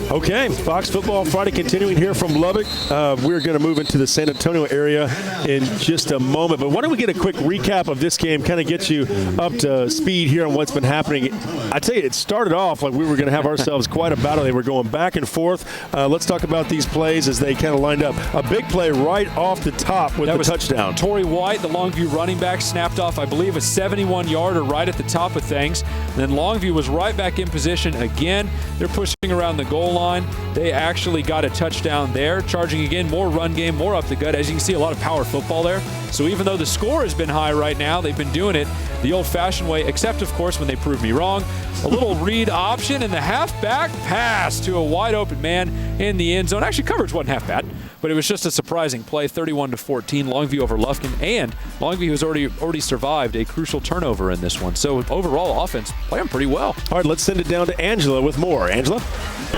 Okay, Fox Football Friday continuing here from Lubbock. We're going to move into the San Antonio area in just a moment. But why don't we get a quick recap of this game, kind of get you up to speed here on what's been happening. I tell you, it started off like we were going to have ourselves quite a battle. They were going back and forth. Let's talk about these plays as they kind of lined up. A big play right off the top with the touchdown. Torrey White, the Longview running back, snapped off, I believe, a 71-yarder right at the top of things. And then Longview was right back in position again. They're pushing around the goal line. They actually got a touchdown there. Charging again, more run game, more up the gut. As you can see, a lot of power football there. So even though the score has been high right now, they've been doing it the old-fashioned way, except, of course, when they prove me wrong. A little read option and the halfback pass to a wide-open man in the end zone. Actually, coverage wasn't half bad, but it was just a surprising play, 31-14, Longview over Lufkin, and Longview has already survived a crucial turnover in this one. So overall, offense playing pretty well. All right, let's send it down to Angela with more. Angela?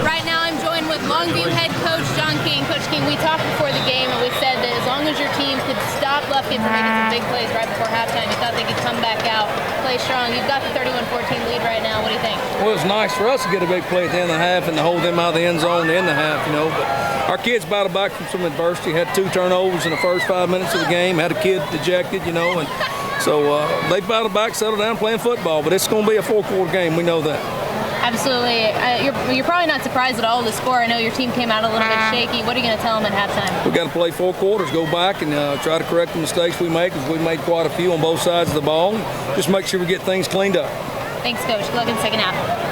Right now I'm joined with Longview head coach John King. Coach King, we talked before the game and we said that as long as your team could stop Lufkin from making some big plays right before halftime, you thought they could come back out, play strong. You've got the 31-14 lead right now. What do you think? Well, it's nice for us to get a big play at the end of the half and to hold them out of the end zone at the end of the half, But our kids battled back from some adversity, had 2 turnovers in the first 5 minutes of the game, had a kid dejected, and so they battled back, settled down playing football. But it's going to be a 4-quarter game. We know that. Absolutely. You're probably not surprised at all the score. I know your team came out a little bit shaky. What are you going to tell them at halftime? We've got to play 4 quarters, go back and try to correct the mistakes we make, because we made quite a few on both sides of the ball. Just make sure we get things cleaned up. Thanks, Coach. Good luck in the second half.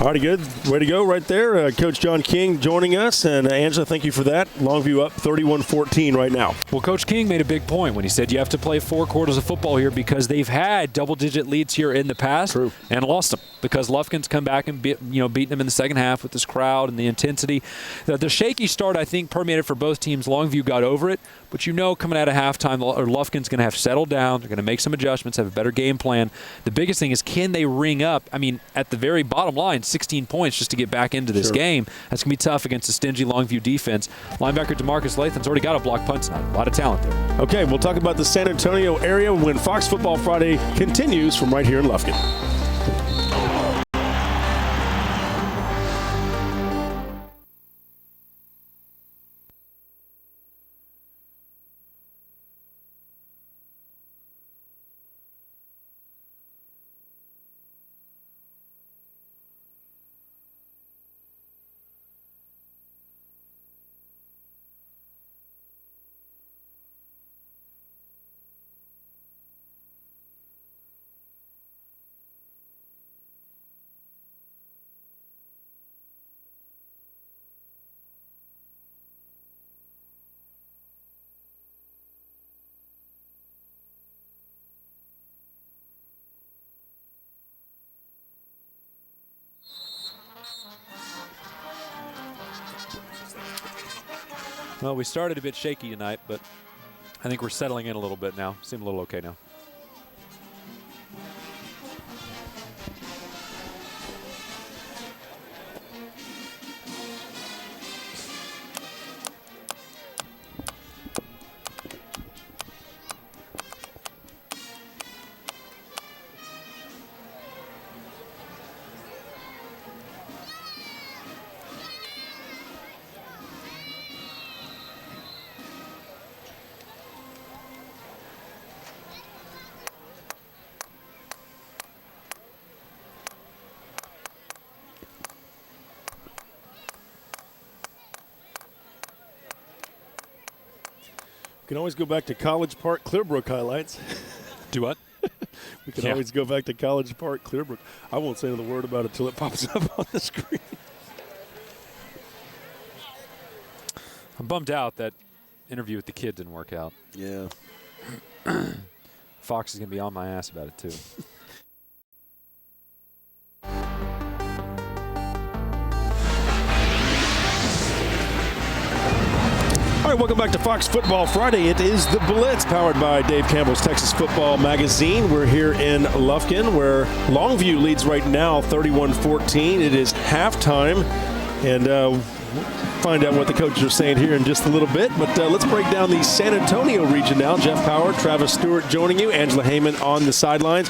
All right, good. Way to go right there. Coach John King joining us. And Angela, thank you for that. Longview up 31-14 right now. Well, Coach King made a big point when he said you have to play 4 quarters of football here because they've had double-digit leads here in the past and lost them because Lufkin's come back and beaten them in the second half with this crowd and the intensity. The shaky start, I think, permeated for both teams. Longview got over it, but coming out of halftime, Lufkin's going to have to settle down. They're going to make some adjustments, have a better game plan. The biggest thing is, can they ring up, at the very bottom line, 16 points just to get back into this game? That's going to be tough against a stingy Longview defense. Linebacker DeMarcus Latham's already got a block punt tonight. A lot of talent there. Okay, we'll talk about the San Antonio area when Fox Football Friday continues from right here in Lufkin. Well, we started a bit shaky tonight, but I think we're settling in a little bit now. Seem a little okay now. We can always go back to College Park Clearbrook highlights. Do what? We can always go back to College Park Clearbrook. I won't say another word about it till it pops up on the screen. I'm bummed out that interview with the kid didn't work out. Yeah. Fox is going to be on my ass about it, too. All right, welcome back to Fox Football Friday. It is The Blitz, powered by Dave Campbell's Texas Football Magazine. We're here in Lufkin, where Longview leads right now 31-14. It is halftime, and we'll find out what the coaches are saying here in just a little bit. But let's break down the San Antonio region now. Jeff Power, Travis Stewart joining you, Angela Heyman on the sidelines.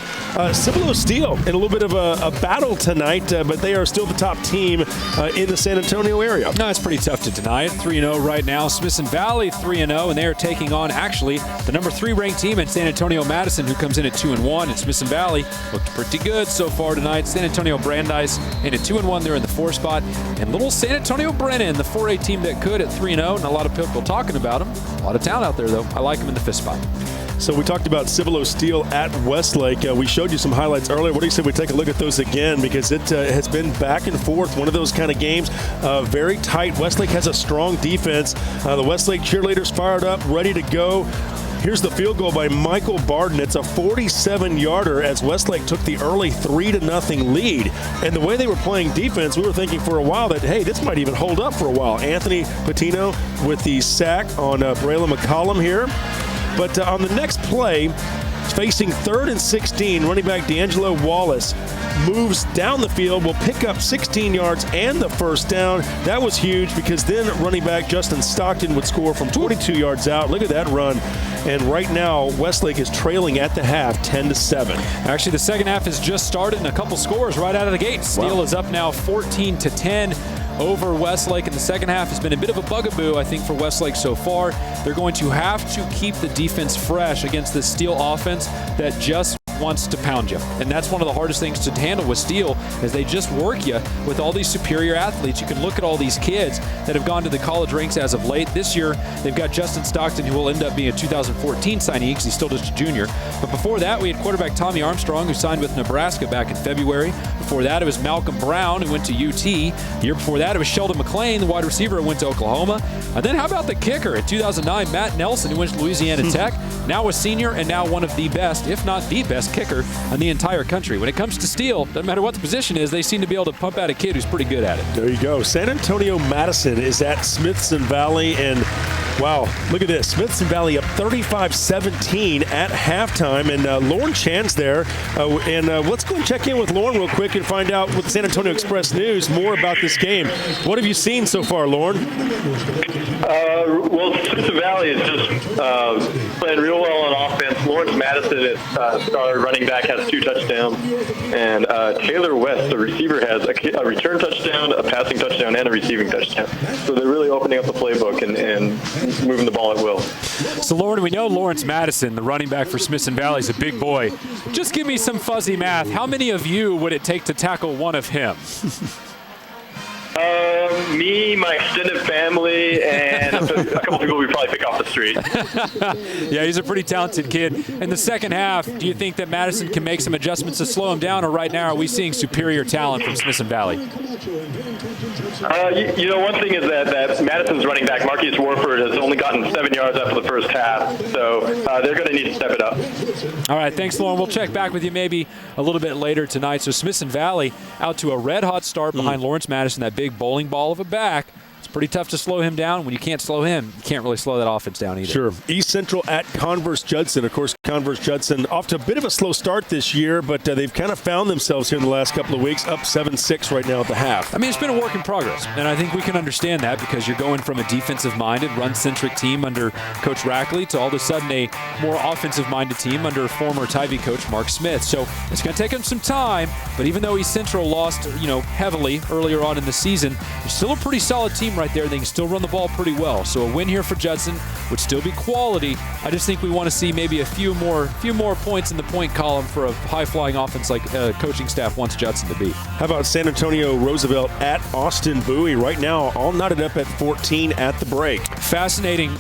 Cibolo Steel in a little bit of a battle tonight, but they are still the top team in the San Antonio area. No, it's pretty tough to deny it. 3-0 right now. Smithson Valley 3-0, and they are taking on actually the number 3 ranked team in San Antonio Madison, who comes in at 2-1. And Smithson Valley looked pretty good so far tonight. San Antonio Brandeis in at 2-1. They're in the 4 spot. And little San Antonio Brandeis Brennan, the 4A team that could at 3-0, and a lot of people talking about them. A lot of talent out there, though. I like them in the fifth spot. So we talked about Cibolo Steel at Westlake. We showed you some highlights earlier. What do you say we take a look at those again? Because it has been back and forth, one of those kind of games. Very tight. Westlake has a strong defense. The Westlake cheerleaders fired up, ready to go. Here's the field goal by Michael Barden. It's a 47-yarder as Westlake took the early 3-0 lead. And the way they were playing defense, we were thinking for a while that, hey, this might even hold up for a while. Anthony Patino with the sack on Braylon McCollum here. But on the next play, facing 3rd and 16, running back D'Angelo Wallace moves down the field, will pick up 16 yards and the first down. That was huge because then running back Justin Stockton would score from 22 yards out. Look at that run. And right now, Westlake is trailing at the half, 10-7. Actually, the second half has just started and a couple scores right out of the gate. Steele is up now 14-10. Over Westlake in the second half has been a bit of a bugaboo, I think, for Westlake so far. They're going to have to keep the defense fresh against this Steel offense that just wants to pound you. And that's one of the hardest things to handle with Steel, is they just work you with all these superior athletes. You can look at all these kids that have gone to the college ranks as of late. This year, they've got Justin Stockton, who will end up being a 2014 signee because he's still just a junior. But before that, we had quarterback Tommy Armstrong, who signed with Nebraska back in February. Before that, it was Malcolm Brown, who went to UT. The year before that, it was Sheldon McClain, the wide receiver, who went to Oklahoma. And then how about the kicker? In 2009, Matt Nelson, who went to Louisiana Tech, now a senior and now one of the best, if not the best kicker in the entire country. When it comes to Steel, doesn't matter what the position is, they seem to be able to pump out a kid who's pretty good at it. There you go. San Antonio Madison is at Smithson Valley, and wow, look at this. Smithson Valley up 35-17 at halftime, and Lauren Chan's there. Let's go and check in with Lauren real quick and find out with San Antonio Express News more about this game. What have you seen so far, Lauren? Well, Smithson Valley is just playing real well on offense. Lawrence Madison is our running back, has 2 touchdowns, and Taylor West, the receiver, has a return touchdown, a passing touchdown, and a receiving touchdown. So they're really opening up the playbook and moving the ball at will. So, Lauren, we know Lawrence Madison, the running back for Smithson Valley, is a big boy. Just give me some fuzzy math. How many of you would it take to tackle one of him? Me, my extended family, and a couple people we probably pick off the street. Yeah, he's a pretty talented kid. In the second half, do you think that Madison can make some adjustments to slow him down, or right now are we seeing superior talent from Smithson Valley? You know, one thing is that Madison's running back, Marcus Warford, has only gotten 7 yards after the first half, so they're going to need to step it up. All right, thanks, Lauren. We'll check back with you maybe a little bit later tonight. So Smithson Valley out to a red-hot start behind Lawrence Madison, that big bowling ball of a back. It's pretty tough to slow him down. When you can't slow him, you can't really slow that offense down either. Sure. East Central at Converse Judson. Of course, Converse Judson off to a bit of a slow start this year, but they've kind of found themselves here in the last couple of weeks, up 7-6 right now at the half. I mean, it's been a work in progress, and I think we can understand that because you're going from a defensive-minded, run-centric team under Coach Rackley to all of a sudden a more offensive-minded team under former Tivy coach Mark Smith. So it's going to take him some time, but even though East Central lost, heavily earlier on in the season, they're still a pretty solid team right there. They can still run the ball pretty well. So a win here for Judson would still be quality. I just think we want to see maybe a few more points in the point column for a high-flying offense like coaching staff wants Judson to be. How about San Antonio Roosevelt at Austin Bowie? Right now, all knotted up at 14 at the break. Fascinating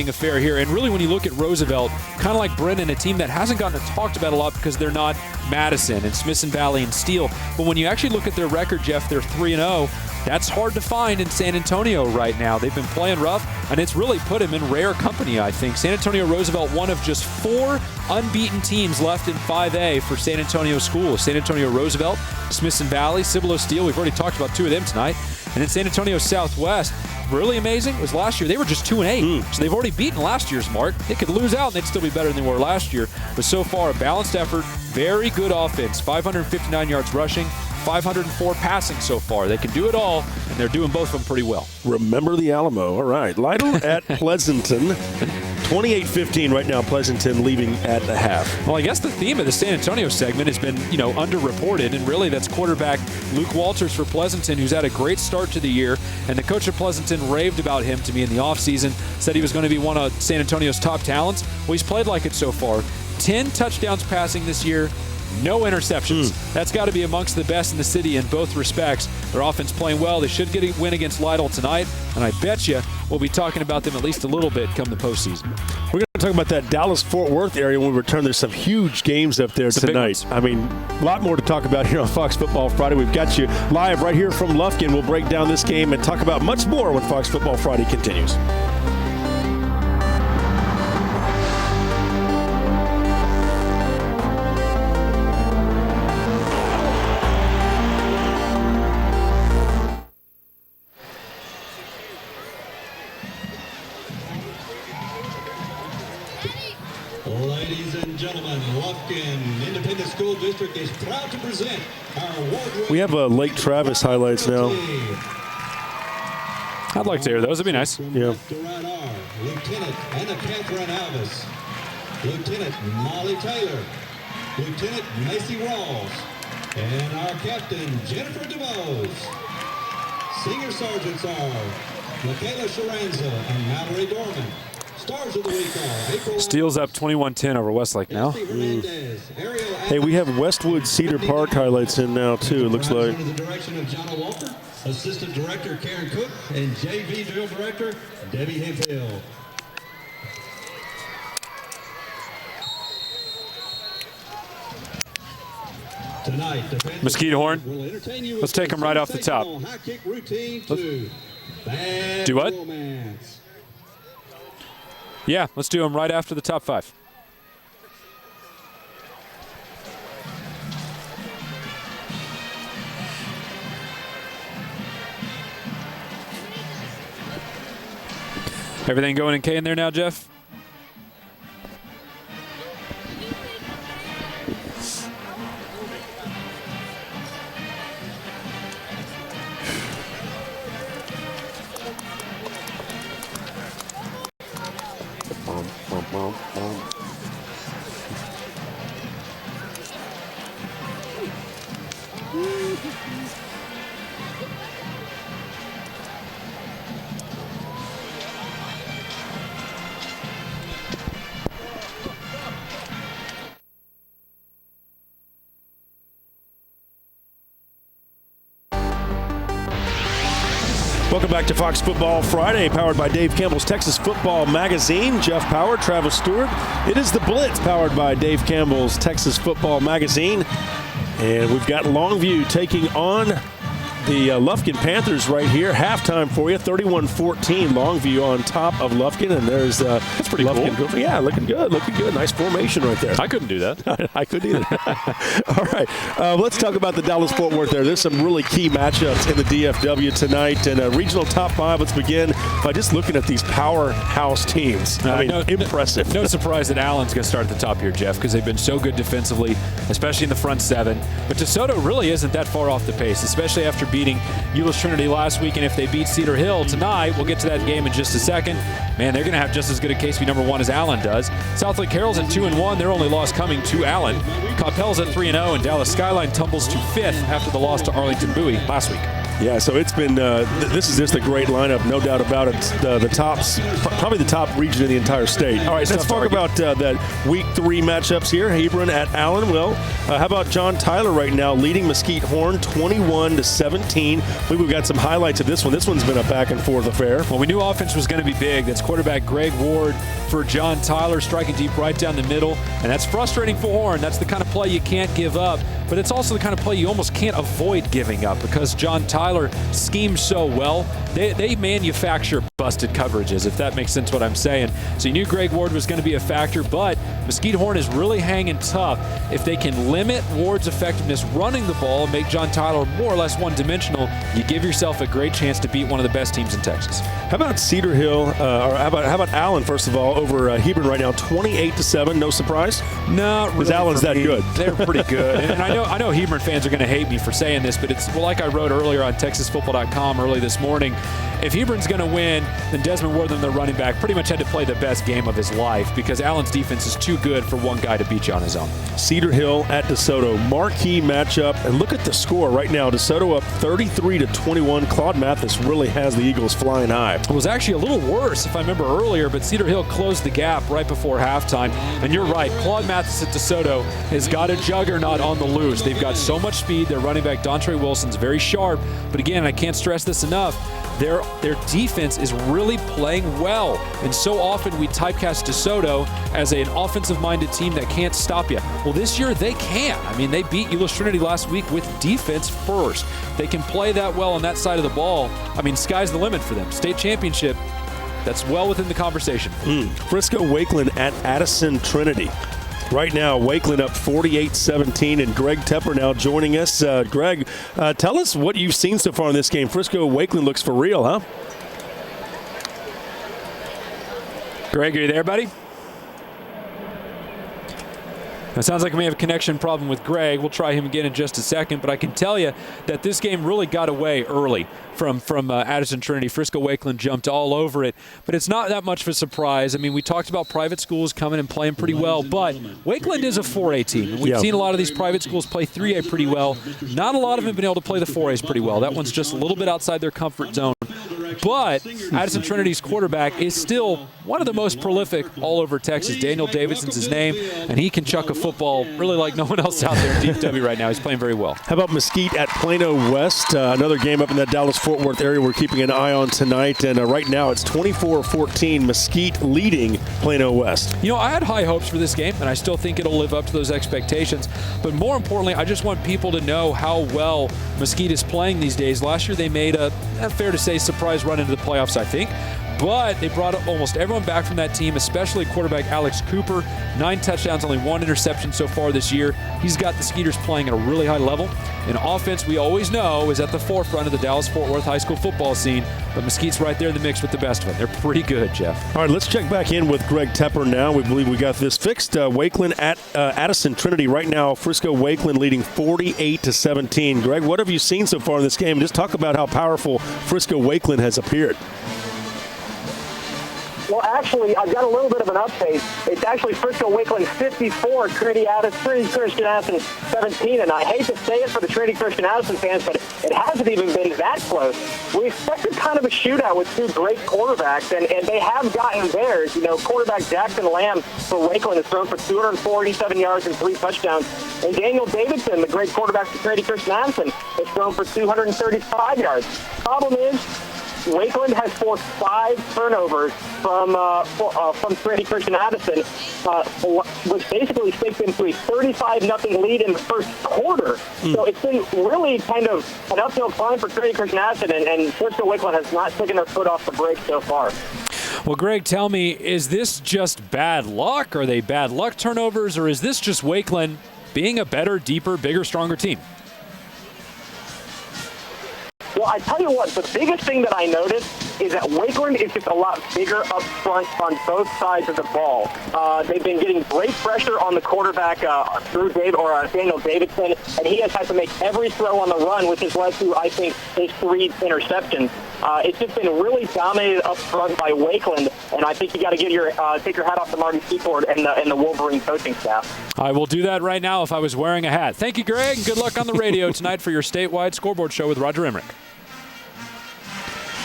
affair here. And really, when you look at Roosevelt, kind of like Brennan, a team that hasn't gotten talked about a lot because they're not Madison and Smithson Valley and Steele. But when you actually look at their record, Jeff, they're 3-0. That's hard to find in San Antonio right now. They've been playing rough, and it's really put him in rare company, I think. San Antonio Roosevelt, one of just 4 unbeaten teams left in 5A for San Antonio schools. San Antonio Roosevelt, Smithson Valley, Cibolo Steel. We've already talked about 2 of them tonight. And then San Antonio Southwest, really amazing, was last year. They were just 2-8. So they've already beaten last year's mark. They could lose out, and they'd still be better than they were last year. But so far, a balanced effort, very good offense, 559 yards rushing, 504 passing so far. They can do it all, and they're doing both of them pretty well. Remember the Alamo. All right. Lytle at Pleasanton. 28-15 right now, Pleasanton leaving at the half. Well, I guess the theme of the San Antonio segment has been, underreported, and really that's quarterback Luke Walters for Pleasanton, who's had a great start to the year, and the coach of Pleasanton raved about him to me in the offseason, said he was going to be one of San Antonio's top talents. Well, he's played like it so far. 10 touchdowns passing this year, no interceptions. That's got to be amongst the best in the city in both respects. Their offense playing well. They should get a win against Lytle tonight, and I bet you we'll be talking about them at least a little bit come the postseason. We're going to talk about that Dallas-Fort Worth area when we return. There's some huge games up there tonight. I mean, a lot more to talk about here on Fox Football Friday. We've got you live right here from Lufkin. We'll break down this game and talk about much more when Fox Football Friday continues. Ladies and gentlemen, Lufkin Independent School District is proud to present our award-winning. We have Lake Travis highlights now. I'd like to hear those. That'd be nice. Yeah. Lieutenant Anna Catherine Alvis, Lieutenant Molly Taylor, Lieutenant Macy Rawls, and our Captain Jennifer DeVos. Senior Sergeants are Michaela Sharanza and Mallory Dorman. Stars of the week are April. Steel's up 21-10 over Westlake now. Hey, we have Westwood Cedar Park highlights in now, too, it looks like. Under the direction of John Walker, Assistant Director Karen Cook, and JV Drill Director Debbie Hemphill. Tonight, Mesquite Horn. Let's take them right off the top. Do what? Yeah, let's do them right after the top 5. Everything going in K in there now, Jeff? Welcome back to Fox Football Friday, powered by Dave Campbell's Texas Football Magazine. Jeff Power, Travis Stewart. It is the Blitz, powered by Dave Campbell's Texas Football Magazine. And we've got Longview taking on the Lufkin Panthers right here. Halftime for you, 31-14. Longview on top of Lufkin, and there's that's pretty Lufkin cool. Yeah, looking good, looking good. Nice formation right there. I couldn't do that. I couldn't either. All right, let's talk about the Dallas-Fort Worth there. There's some really key matchups in the DFW tonight, and regional top 5. Let's begin by just looking at these powerhouse teams. I mean, impressive. No surprise that Allen's going to start at the top here, Jeff, because they've been so good defensively, especially in the front 7. But DeSoto really isn't that far off the pace, especially after beating Euless Trinity last week, and if they beat Cedar Hill tonight, we'll get to that game in just a second. Man, they're going to have just as good a case to be number 1 as Allen does. Southlake Carroll's at 2-1. Their only loss coming to Allen. Coppell's at 3-0, and Dallas Skyline tumbles to 5th after the loss to Arlington Bowie last week. Yeah, so it's been, this is just a great lineup, no doubt about it. The tops, probably the top region in the entire state. All right, let's talk about that Week 3 matchups here. Hebron at Allen. Well, how about John Tyler right now leading Mesquite Horn 21-17. I believe we've got some highlights of this one. This one's been a back and forth affair. Well, we knew offense was going to be big. That's quarterback Greg Ward for John Tyler, striking deep right down the middle. And that's frustrating for Horn. That's the kind of play you can't give up. But it's also the kind of play you almost can't avoid giving up because John Tyler schemes so well. They manufacture busted coverages, if that makes sense what I'm saying. So you knew Greg Ward was going to be a factor, but Mesquite Horn is really hanging tough. If they can limit Ward's effectiveness running the ball and make John Tyler more or less one-dimensional, you give yourself a great chance to beat one of the best teams in Texas. How about Cedar Hill, or how about Allen, first of all, over Hebron right now, 28-7, no surprise? No, really. Because Allen's that good. They're pretty good. And I know Hebron fans are going to hate me for saying this, but it's like I wrote earlier on TexasFootball.com early this morning. if Hebron's going to win, then Desmond Wortham, the running back, pretty much had to play the best game of his life because Allen's defense is too good for one guy to beat you on his own. Cedar Hill at DeSoto, marquee matchup, and look at the score right now. DeSoto up 33-21. Claude Mathis really has the Eagles flying high. It was actually a little worse, if I remember earlier, but Cedar Hill closed the gap right before halftime. And you're right, Claude Mathis at DeSoto has got a juggernaut on the loose. They've got so much speed. Their running back, Dontre Wilson's very sharp. But again, I can't stress this enough, their defense is really playing well. And so often we typecast DeSoto as an offensive-minded team that can't stop you. Well, this year they can. I mean, they beat Euless Trinity last week with defense first. They can play that well on that side of the ball. I mean, sky's the limit for them. State championship, that's well within the conversation. Frisco Wakeland at Addison Trinity. Right now, Wakeland up 48-17, and Greg Tepper now joining us. Greg, tell us what you've seen so far in this game. Frisco Wakeland looks for real, huh? Greg, are you there, buddy? It sounds like we may have a connection problem with Greg. We'll try him again in just a second, but I can tell you that this game really got away early from Addison Trinity. Frisco Wakeland jumped all over it, but it's not that much of a surprise. I mean, we talked about private schools coming and playing pretty well, but Wakeland is a 4A team, and we've seen a lot of these private schools play 3A pretty well. Not a lot of them have been able to play the 4As pretty well. That one's just a little bit outside their comfort zone. But Addison Trinity's quarterback is still one of the most prolific all over Texas. Daniel Davidson's his name, and he can chuck a football really like no one else out there in DFW right now. He's playing very well. How about Mesquite at Plano West? Another game up in that Dallas-Fort Worth area we're keeping an eye on tonight. And right now it's 24-14, Mesquite leading Plano West. You know, I had high hopes for this game, and I still think it'll live up to those expectations. But more importantly, I just want people to know how well Mesquite is playing these days. Last year they made a fair to say, surprise run into the playoffs, I think. But they brought up almost everyone back from that team, especially quarterback Alex Cooper. 9 touchdowns, only 1 interception so far this year. He's got the Skeeters playing at a really high level. And offense, we always know, is at the forefront of the Dallas-Fort Worth high school football scene. But Mesquite's right there in the mix with the best of them. They're pretty good, Jeff. All right, let's check back in with Greg Tepper now. We believe we got this fixed. Wakeland at Addison Trinity right now. Frisco Wakeland leading 48-17. Greg, what have you seen so far in this game? Just talk about how powerful Frisco Wakeland has appeared. Well, actually, I've got a little bit of an update. It's actually Frisco Wakeland 54, Trinity Christian Addison 17. And I hate to say it for the Trinity Christian Addison fans, but it hasn't even been that close. We expected kind of a shootout with 2 great quarterbacks, and they have gotten theirs. You know, quarterback Jackson Lamb for Wakeland has thrown for 247 yards and 3 touchdowns. And Daniel Davidson, the great quarterback for Trinity Christian Addison, has thrown for 235 yards. Problem is, Wakeland has forced 5 turnovers from Trinity Christian Addison, which basically takes them to a 35-0 lead in the first quarter. So it's been really kind of an uphill climb for Trinity Christian Addison, and Frisco Wakeland has not taken their foot off the brake so far. Well, Greg, tell me, is this just bad luck? Are they bad luck turnovers, or is this just Wakeland being a better, deeper, bigger, stronger team? Well, I tell you what, the biggest thing that I noticed is that Wakeland is just a lot bigger up front on both sides of the ball. They've been getting great pressure on the quarterback through Daniel Davidson, and he has had to make every throw on the run, which has led to, I think, his 3 interceptions. It's just been really dominated up front by Wakeland, and I think you got to take your hat off to Marty Seaford and the Wolverine coaching staff. I will do that right now if I was wearing a hat. Thank you, Greg, and good luck on the radio tonight for your statewide scoreboard show with Roger Emmerich.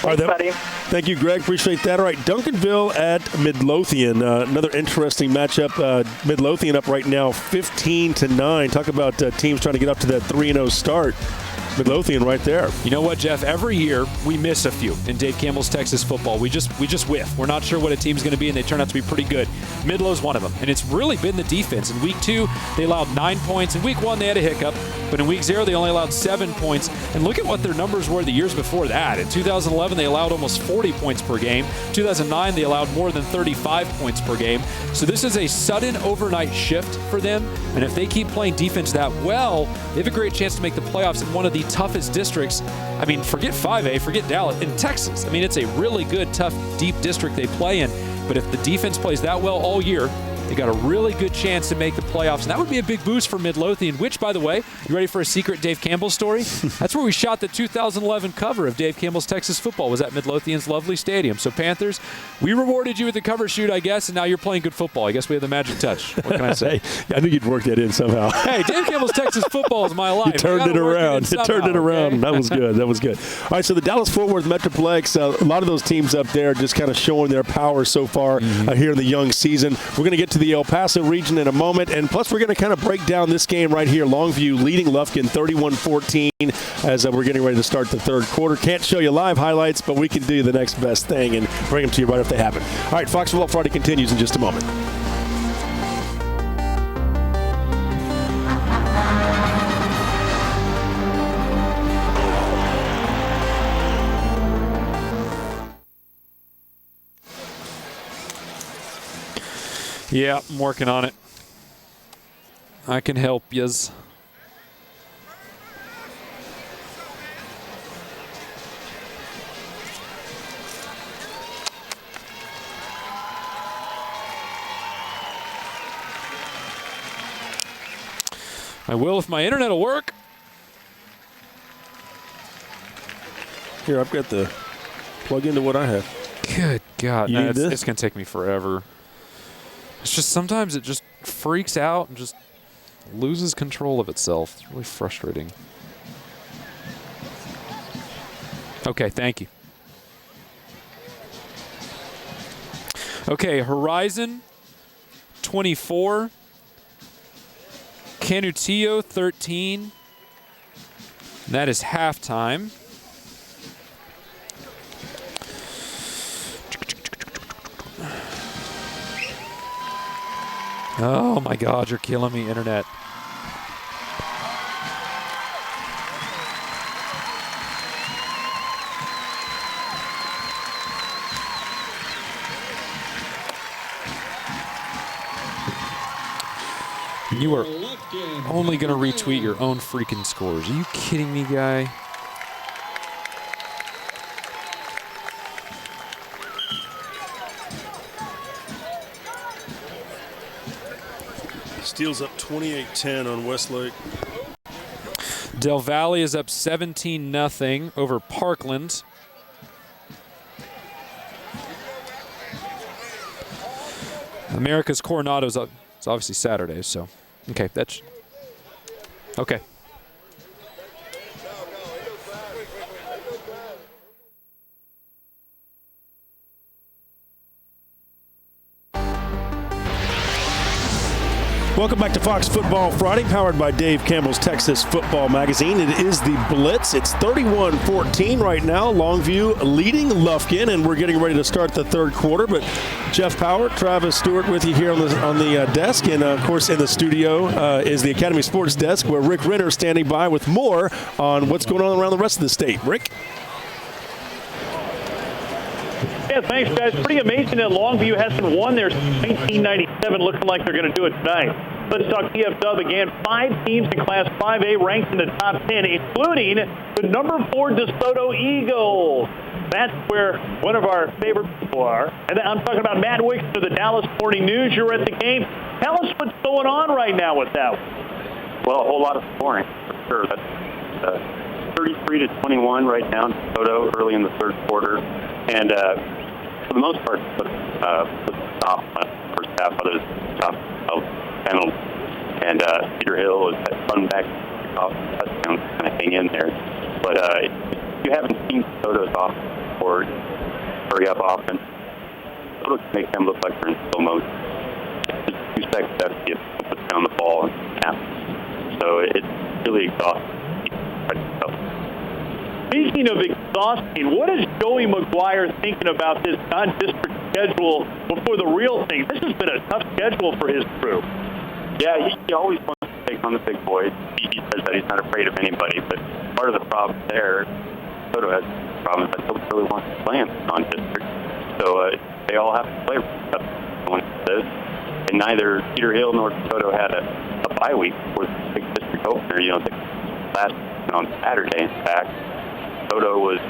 Thanks, buddy. Thank you, Greg. Appreciate that. All right, Duncanville at Midlothian. Another interesting matchup. Midlothian up right now 15-9. Talk about teams trying to get up to that 3-0 start. Midlothian right there. You know what, Jeff? Every year we miss a few in Dave Campbell's Texas football. We just whiff. We're not sure what a team's going to be, and they turn out to be pretty good. Midlow's one of them, and it's really been the defense. In week 2, they allowed 9 points. In week 1, they had a hiccup, but in week 0, they only allowed 7 points. And look at what their numbers were the years before that. In 2011, they allowed almost 40 points per game. 2009, they allowed more than 35 points per game. So this is a sudden overnight shift for them, and if they keep playing defense that well, they have a great chance to make the playoffs in one of the toughest districts. I mean, forget 5A, forget Dallas, in Texas. I mean, it's a really good, tough, deep district they play in. But if the defense plays that well all year, They got a really good chance to make the playoffs, and that would be a big boost for Midlothian, which, by the way, you ready for a secret Dave Campbell story? That's where we shot the 2011 cover of Dave Campbell's Texas Football, was at Midlothian's lovely stadium. So, Panthers, we rewarded you with the cover shoot, I guess, and now you're playing good football. I guess we have the magic touch. What can I say? Hey, I knew you'd work that in somehow. Hey, Dave Campbell's Texas Football is my life. You turned it around. Somehow, turned it around. Okay? That was good. That was good. All right, so the Dallas-Fort Worth Metroplex, a lot of those teams up there just kind of showing their power so far here in the young season. We're going to get to the El Paso region in a moment, and plus we're going to kind of break down this game right here. Longview leading Lufkin 31-14 as we're getting ready to start the third quarter. Can't show you live highlights, but we can do the next best thing and bring them to you right if they happen. All right, Fox Football Friday continues in just a moment. Yeah, I'm working on it. I can help yous. I will if my internet will work. Here, I've got the plug into what I have. Good God. You need this? It's going to take me forever. It's just sometimes it just freaks out and just loses control of itself. It's really frustrating. Okay, thank you. Okay, Horizon 24. Canutillo 13. That is halftime. Oh my God, you're killing me, internet. You are only going to retweet your own freaking scores. Are you kidding me, guy? Steel's up 28-10 on Westlake. Del Valle is up 17-0 over Parkland. America's Coronado's up. It's obviously Saturday, so okay, that's okay. Welcome back to Fox Football Friday, powered by Dave Campbell's Texas Football Magazine. It is the Blitz. It's 31-14 right now. Longview leading Lufkin, and we're getting ready to start the third quarter. But Jeff Power, Travis Stewart with you here on the desk. And, of course, in the studio is the Academy Sports Desk, where Rick Renner is standing by with more on what's going on around the rest of the state. Rick? Yeah, thanks, guys. Pretty amazing that Longview hasn't won their 1997. Looking like they're going to do it tonight. Let's talk PFW again. 5 teams in Class 5A ranked in the top 10, including the number 4 DeSoto Eagles. That's where one of our favorite people are. And I'm talking about Matt Wicks of the Dallas Morning News. You're at the game. Tell us what's going on right now with that one. Well, a whole lot of scoring, for sure. That's 33-21 right now in DeSoto early in the third quarter. And for the most part, put stop first half. Others top of Panhandle. And Cedar Hill is that fun back off touchdown kind of hang in there. But if you haven't seen DeSoto's offense or hurry up offense, DeSoto can make them look like they're in slow motion. Just 2 seconds after you put down the ball and snap. So it's really exhausting. Speaking of exhausting, what is Joey McGuire thinking about this non-district schedule before the real thing? This has been a tough schedule for his crew. Yeah, he always wants to take on the big boys. He says that he's not afraid of anybody, but part of the problem there, Soto has problems that nobody really wants to play in non-district. So they all have to play going to this. And neither Cedar Hill nor Soto had a bye week for the big district opener. You know, the last on Saturday, in fact. Soto was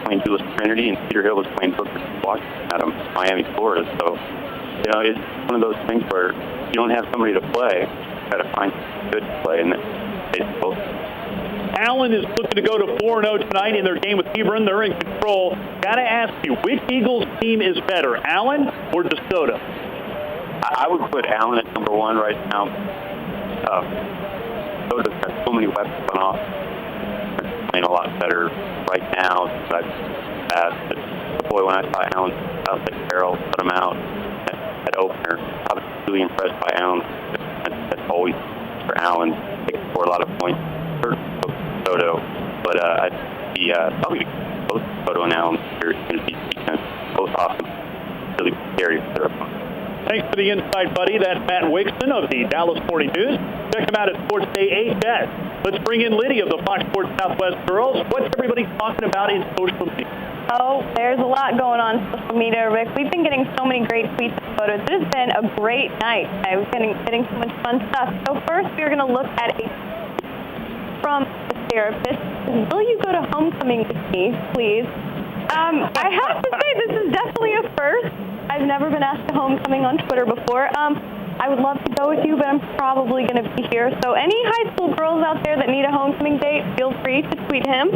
playing Dulles Trinity, and Cedar Hill was playing Booker Washington out of Miami, Florida. So they it's one of those things where you don't have somebody to play. You got to find good to play, and they both. Allen is looking to go to 4-0 tonight in their game with Hebron. They're in control. Got to ask you, which Eagles team is better, Allen or DeSoto? I would put Allen at number 1 right now. DeSoto's got so many weapons on off. They're playing a lot better right now. But boy, when I saw Allen out at Carroll, put him out at opener, I was really impressed by Allen. That's always for Allen. They can score a lot of points for DeSoto, but I'd be probably both DeSoto and Allen are going to be defense. Both awesome, really scary for their opponents. Thanks for the insight, buddy. That's Matt Wixon of the Dallas Morning News. Check him out at Sports Day 8. Let's bring in Lydia of the Fox Sports Southwest Girls. What's everybody talking about in social media? Oh, there's a lot going on social media, Rick. We've been getting so many great tweets and photos. It has been a great night. We've been getting so much fun stuff. So first, we're going to look at from the therapist. Will you go to homecoming with me, please? I have to say, this is definitely a first. I've never been asked to homecoming on Twitter before. I would love to go with you, but I'm probably going to be here. So any high school girls out there that need a homecoming date, feel free to tweet him.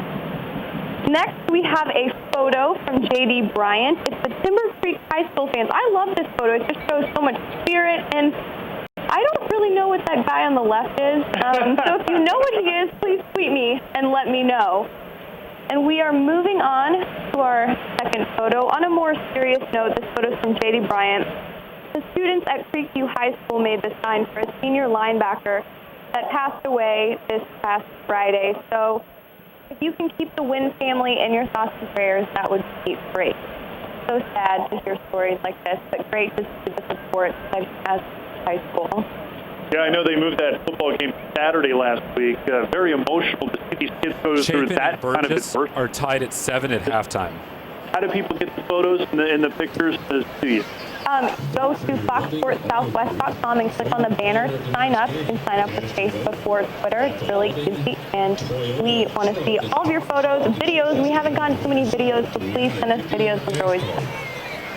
Next, we have a photo from J.D. Bryant. It's the Timber Creek High School fans. I love this photo. It just shows so much spirit, and I don't really know what that guy on the left is. So if you know what he is, please tweet me and let me know. And we are moving on to our second photo. On a more serious note, this photo is from J.D. Bryant. The students at Creekview High School made this sign for a senior linebacker that passed away this past Friday. So if you can keep the Wynn family in your thoughts and prayers, that would be great. So sad to hear stories like this, but great to see the support that has high school. Yeah, I know they moved that football game Saturday last week. Very emotional to see these kids go through that kind of adversity. Are tied at 7 at halftime. How do people get the photos and the pictures to see it? Go to foxsportssouthwest.com and click on the banner to sign up. You can sign up with Facebook or Twitter. It's really easy, and we want to see all of your photos and videos. We haven't gotten too many videos, so please send us videos. Those are always fun.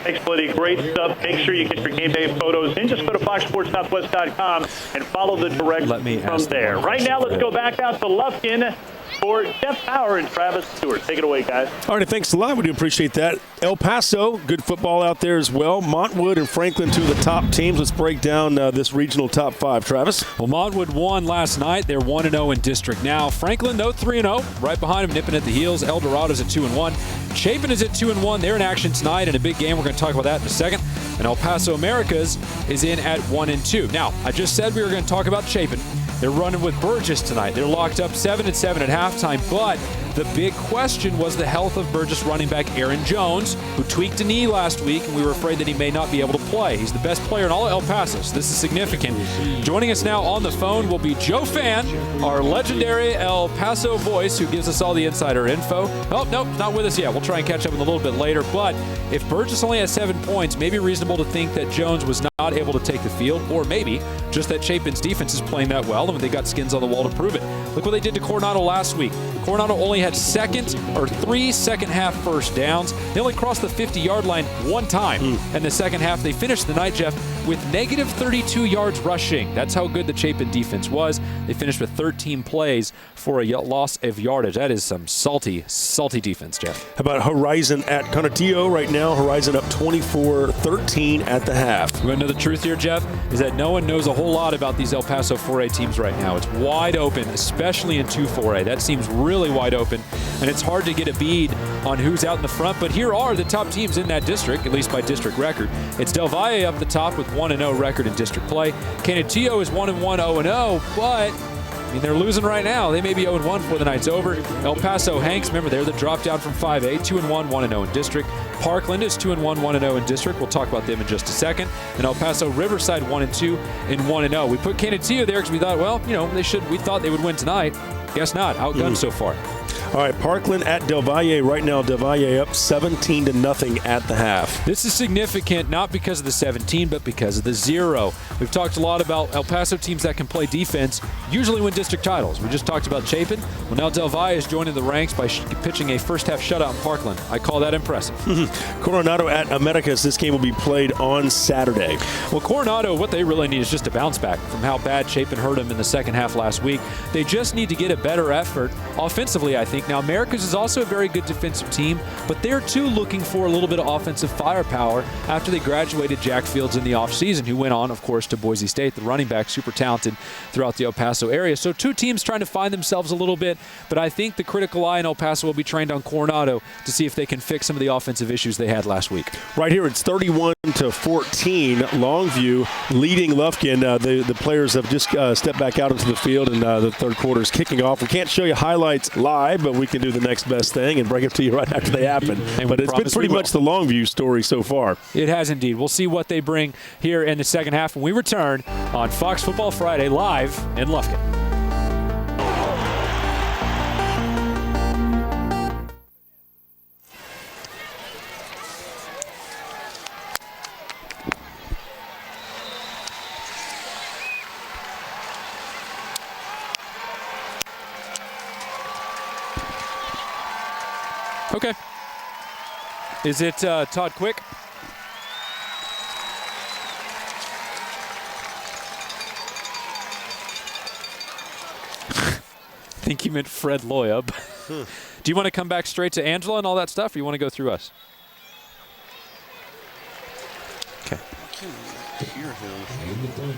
Thanks, Liddy. Great stuff. Make sure you get your game day photos in. Just go to foxsportssouthwest.com and follow the directions from there. Right now, let's go back out to Lufkin for Jeff Power and Travis Stewart. Take it away, guys. All right, thanks a lot. We do appreciate that. El Paso, good football out there as well. Montwood and Franklin, two of the top teams. Let's break down this regional top 5, Travis. Well, Montwood won last night. They're 1-0 in district now. Franklin, though, 3-0. Right behind them, nipping at the heels. El Dorado's at 2-1. Chapin is at 2-1. They're in action tonight in a big game. We're going to talk about that in a second. And El Paso Americas is in at 1-2. Now, I just said we were going to talk about Chapin. They're running with Burgess tonight. They're locked up 7-7 at halftime, but the big question was the health of Burgess running back Aaron Jones, who tweaked a knee last week, and we were afraid that he may not be able to play. He's the best player in all of El Paso, so this is significant. Joining us now on the phone will be Joe Fan, our legendary El Paso voice, who gives us all the insider info. Oh, nope, not with us yet. We'll try and catch up with a little bit later, but if Burgess only has 7 points, maybe reasonable to think that Jones was not able to take the field, or maybe just that Chapin's defense is playing that well, and they got skins on the wall to prove it. Look what they did to Coronado last week. Coronado only had 3 second-half first downs. They only crossed the 50-yard line one time. In the second half, they finished the night, Jeff, with negative 32 yards rushing. That's how good the Chapin defense was. They finished with 13 plays for a loss of yardage. That is some salty, salty defense, Jeff. How about Horizon at Conatillo right now? Horizon up 24-13 at the half. You want to know the truth here, Jeff? Is that no one knows a whole lot about these El Paso 4A teams right now. It's wide open, especially in 2-4A. That seems really wide open, and it's hard to get a bead on who's out in the front, but here are the top teams in that district, at least by district record. It's Del Valle up the top with 1-0 record in district play. Canutillo is 1-1, 0-0, but I mean, they're losing right now. They may be 0-1 before the night's over. El Paso Hanks, remember, they're the drop down from 5A, 2-1, 1-0 in district. Parkland is 2-1, 1-0 in district. We'll talk about them in just a second. And El Paso Riverside 1-2 and 1-0. We put Canutillo there because we thought, well, you know, we thought they would win tonight. Guess not. Outgunned so far. All right, Parkland at Del Valle. Right now, Del Valle up 17-0 at the half. This is significant, not because of the 17, but because of the 0. We've talked a lot about El Paso teams that can play defense, usually win district titles. We just talked about Chapin. Well, now Del Valle is joining the ranks by pitching a first-half shutout in Parkland. I call that impressive. Coronado at Americas. This game will be played on Saturday. Well, Coronado, what they really need is just a bounce back from how bad Chapin hurt them in the second half last week. They just need to get a better effort offensively, I think. Now, Americas is also a very good defensive team, but they're too looking for a little bit of offensive firepower after they graduated Jack Fields in the offseason, who went on, of course, to Boise State, the running back, super talented throughout the El Paso area. So two teams trying to find themselves a little bit, but I think the critical eye in El Paso will be trained on Coronado to see if they can fix some of the offensive issues they had last week. Right here, it's 31-14. Longview leading Lufkin. The players have just stepped back out into the field, and the third quarter is kicking off. We can't show you highlights live, but we can do the next best thing and bring it to you right after they happen. But it's been pretty much the Longview story so far. It has indeed. We'll see what they bring here in the second half when we return on Fox Football Friday live in Lufkin. Okay. Is it Todd Quick? I think you meant Fred Loya. Do you want to come back straight to Angela and all that stuff, or you want to go through us? Okay. I can't hear him. In the front,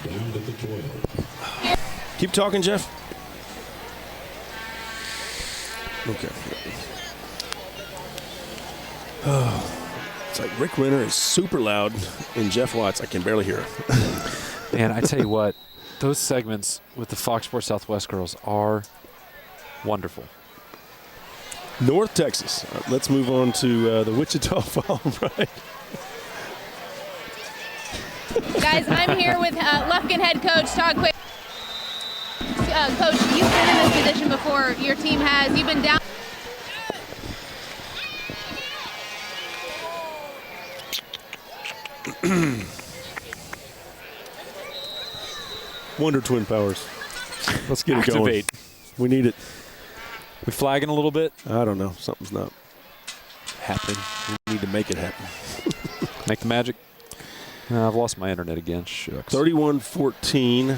down to the 12. Keep talking, Jeff. Okay. Oh, it's like Rick Renner is super loud, and Jeff Watts, I can barely hear him. Man, I tell you what, those segments with the Fox Sports Southwest girls are wonderful. North Texas. Let's move on to the Wichita Fall, right? Guys, I'm here with Lufkin head coach Todd Quick. Coach, you've been in this position before. Your team has. You've been down. Wonder Twin Powers. Let's get it Activate. going. We need it. We flagging a little bit? I don't know. Something's not happening. We need to make it happen. Make the magic? I've lost my internet again. Shucks. 31-14.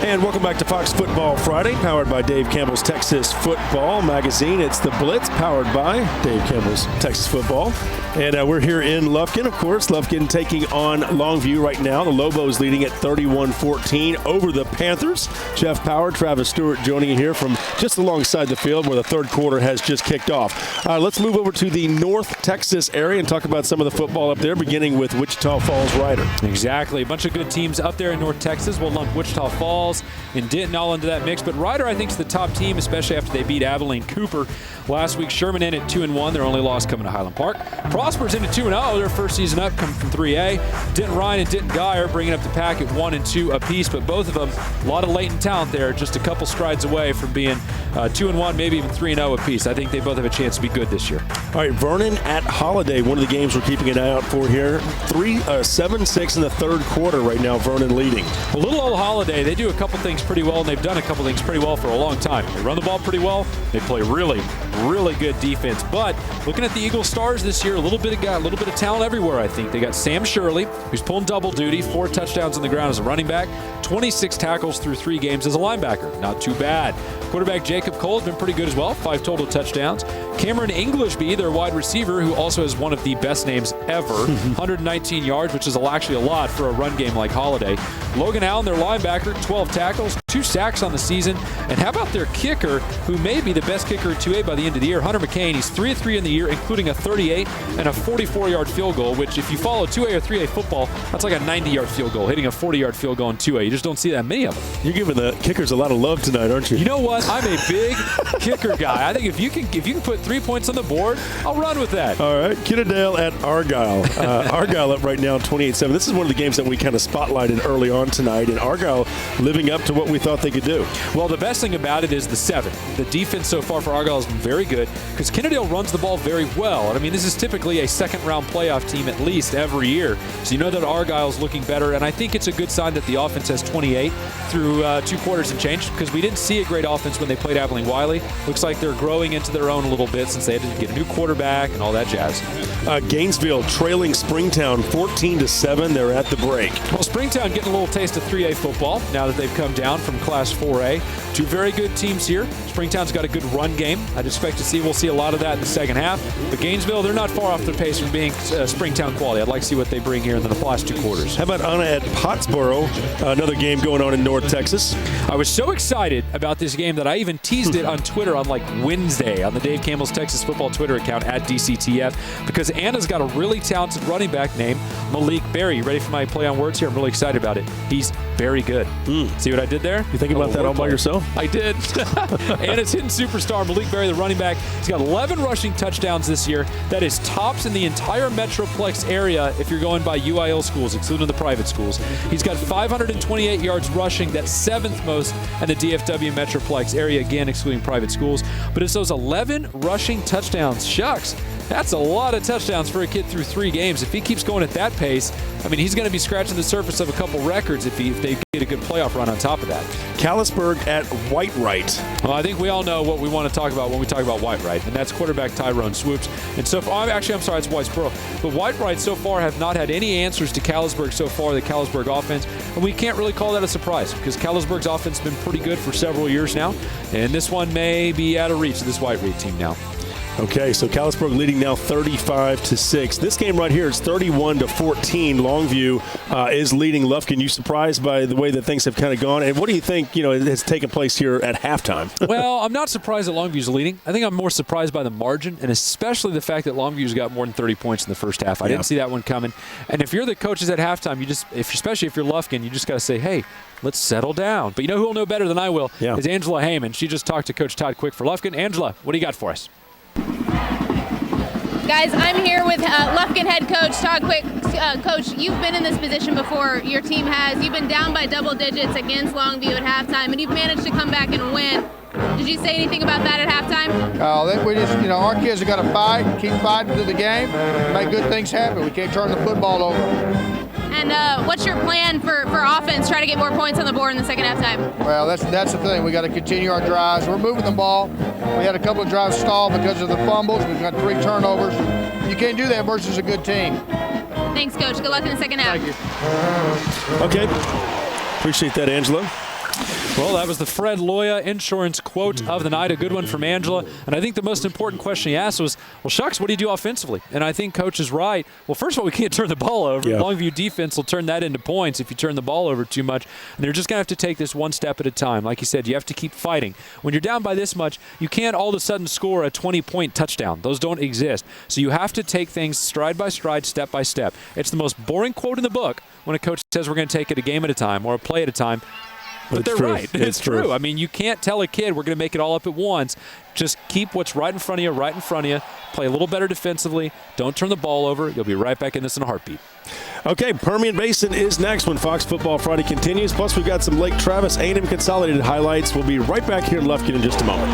And welcome back to Fox Football Friday, powered by Dave Campbell's Texas Football Magazine. It's the Blitz, powered by Dave Campbell's Texas Football. And we're here in Lufkin, of course. Lufkin taking on Longview right now. The Lobos leading at 31-14 over the Panthers. Jeff Power, Travis Stewart joining you here from just alongside the field where the third quarter has just kicked off. Let's move over to the North Texas area and talk about some of the football up there, beginning with Wichita Falls Ryder. Exactly. A bunch of good teams up there in North Texas. We'll lump Wichita Falls and Denton all into that mix. But Ryder, I think, is the top team, especially after they beat Abilene Cooper last week. Sherman in at 2-1. Their only loss coming to Highland Park. Prosper's in at 2-0. Their first season up, coming from 3A. Denton Ryan and Denton Guy are bringing up the pack at 1 and 2 apiece. But both of them, a lot of latent talent there, just a couple strides away from being 2-1, maybe even 3-0 apiece. I think they both have a chance to be good this year. All right, Vernon at Holiday, one of the games we're keeping an eye out for here. 7-6 in the third quarter right now, Vernon leading. A little old Holiday, they do a couple things pretty well, and they've done a couple things pretty well for a long time. They run the ball pretty well. They play really, really good defense. But looking at the Eagle Stars this year, a little bit of talent everywhere, I think. They got Sam Shirley, who's pulling double duty, 4 touchdowns on the ground as a running back, 26 tackles through 3 games as a linebacker. Not too bad. Quarterback Jacob Cole's been pretty good as well, 5 total touchdowns. Cameron Englishby, their wide receiver, who also has one of the best names ever, 119 yards, which is actually a lot for a run game like Holiday. Logan Allen, their linebacker, 12 tackles, 2 sacks on the season. And how about their kicker, who may be the best kicker at 2A by the end of the year, Hunter McCain. He's 3 of 3 in the year, including a 38 and a 44-yard field goal, which if you follow 2A or 3A football, that's like a 90-yard field goal, hitting a 40-yard field goal in 2A. You just don't see that many of them. You're giving the kickers a lot of love tonight, aren't you? You know what? I'm a big kicker guy. I think if you can put 3 points on the board, I'll run with that. All right, Kennedale at Argyle. Argyle up right now 28-7. This is one of the games that we kind of spotlighted early on tonight, and Argyle living up to what we thought they could do. Well, the best thing about it is the 7. The defense so far for Argyle has been very good because Kennedale runs the ball very well. And I mean, this is typically a second-round playoff team at least every year. So you know that Argyle's looking better, and I think it's a good sign that the offense has 28 through 2 quarters and change, because we didn't see a great offense when they played Abilene Wiley. Looks like they're growing into their own a little bit since they had to get a new quarterback and all that jazz. Gainesville trailing Springtown 14-7. They're at the break. Well, Springtown getting a little taste of 3A football now that they've come down from Class 4A. 2 very good teams here. Springtown's got a good run game. I'd expect we'll see a lot of that in the second half. But Gainesville, they're not far off their pace from being Springtown quality. I'd like to see what they bring here in the last 2 quarters. How about Anna at Pottsboro? Another game going on in North Texas. I was so excited about this game that I even teased it on Twitter on like Wednesday on the Dave Campbell's Texas Football Twitter account at DCTF, because Anna's got a really talented running back named Malik Berry. You ready for my play on words here? I'm really excited about it. He's very good. See what I did there? You think about that all by yourself? I did. Anna's hidden superstar, Malik Berry, the running back. He's got 11 rushing touchdowns this year. That is tops in the entire Metroplex area if you're going by UIL schools, excluding the private schools. He's got 528 yards rushing. That's 7th most in the DFW Metroplex area, again, excluding private schools. But it's those 11 rushing touchdowns. Shucks. That's a lot of touchdowns for a kid through 3 games. If he keeps going at that pace, I mean, he's going to be scratching the surface of a couple records if they get a good playoff run on top of that. Callisburg at Whitewright. Well, I think we all know what we want to talk about when we talk about Whitewright, and that's quarterback Tyrone Swoops. And so far, actually, I'm sorry, it's Whitesboro. But Whitewright so far have not had any answers to Callisburg so far, the Callisburg offense. And we can't really call that a surprise because Callisburg's offense has been pretty good for several years now. And this one may be out of reach of this Whitewright team now. Okay, so Callisburg leading now 35-6. This game right here is 31-14. Longview is leading Lufkin. You surprised by the way that things have kind of gone? And what do you think, has taken place here at halftime? Well, I'm not surprised that Longview's leading. I think I'm more surprised by the margin, and especially the fact that Longview's got more than 30 points in the first half. I didn't see that one coming. And if you're the coaches at halftime, especially if you're Lufkin, you just got to say, hey, let's settle down. But you know who will know better than I will is Angela Heyman. She just talked to Coach Todd Quick for Lufkin. Angela, what do you got for us? Guys, I'm here with Lufkin head coach Todd Quick. Coach, you've been in this position before. Your team has. You've been down by double digits against Longview at halftime, and you've managed to come back and win. Did you say anything about that at halftime? We just, our kids have got to fight, keep fighting through the game, make good things happen. We can't turn the football over. And what's your plan for offense? Try to get more points on the board in the second halftime. Well, that's the thing. We got to continue our drives. We're moving the ball. We had a couple of drives stalled because of the fumbles. We've got 3 turnovers. You can't do that versus a good team. Thanks, Coach. Good luck in the second half. Thank you. Okay. Appreciate that, Angela. Well, that was the Fred Loya insurance quote of the night, a good one from Angela. And I think the most important question he asked was, well, shucks, what do you do offensively? And I think Coach is right. Well, first of all, we can't turn the ball over. Yeah. Longview defense will turn that into points if you turn the ball over too much. And they're just going to have to take this one step at a time. Like you said, you have to keep fighting. When you're down by this much, you can't all of a sudden score a 20-point touchdown. Those don't exist. So you have to take things stride by stride, step by step. It's the most boring quote in the book when a coach says we're going to take it a game at a time or a play at a time. But they're right. It's true. I mean, you can't tell a kid we're going to make it all up at once. Just keep what's right in front of you, Play a little better defensively. Don't turn the ball over. You'll be right back in this in a heartbeat. Okay, Permian Basin is next when Fox Football Friday continues. Plus, we've got some Lake Travis A&M Consolidated highlights. We'll be right back here in Lufkin in just a moment.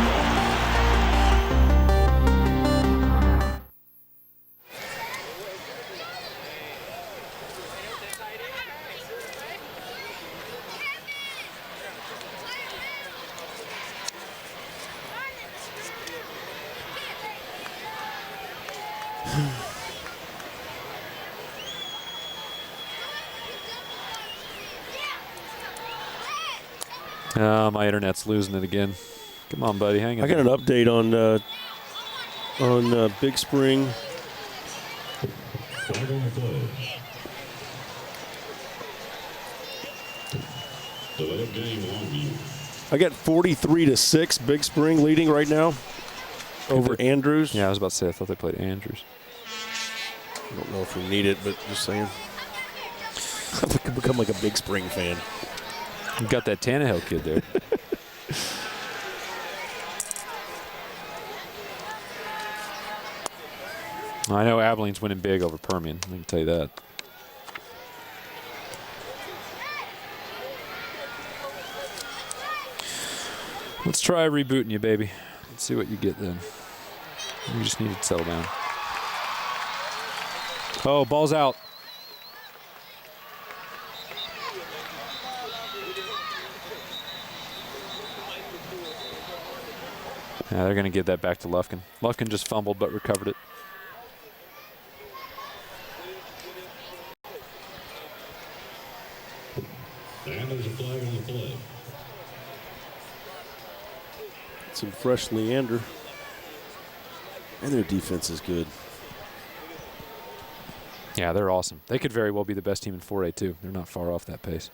My internet's losing it again. Come on, buddy, hang on. I got an update on Big Spring. Delay of game, Longview. I got 43-6, Big Spring leading right now over Andrews. Yeah, I was about to say, I thought they played Andrews. I don't know if we need it, but just saying. I could become like a Big Spring fan. You got that Tannehill kid there. I know Abilene's winning big over Permian. I can tell you that. Let's try rebooting you, baby. Let's see what you get then. You just need to settle down. Oh, ball's out. Yeah, they're going to give that back to Lufkin. Lufkin just fumbled but recovered it. And there's a flag on the play. Some fresh Leander. And their defense is good. Yeah, they're awesome. They could very well be the best team in 4A, too. They're not far off that pace.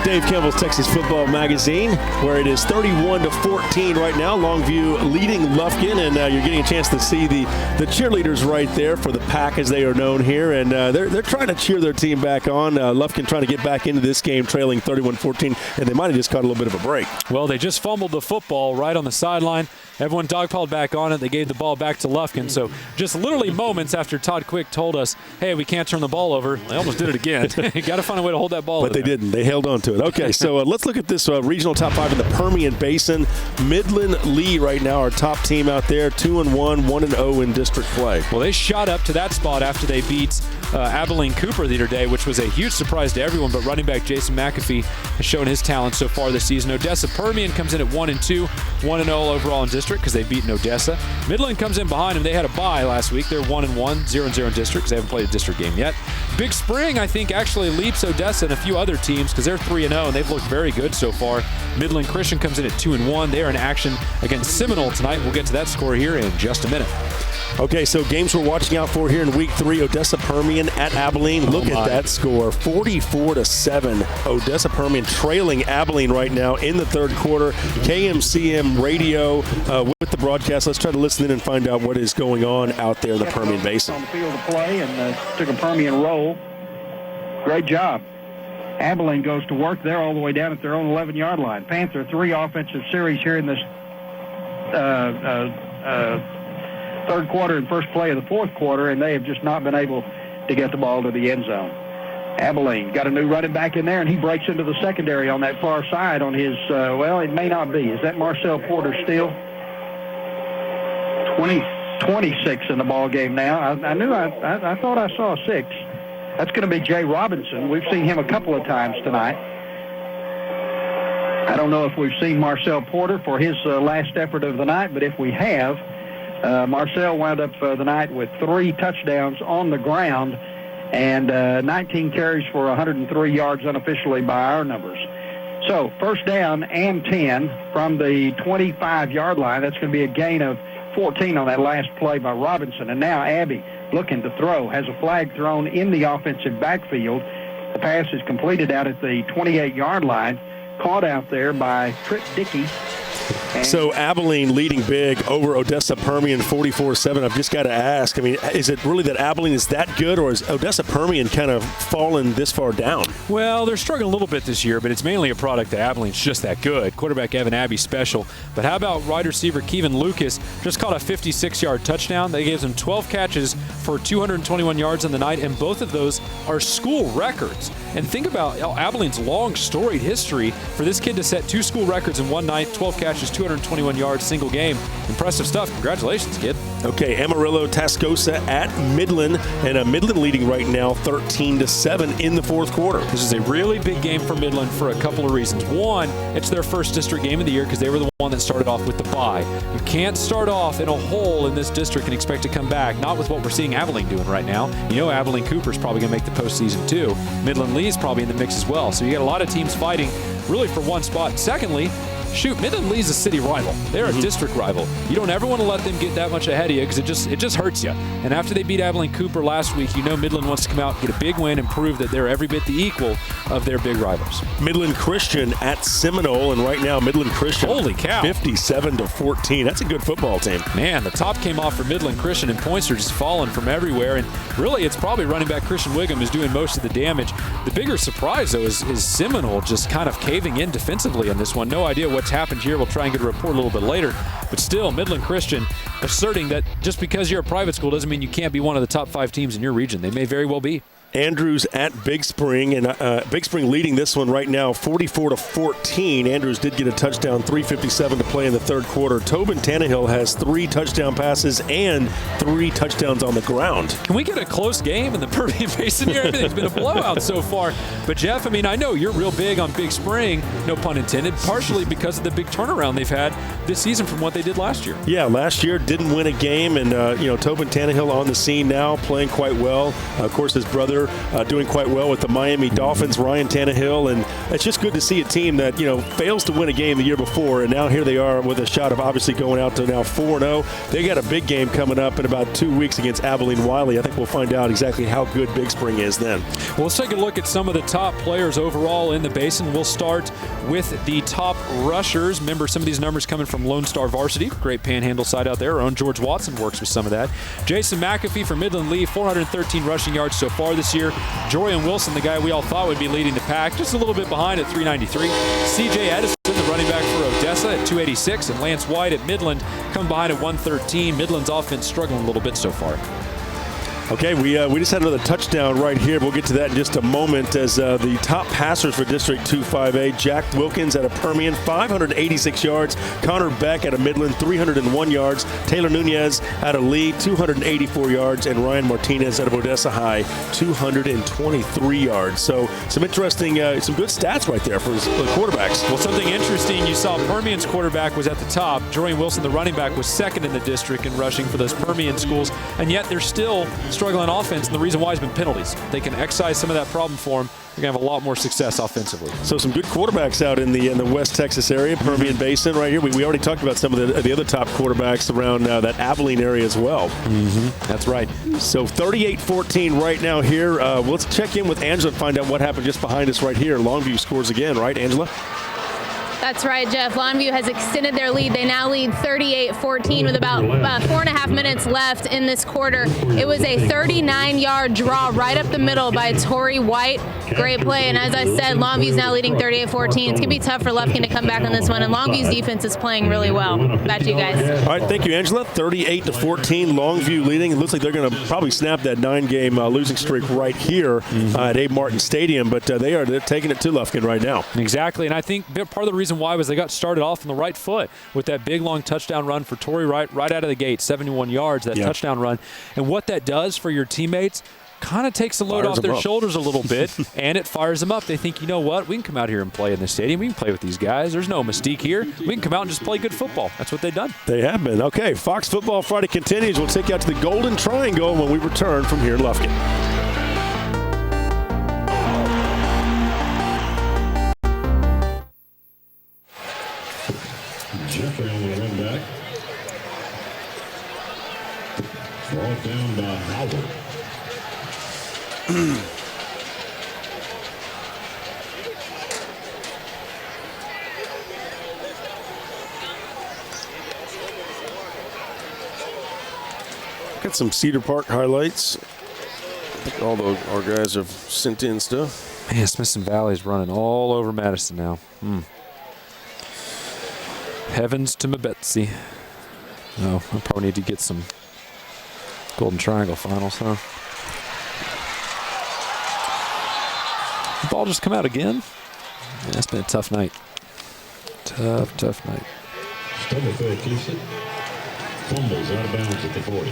Dave Campbell's Texas Football Magazine, where it is 31-14 right now. Longview leading Lufkin, and you're getting a chance to see the cheerleaders right there for the Pack, as they are known here, and they're trying to cheer their team back on. Lufkin trying to get back into this game, trailing 31-14, and they might have just caught a little bit of a break. Well, they just fumbled the football right on the sideline. Everyone dogpiled back on it. They gave the ball back to Lufkin. So just literally moments after Todd Quick told us, hey, we can't turn the ball over, they almost did it again. You got to find a way to hold that ball. But they didn't. They held on to it. Okay, so let's look at this regional top 5 in the Permian Basin. Midland Lee right now, our top team out there, 2-1, 1-0 in district play. Well, they shot up to that spot after they beat Abilene Cooper the other day, which was a huge surprise to everyone, but running back Jason McAfee has shown his talent so far this season. Odessa Permian comes in at 1-2, 1-0 overall in district because they've beaten Odessa. Midland comes in behind them. They had a bye last week. They're 1-1, 0-0 in district because they haven't played a district game yet. Big Spring, I think, actually leaps Odessa and a few other teams because they're 3-0, and they've looked very good so far. Midland Christian comes in at 2-1. They are in action against Seminole tonight. We'll get to that score here in just a minute. Okay, so games we're watching out for here in Week 3, Odessa Permian at Abilene. Look at that score, 44-7. Odessa Permian trailing Abilene right now in the third quarter. KMCM radio with the broadcast. Let's try to listen in and find out what is going on out there in the Permian Basin. On the field of play and took a Permian roll. Great job. Abilene goes to work. They're all the way down at their own 11-yard line. Panther, 3 offensive series here in this third quarter and first play of the fourth quarter, and they have just not been able to get the ball to the end zone. Abilene got a new running back in there, and he breaks into the secondary on that far side on his, well, it may not be. Is that Marcel Porter still? 26 in the ball game now. I thought I saw 6. That's going to be Jay Robinson. We've seen him a couple of times tonight. I don't know if we've seen Marcel Porter for his last effort of the night, but if we have, Marcel wound up the night with 3 touchdowns on the ground and 19 carries for 103 yards unofficially by our numbers. So first down and 10 from the 25-yard line. That's going to be a gain of 14 on that last play by Robinson. And now Abbey looking to throw, has a flag thrown in the offensive backfield. The pass is completed out at the 28-yard line, caught out there by Tripp Dickey. So Abilene leading big over Odessa Permian 44-7. I've just got to ask, I mean, is it really that Abilene is that good, or is Odessa Permian kind of fallen this far down? Well, they're struggling a little bit this year, but it's mainly a product of Abilene's just that good. Quarterback Evan Abbey special. But how about wide receiver Kevin Lucas just caught a 56-yard touchdown. They gave him 12 catches for 221 yards on the night, and both of those are school records. And think about Abilene's long, storied history for this kid to set 2 school records in one night, 12 catches, 221 yards, single game. Impressive stuff. Congratulations, kid. Okay, Amarillo, Tascosa at Midland, and Midland leading right now 13-7 in the fourth quarter. This is a really big game for Midland for a couple of reasons. One, it's their first district game of the year because they were the one that started off with the bye. You can't start off in a hole in this district and expect to come back, not with what we're seeing Abilene doing right now. You know Abilene Cooper's probably going to make the postseason too. Midland Lee's probably in the mix as well. So you got a lot of teams fighting really for one spot. Secondly, shoot, Midland Lee's a city rival. They're a district rival. You don't ever want to let them get that much ahead of you because it just hurts you. And after they beat Abilene Cooper last week, you know Midland wants to come out, get a big win, and prove that they're every bit the equal of their big rivals. Midland Christian at Seminole, and right now Midland Christian, holy cow, 57-14. That's a good football team. Man, the top came off for Midland Christian, and points are just falling from everywhere. And really, it's probably running back Christian Wiggum is doing most of the damage. The bigger surprise, though, is Seminole just kind of caving in defensively on this one. No idea what's happened here. We'll try and get a report a little bit later. But still, Midland Christian asserting that just because you're a private school doesn't mean you can't be one of the top 5 teams in your region. They may very well be. Andrews at Big Spring, and Big Spring leading this one right now 44-14. Andrews did get a touchdown, 3:57 to play in the third quarter. Tobin Tannehill has 3 touchdown passes and 3 touchdowns on the ground. Can we get a close game in the Permian Basin here? Everything's been a blowout so far. But Jeff, I mean, I know you're real big on Big Spring, no pun intended, partially because of the big turnaround they've had this season from what they did last year. Yeah, last year didn't win a game, and Tobin Tannehill on the scene now, playing quite well. Of course, his brother doing quite well with the Miami Dolphins, Ryan Tannehill, and it's just good to see a team that fails to win a game the year before, and now here they are with a shot of obviously going out to now 4-0. They got a big game coming up in about 2 weeks against Abilene Wiley. I think we'll find out exactly how good Big Spring is then. Well, let's take a look at some of the top players overall in the Basin. We'll start with the top rushers. Remember, some of these numbers coming from Lone Star Varsity, great Panhandle side out there. Our own George Watson works with some of that. Jason McAfee for Midland Lee, 413 rushing yards so far this year. Jorian Wilson, the guy we all thought would be leading the pack, just a little bit behind at 393. C.J. Edison, the running back for Odessa, at 286. And Lance White at Midland come behind at 113. Midland's offense struggling a little bit so far. Okay, we just had another touchdown right here. We'll get to that in just a moment as the top passers for District 2-5A, Jack Wilkins out of Permian, 586 yards. Connor Beck out of Midland, 301 yards. Taylor Nunez out of Lee, 284 yards. And Ryan Martinez out of Odessa High, 223 yards. So some interesting, some good stats right there for the quarterbacks. Well, something interesting, you saw Permian's quarterback was at the top. Jorian Wilson, the running back, was second in the district in rushing for those Permian schools. And yet they're still struggling on offense, and the reason why has been penalties. They can excise some of that problem for them. They're going to have a lot more success offensively. So some good quarterbacks out in the West Texas area, Permian Basin right here. We already talked about some of the other top quarterbacks around that Abilene area as well. That's right. So 38-14 right now here. Let's check in with Angela and find out what happened just behind us right here. Longview scores again, right, Angela? That's right, Jeff. Longview has extended their lead. They now lead 38-14 with about 4.5 minutes left in this quarter. It was a 39-yard draw right up the middle by Torrey White. Great play. And as I said, Longview's now leading 38-14. It's going to be tough for Lufkin to come back on this one. And Longview's defense is playing really well. Back to you guys. All right, thank you, Angela. 38-14, Longview leading. It looks like they're going to probably snap that 9-game losing streak right here at Abe Martin Stadium. But they're taking it to Lufkin right now. Exactly. And I think part of the reason why was they got started off on the right foot with that big long touchdown run for Torrey Wright right out of the gate, 71 yards, that touchdown run. And what that does for your teammates, kind of takes the load off their shoulders a little bit, and it fires them up. They think, you know what, we can come out here and play in this stadium. We can play with these guys. There's no mystique here. We can come out and just play good football. That's what they've done. They have been. Okay, Fox Football Friday continues. We'll take you out to the Golden Triangle when we return from here in Lufkin. Jeffrey on the run back. Brought down by Howard. Got some Cedar Park highlights. I think all our guys have sent in stuff. Man, Smithson Valley's running all over Madison now. Heavens to my Betsy. No, I probably need to get some Golden Triangle finals, huh? The ball just come out again? Yeah, it's been a tough night. Tough night. Coverfield keeps it. Fumbles out of bounds at the 40.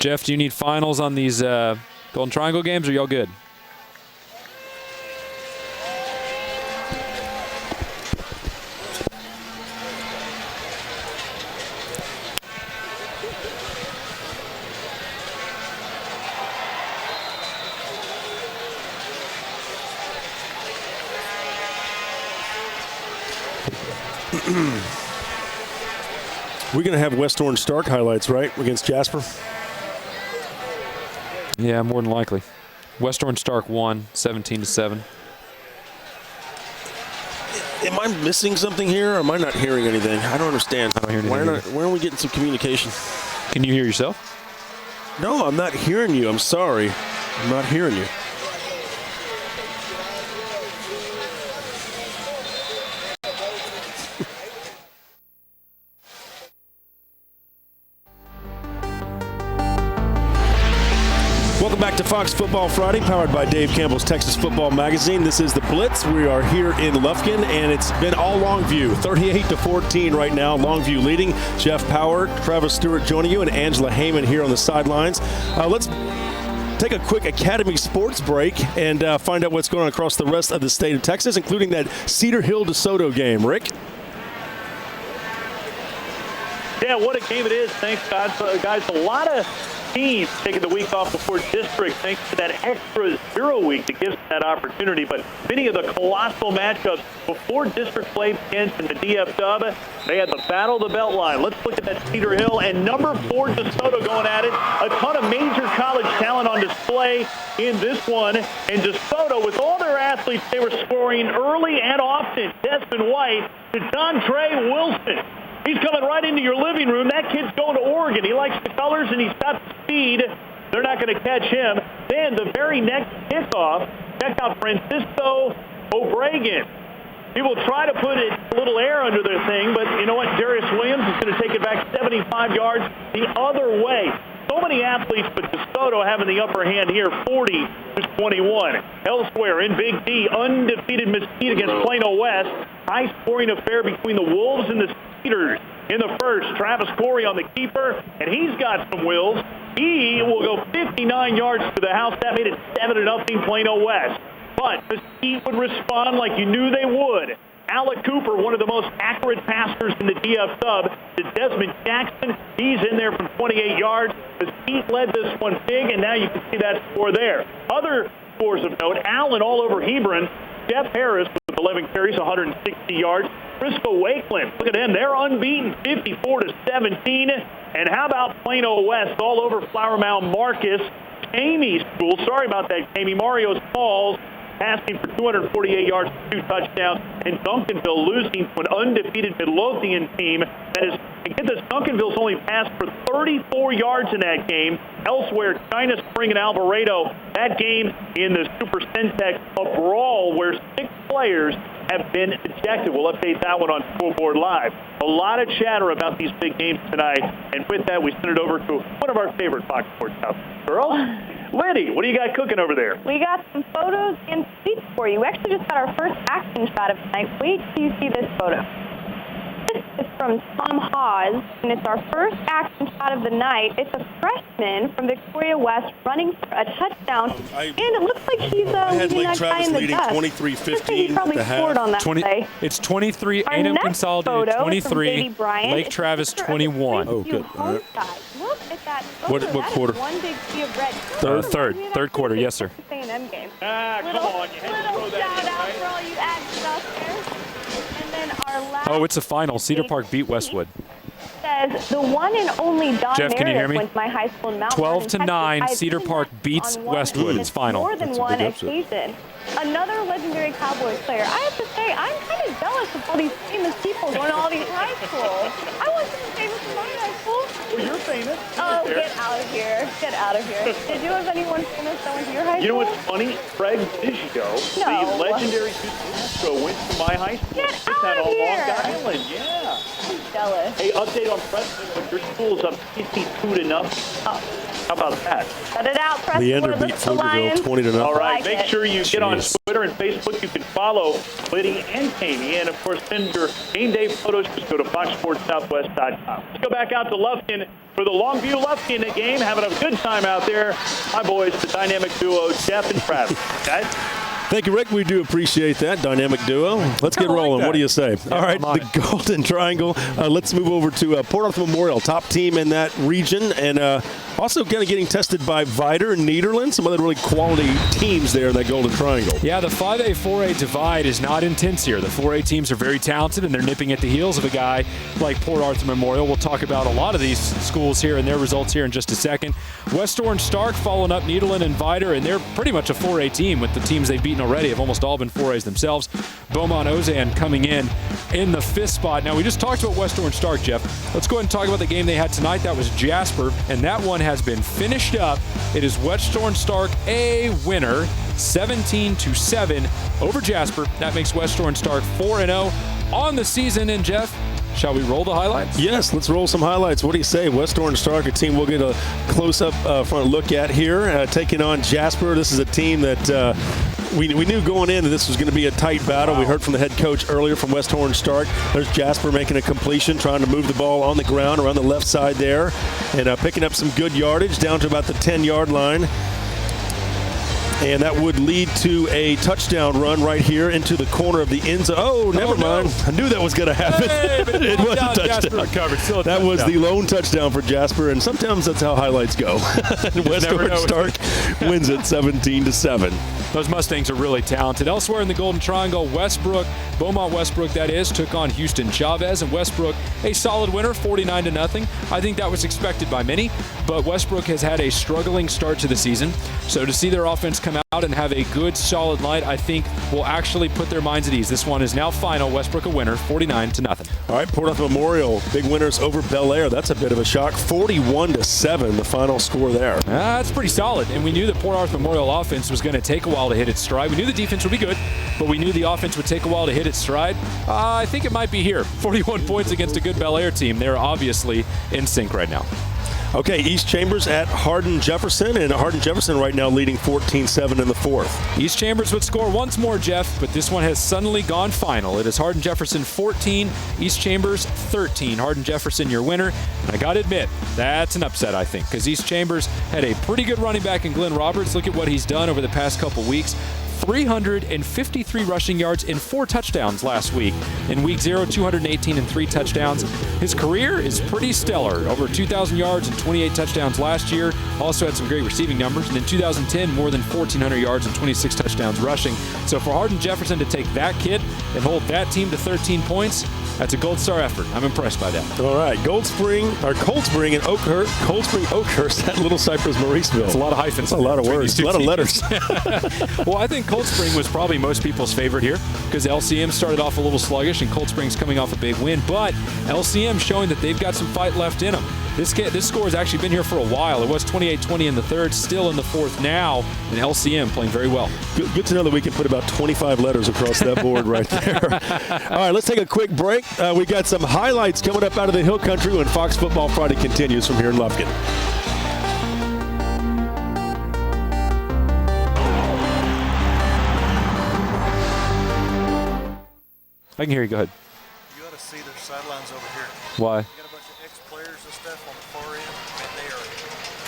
Jeff, do you need finals on these Golden Triangle games, or y'all good? We're going to have West Orange Stark highlights, right, against Jasper? Yeah, more than likely. West Orange Stark won 17-7. Am I missing something here, or am I not hearing anything? I don't understand. I don't hear anything. Why aren't we getting some communication? Can you hear yourself? No, I'm not hearing you. I'm sorry. I'm not hearing you. Welcome back to Fox Football Friday, powered by Dave Campbell's Texas Football Magazine. This is The Blitz. We are here in Lufkin, and it's been all Longview. 38-14 right now. Longview leading. Jeff Power, Travis Stewart joining you, and Angela Heyman here on the sidelines. Let's take a quick Academy Sports break and find out what's going on across the rest of the state of Texas, including that Cedar Hill DeSoto game. Rick? Yeah, what a game it is. Thanks, guys. A lot of teams taking the week off before district thanks to that extra 0 week that gives them that opportunity. But many of the colossal matchups before district play Kent and the DF Dub, they had the battle of the Beltline. Let's look at that Cedar Hill and number 4 DeSoto going at it. A ton of major college talent on display in this one. And DeSoto, with all their athletes, they were scoring early and often. Desmond White to Dontre Wilson. He's coming right into your living room. That kid's going to Oregon. He likes the colors, and he's got the speed. They're not going to catch him. Then the very next kickoff, check out Francisco Obregon. People try to put a little air under their thing, but you know what? Darius Williams is going to take it back 75 yards the other way. So many athletes, but DeSoto having the upper hand here, 40-21. Elsewhere in Big D, undefeated Mesquite against Plano West. High-scoring affair between the Wolves and the Cedars. In the first, Travis Corey on the keeper, and he's got some wheels. He will go 59 yards to the house. That made it 7-0 Plano West. But Mesquite would respond like you knew they would. Alec Cooper, one of the most accurate passers in the DF Sub, to Desmond Jackson. He's in there from 28 yards. Mesquite led this one big, and now you can see that score there. Other scores of note, Allen all over Hebron. Jeff Harris with 11 carries, 160 yards. Frisco Wakeland, look at them. They're unbeaten, 54-17. And how about Plano West all over Flower Mound Marcus? Amy's school, sorry about that, Amy. Mario's Falls, passing for 248 yards, 2 touchdowns, and Duncanville losing to an undefeated Midlothian team. That is, get this, Duncanville's only passed for 34 yards in that game. Elsewhere, China Spring and Alvarado, that game in the Super Centex, a brawl where 6 players have been ejected. We'll update that one on Scoreboard Live. A lot of chatter about these big games tonight, and with that, we send it over to one of our favorite Fox Sports house girls. Liddy, what do you got cooking over there? We got some photos and tweets for you. We actually just got our first action shot of tonight. Wait till you see this photo. This is from Tom Hawes, and it's our first action shot of the night. It's a freshman from Victoria West running for a touchdown, and it looks like he's leading that guy in the dust. 23-15. He probably scored on that play. It's 23, Our A&M next Consolidated photo 23, Bryant. Lake Travis 21. Oh, good. All right. Look at that photo. What quarter? One big sea of red. Third quarter, yes, sir. A&M game. Come on. You had to throw that in, right? For all you ads out there. And then our last Oh, it's a final. Cedar Park beat Westwood. says the one and only Don Jeff, can you hear Meredith me? went to my high school in Mount Vernon, 12-9, Texas. Cedar Park beats Westwood. It's final. More than one occasion. Another legendary Cowboys player. I have to say, I'm kind of jealous of all these famous people going to all these high schools. I wasn't famous in my high school. Well, you're famous. Oh, get out of here. Get out of here. Did you have anyone famous that went to your high school? You know what's funny? Craig Digio, the legendary Castro, went to my high school. Get It's out out of on here. Long Island. Yeah. jealous. Hey, update on Preston, but your school's up 52-0. How about that? Cut it out, Preston. Leander beat Pflugerville 20-0. All right, like make it. sure you get on Twitter and Facebook. You can follow Liddy and Tammy. And, of course, send your game day photos. Just go to foxsportssouthwest.com. Let's go back out to Lufkin for the Longview-Lufkin game. Having a good time out there. My boys, the dynamic duo, Jeff and Travis. Guys? Thank you, Rick. We do appreciate that dynamic duo. Let's get rolling. What do you say? All right, the Golden Triangle. Let's move over to Port Arthur Memorial, top team in that region, and also kind of getting tested by Vider and Nederland, some other really quality teams there in that Golden Triangle. Yeah, the 5A, 4A divide is not intense here. The 4A teams are very talented, and they're nipping at the heels of a guy like Port Arthur Memorial. We'll talk about a lot of these schools here and their results here in just a second. West Orange Stark following up Nederland and Vider, and they're pretty much a 4A team with the teams they've beaten already. Have almost all been 4As themselves. Beaumont Ozan coming in the 5th spot. Now, we just talked about West Orange Stark, Jeff. Let's go ahead and talk about the game they had tonight. That was Jasper, and that one has been finished up. It is West Orange Stark a winner, 17-7 over Jasper. That makes West Orange Stark 4-0 on the season. And Jeff, shall we roll the highlights? Yes, let's roll some highlights. What do you say? West Orange Stark, a team we'll get a close-up front look at here, taking on Jasper. This is a team that we knew going in that this was going to be a tight battle. Wow. We heard from the head coach earlier from West Orange Stark. There's Jasper making a completion, trying to move the ball on the ground around the left side there, and picking up some good yardage down to about the 10-yard line. And that would lead to a touchdown run right here into the corner of the end zone. Oh, never mind. I knew that was going to happen. Hey, it was a touchdown. That was the lone touchdown for Jasper, and sometimes that's how highlights go. West Orange Stark wins it 17-7. Those Mustangs are really talented. Elsewhere in the Golden Triangle, Westbrook, Beaumont Westbrook, that is, took on Houston Chavez, and Westbrook, a solid winner, 49-0. I think that was expected by many, but Westbrook has had a struggling start to the season. So to see their offense come out and have a good, solid night, I think will actually put their minds at ease. This one is now final. Westbrook a winner, 49-0. All right, Port Arthur Memorial, big winners over Bel Air. That's a bit of a shock. 41-7, the final score there. That's pretty solid, and we knew the Port Arthur Memorial offense was going to take a while to hit its stride. We knew the defense would be good, but we knew the offense would take a while to hit its stride. I think it might be here. 41 points against a good Bel Air team. They're obviously in sync right now. Okay, East Chambers at Hardin Jefferson, and Hardin Jefferson right now leading 14-7 in the 4th. East Chambers would score once more, Jeff, but this one has suddenly gone final. It is Hardin Jefferson 14, East Chambers 13. Hardin Jefferson your winner, and I got to admit, that's an upset, I think, because East Chambers had a pretty good running back in Glenn Roberts. Look at what he's done over the past couple weeks. 353 rushing yards and 4 touchdowns last week. In week 0, 218 and 3 touchdowns. His career is pretty stellar. Over 2,000 yards and 28 touchdowns last year. Also had some great receiving numbers. And in 2010, more than 1,400 yards and 26 touchdowns rushing. So for Hardin Jefferson to take that kid and hold that team to 13 points, that's a Gold Star effort. I'm impressed by that. All right, Cold Spring and Oakhurst, Cold Spring, Oakhurst, that Little Cypress, Mauriceville. It's a lot of hyphens. That's a lot of words, a lot of letters. Well, I think Cold Spring was probably most people's favorite here because LCM started off a little sluggish and Cold Spring's coming off a big win, but LCM showing that they've got some fight left in them. This score has actually been here for a while. It was 28-20 in the 3rd, still in the 4th now, and LCM playing very well. Good to know that we can put about 25 letters across that board right there. All right, let's take a quick break. We got some highlights coming up out of the Hill Country when Fox Football Friday continues from here in Lufkin. I can hear you. Go ahead. You ought to see their sidelines over here. Why? You got a bunch of ex-players and stuff on the far end, and they are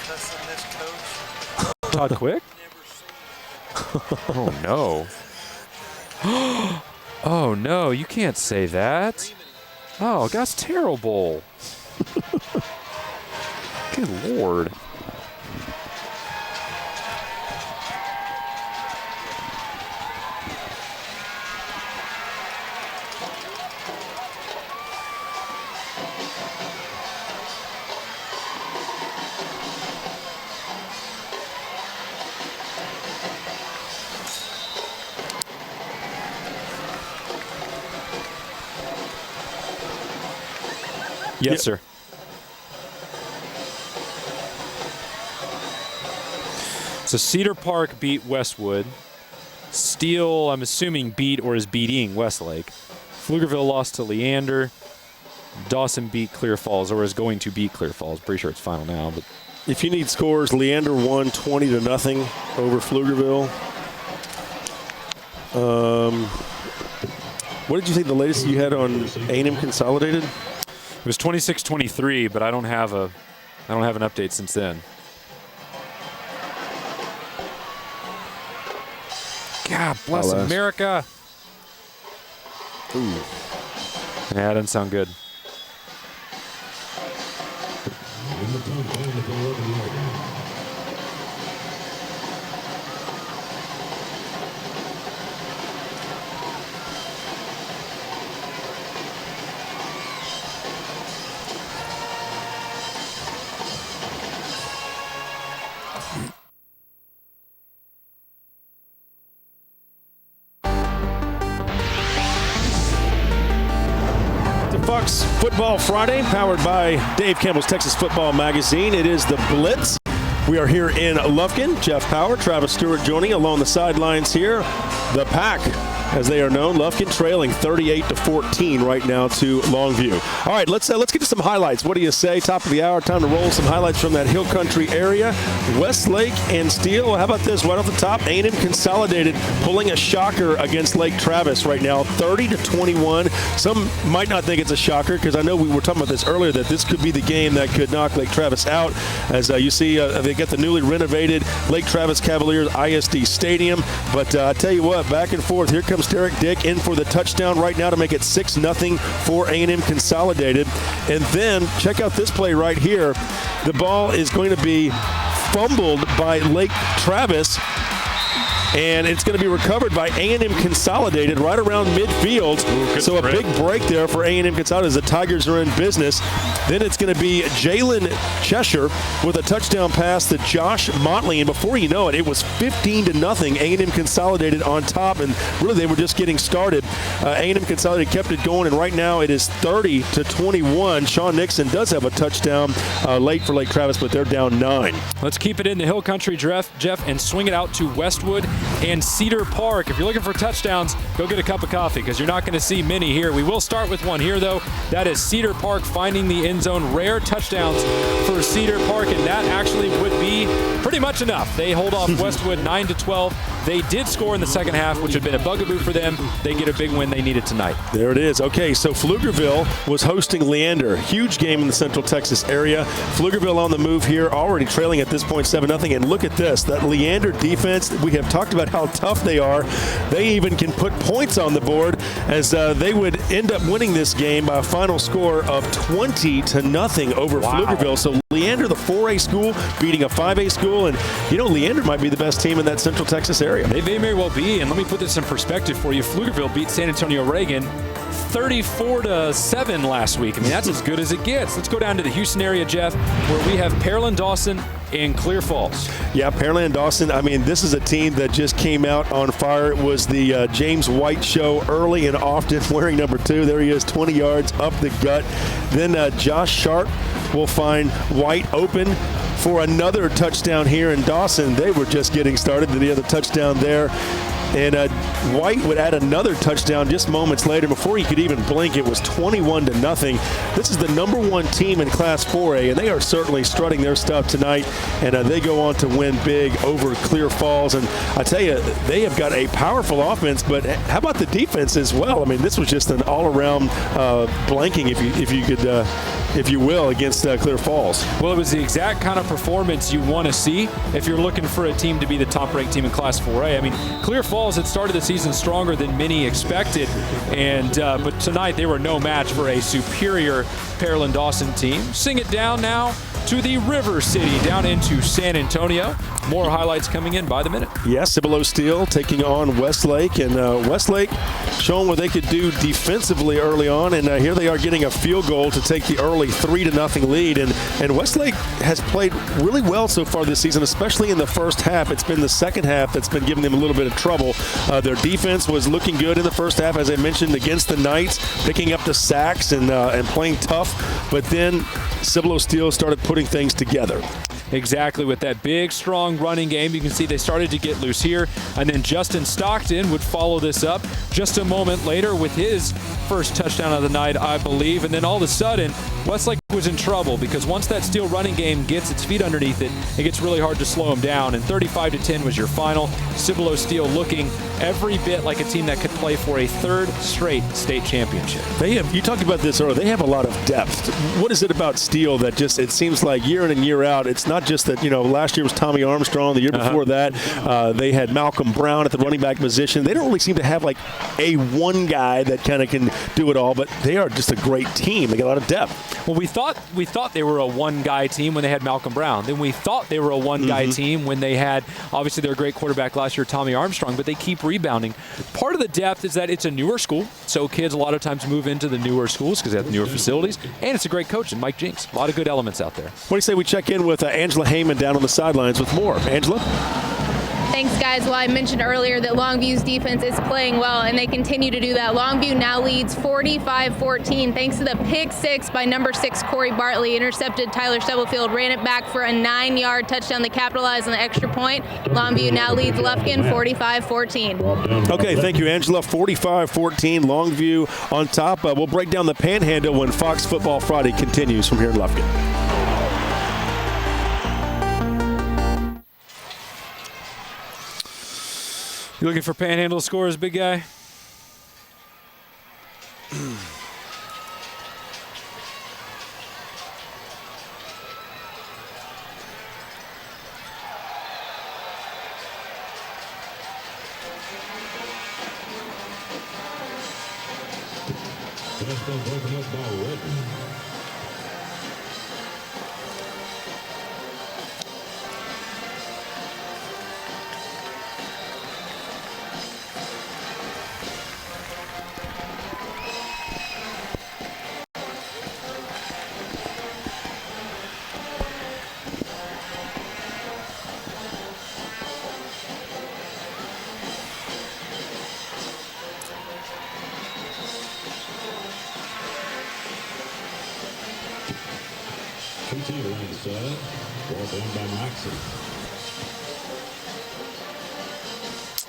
cussing this coach. Todd Quick? Oh, no. Oh, no. You can't say that. Oh, that's terrible. Good Lord. Yes, sir. So Cedar Park beat Westwood. Steele, I'm assuming, beat or is beating Westlake. Pflugerville lost to Leander. Dawson beat Clear Falls, or is going to beat Clear Falls. Pretty sure it's final now. But if you need scores, Leander won 20-0 over Pflugerville. What did you think the latest you had on A&M Consolidated? It was 26-23, but I don't have an update since then. God bless America. Ooh. Yeah, that doesn't sound good. Fox Football Friday, powered by Dave Campbell's Texas Football Magazine. It is the Blitz. We are here in Lufkin. Jeff Power, Travis Stewart joining along the sidelines here. The Pack, as they are known, Lufkin trailing 38-14 right now to Longview. All right, let's get to some highlights. What do you say? Top of the hour, time to roll some highlights from that Hill Country area. Westlake and Steele. How about this? Right off the top, A&M Consolidated pulling a shocker against Lake Travis right now, 30-21. Some might not think it's a shocker because I know we were talking about this earlier, that this could be the game that could knock Lake Travis out. As you see, they get the newly renovated Lake Travis Cavaliers ISD Stadium. But I tell you what, back and forth. Here comes Derek Dick in for the touchdown right now to make it 6-0 for A&M Consolidated. And then check out this play right here. The ball is going to be fumbled by Lake Travis, and it's going to be recovered by A&M Consolidated right around midfield. So a big break there for A&M Consolidated as the Tigers are in business. Then it's going to be Jalen Cheshire with a touchdown pass to Josh Motley. And before you know it, it was 15-0. A&M Consolidated on top, and really they were just getting started. A&M Consolidated kept it going, and right now it is 30-21. Sean Nixon does have a touchdown late for Lake Travis, but they're down 9. Let's keep it in the Hill Country, Jeff, and swing it out to Westwood and Cedar Park. If you're looking for touchdowns, go get a cup of coffee because you're not going to see many here. We will start with one here, though. That is Cedar Park finding the end zone. Rare touchdowns for Cedar Park, and that actually would be pretty much enough. They hold off Westwood 9-12. They did score in the second half, which had been a bugaboo for them. They get a big win they needed tonight. There it is. Okay, so Pflugerville was hosting Leander. Huge game in the Central Texas area. Pflugerville on the move here, already trailing at this point 7-0. And look at this, that Leander defense. We have talked about how tough they are. They even can put points on the board as they would end up winning this game by a final score of 20-0 over Pflugerville. So Leander, the 4A school, beating a 5A school, and you know Leander might be the best team in that Central Texas area. They may well be, and let me put this in perspective for you. Pflugerville beat San Antonio Reagan 34-7 last week. I mean, that's as good as it gets. Let's go down to the Houston area, Jeff, where we have Pearland Dawson and Clear Falls. Yeah, Pearland Dawson, I mean, this is a team that just came out on fire. It was the James White show early and often, wearing number 2. There he is, 20 yards up the gut. Then Josh Sharp will find White open for another touchdown here in Dawson. They were just getting started. The other touchdown there. And White would add another touchdown just moments later. Before he could even blink, it was 21-0. This is the #1 team in Class 4A, and they are certainly strutting their stuff tonight. And they go on to win big over Clear Falls. And I tell you, they have got a powerful offense, but how about the defense as well? I mean, this was just an all-around blanking, if you will, against Clear Falls. Well, it was the exact kind of performance you want to see if you're looking for a team to be the top-ranked team in Class 4A. I mean, Clear Falls had started the season stronger than many expected, and but tonight they were no match for a superior Pearland Dawson team. Sing it down now to the River City, down into San Antonio. More highlights coming in by the minute. Yes, Cibolo Steel taking on Westlake, and Westlake showing what they could do defensively early on, and here they are getting a field goal to take the early 3-0 lead, and Westlake has played really well so far this season, especially in the first half. It's been the second half that's been giving them a little bit of trouble. Their defense was looking good in the first half, as I mentioned, against the Knights, picking up the sacks and playing tough, but then Cibolo Steel started putting things together. Exactly, with that big, strong running game. You can see they started to get loose here, and then Justin Stockton would follow this up just a moment later with his first touchdown of the night, I believe. And then all of a sudden, Westlake was in trouble because once that Steel running game gets its feet underneath it, it gets really hard to slow them down. And 35-10 was your final. Cibolo Steel looking every bit like a team that could play for a third straight state championship. You talked about this earlier. They have a lot of depth. What is it about Steel that just, it seems like year in and year out, it's not just that, last year was Tommy Armstrong, the year before that, they had Malcolm Brown at the running back position. They don't really seem to have like a one guy that kind of can do it all, but they are just a great team. They got a lot of depth. Well, we thought they were a one-guy team when they had Malcolm Brown. Then we thought they were a one-guy team when they had, obviously, their great quarterback last year, Tommy Armstrong, but they keep rebounding. Part of the depth is that it's a newer school, so kids a lot of times move into the newer schools because they have newer facilities, and it's a great coach, and Mike Jinks. A lot of good elements out there. What do you say we check in with Angela Heyman down on the sidelines with more? Angela? Thanks, guys. Well, I mentioned earlier that Longview's defense is playing well, and they continue to do that. Longview now leads 45-14 thanks to the pick six by number 6, Corey Bartley. Intercepted Tyler Stubblefield, ran it back for a 9-yard touchdown to capitalize on the extra point. Longview now leads Lufkin 45-14. Okay, thank you, Angela. 45-14, Longview on top. We'll break down the Panhandle when Fox Football Friday continues from here in Lufkin. You looking for Panhandle scores, big guy? That's been broken up by Redmond.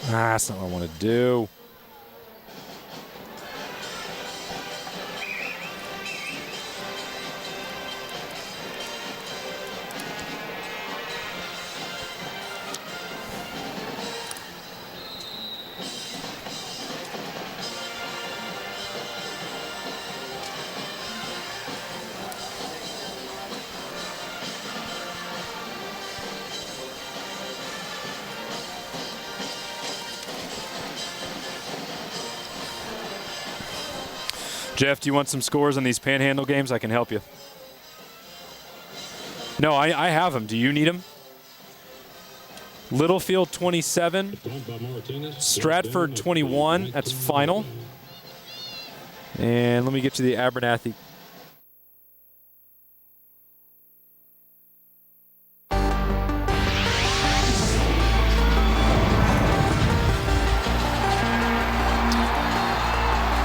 That's not what I want to do. Jeff, do you want some scores on these Panhandle games? I can help you. No, I have them. Do you need them? Littlefield 27, Stratford 21. That's final. And let me get to the Abernathy.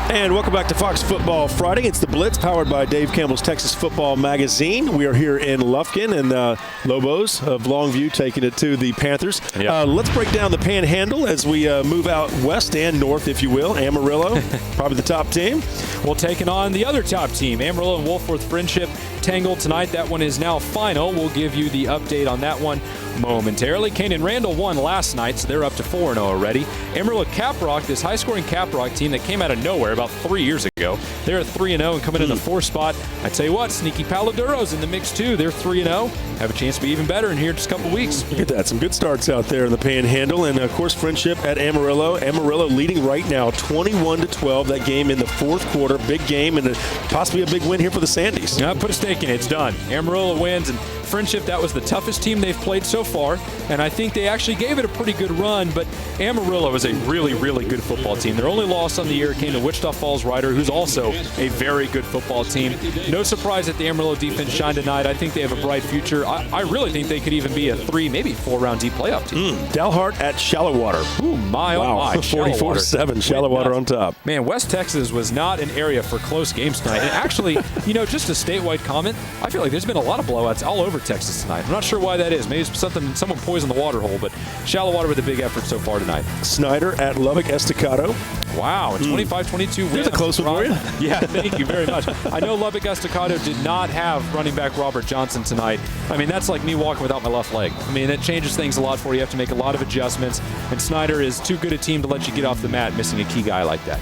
And welcome back to Fox Football Friday. It's the Blitz, powered by Dave Campbell's Texas Football Magazine. We are here in Lufkin, and Lobos of Longview taking it to the Panthers. Yep. Let's break down the Panhandle as we move out west and north, if you will. Amarillo, probably the top team. Well, taking on the other top team, Amarillo and Wolfworth Friendship tangled tonight. That one is now final. We'll give you the update on that one momentarily. Canaan Randall won last night, so they're up to 4-0 already. Amarillo Caprock, this high-scoring Caprock team that came out of nowhere about 3 years ago, they're at 3-0 and coming in the 4th spot. I tell you what, Sneaky Paladuro's in the mix too. They're 3-0. Have a chance to be even better in here in just a couple weeks. Look at that. Some good starts out there in the Panhandle. And, of course, Friendship at Amarillo. Amarillo leading right now 21-12. That game in the 4th quarter. Big game and possibly a big win here for the Sandys. Put a stake in it. It's done. Amarillo wins. And Friendship, that was the toughest team they've played so far, and I think they actually gave it a pretty good run, but Amarillo is a really, really good football team. Their only loss on the year came to Wichita Falls Rider, who's also a very good football team. No surprise that the Amarillo defense shined tonight. I think they have a bright future. I really think they could even be a 3, maybe 4-round deep playoff team. Dalhart at Shallow Water. Ooh, my, wow. oh my. 44-7, Shallow Water on top. Man, West Texas was not an area for close games tonight. And actually, you know, just a statewide comment, I feel like there's been a lot of blowouts all over Texas tonight. I'm not sure why that is. Maybe it's someone poisoned the water hole, but Shallow Water with a big effort so far tonight. Snyder at Lubbock Estacado. Wow, 25-22 win. There's a close one for you. Yeah, thank you very much. I know Lubbock Estacado did not have running back Robert Johnson tonight. I mean, that's like me walking without my left leg. I mean, it changes things a lot for you. You have to make a lot of adjustments, and Snyder is too good a team to let you get off the mat missing a key guy like that.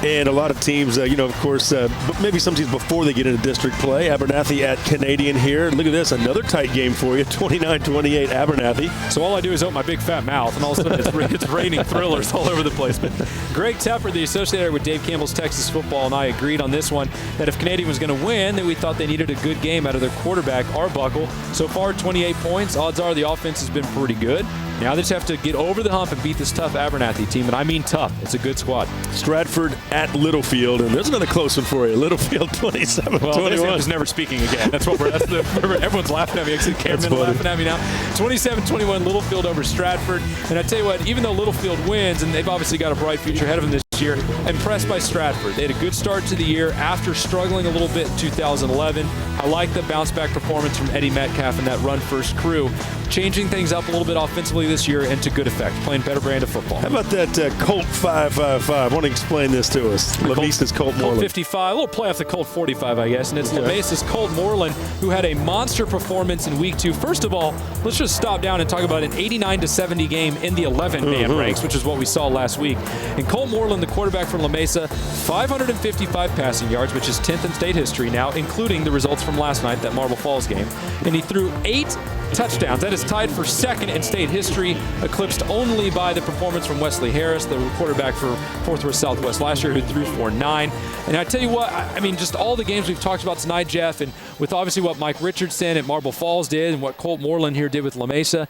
And a lot of teams, you know, of course, maybe some teams before they get into district play. Abernathy at Canadian here. Look at this, another tight game for you, 29-28 Abernathy. So all I do is open my big fat mouth, and all of a sudden it's raining thrillers all over the place. But Greg Tepper, the associate with Dave Campbell's Texas Football, and I agreed on this one, that if Canadian was going to win, that we thought they needed a good game out of their quarterback, Arbuckle. So far, 28 points. Odds are the offense has been pretty good. Now they just have to get over the hump and beat this tough Abernathy team, and I mean tough. It's a good squad. Stratford at Littlefield, and there's another close one for you. Littlefield 27-21. Well, this is never speaking again. That's what everyone's laughing at me. Actually, Cameron laughing at me now. 27-21 Littlefield over Stratford, and I tell you what, even though Littlefield wins, and they've obviously got a bright future ahead of them this year, impressed by Stratford. They had a good start to the year after struggling a little bit in 2011. I like the bounce-back performance from Eddie Metcalf and that run-first crew, changing things up a little bit offensively this year and to good effect, playing better brand of football. How about that Colt 555? I want to explain this to us. Lamesa's Colt Moreland. Colt 55, a little play off the Colt 45, I guess, and it's Lamesa's Colt Moreland, who had a monster performance in Week 2. First of all, let's just stop down and talk about an 89-70 game in the 11-man ranks, which is what we saw last week. And Colt Moreland, the quarterback from La Mesa, 555 passing yards, which is 10th in state history now, including the results from last night, that Marble Falls game. And he threw 8 touchdowns. That is tied for second in state history, eclipsed only by the performance from Wesley Harris, the quarterback for Fort Worth Southwest last year, who threw for 9. And I tell you what, I mean, just all the games we've talked about tonight, Jeff, and with obviously what Mike Richardson at Marble Falls did and what Colt Moreland here did with La Mesa,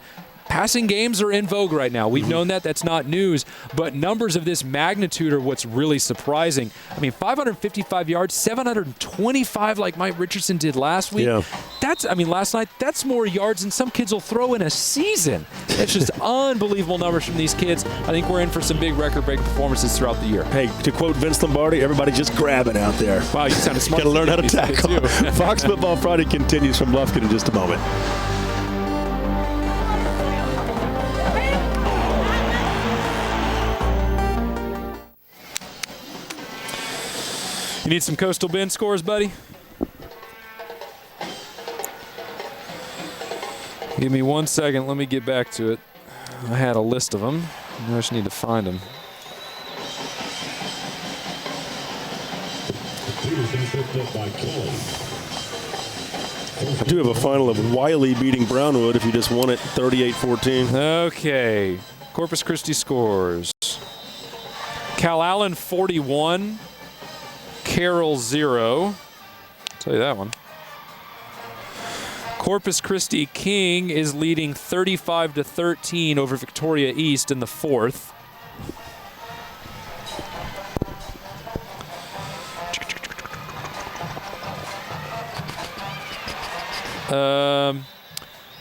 passing games are in vogue right now. We've known that. That's not news. But numbers of this magnitude are what's really surprising. I mean, 555 yards, 725 like Mike Richardson did last week. Yeah. Last night, that's more yards than some kids will throw in a season. It's just unbelievable numbers from these kids. I think we're in for some big record-breaking performances throughout the year. Hey, to quote Vince Lombardi, everybody just grab it out there. Wow, you sounded smart. Got to learn how to tackle. Fox Football Friday continues from Lufkin in just a moment. You need some Coastal Bend scores, buddy? Give me 1 second. Let me get back to it. I had a list of them. I just need to find them. I do have a final of Wiley beating Brownwood if you just want it, 38-14. Okay. Corpus Christi scores. Cal Allen 41. Carroll 0. I'll tell you that one. Corpus Christi King is leading 35-13 over Victoria East in the 4th.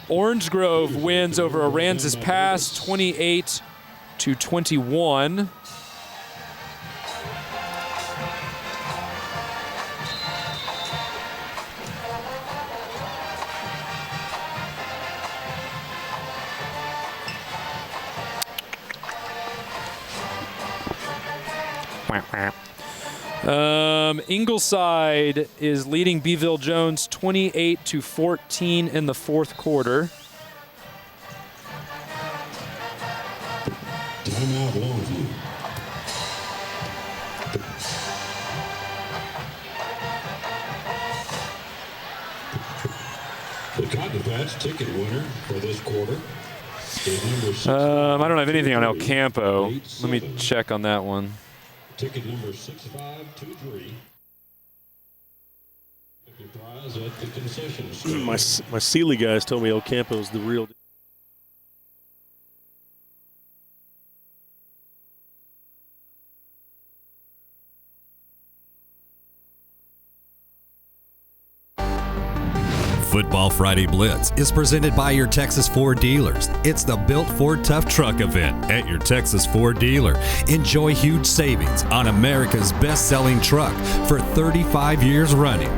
Orange Grove wins over Aransas Pass 28-21. Ingleside is leading Beeville Jones 28-14 in the 4th quarter. Timeout Longview. The Cotton Patch ticket winner for this quarter is number 6. I don't have anything on El Campo. Let me check on that one. Ticket number 6523. Prize at the concession stand. My Sealy guys told me El Campo's the real Football Friday Blitz is presented by your Texas Ford dealers. It's the Built Ford Tough Truck event at your Texas Ford dealer. Enjoy huge savings on America's best-selling truck for 35 years running.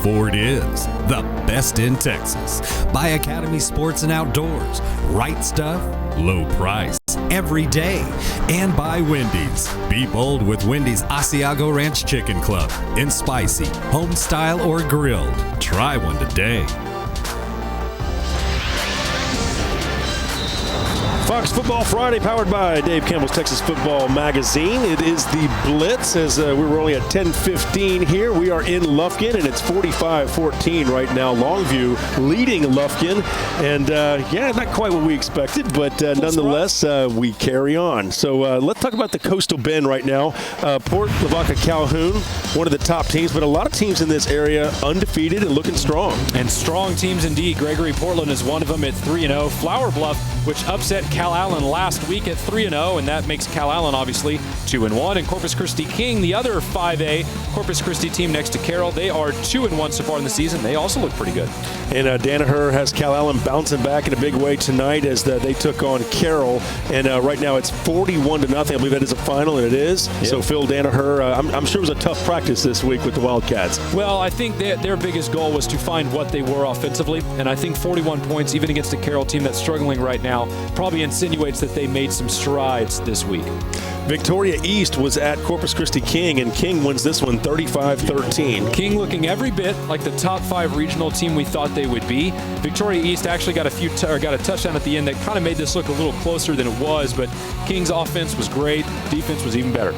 Ford is the best in Texas. By Academy Sports and Outdoors. Right stuff, low price, every day. And by Wendy's. Be bold with Wendy's Asiago Ranch Chicken Club. In spicy, home style, or grilled. Try one today. Fox Football Friday, powered by Dave Campbell's Texas Football Magazine. It is the Blitz, as we're only at 10:15 here. We are in Lufkin, and it's 45-14 right now. Longview leading Lufkin, and yeah, not quite what we expected, but nonetheless, we carry on. So let's talk about the Coastal Bend right now. Port Lavaca Calhoun, one of the top teams, but a lot of teams in this area undefeated and looking strong. And strong teams indeed. Gregory Portland is one of them at 3-0. Flower Bluff, which upset Cal Allen last week at 3-0, and that makes Cal Allen obviously 2-1. And Corpus Christi King, the other 5A Corpus Christi team next to Carroll, they are 2-1 so far in the season. They also look pretty good. And Danaher has Cal Allen bouncing back in a big way tonight as they took on Carroll. And right now it's 41-0. I believe that is a final, and it is. Yep. So Phil Danaher, I'm sure it was a tough practice this week with the Wildcats. Well, I think their biggest goal was to find what they were offensively. And I think 41 points, even against a Carroll team that's struggling right now, probably insinuates that they made some strides this week. Victoria East was at Corpus Christi King, and King wins this one 35-13. King looking every bit like the top 5 regional team we thought they would be. Victoria East actually got a touchdown at the end that kind of made this look a little closer than it was, but King's offense was great. Defense was even better.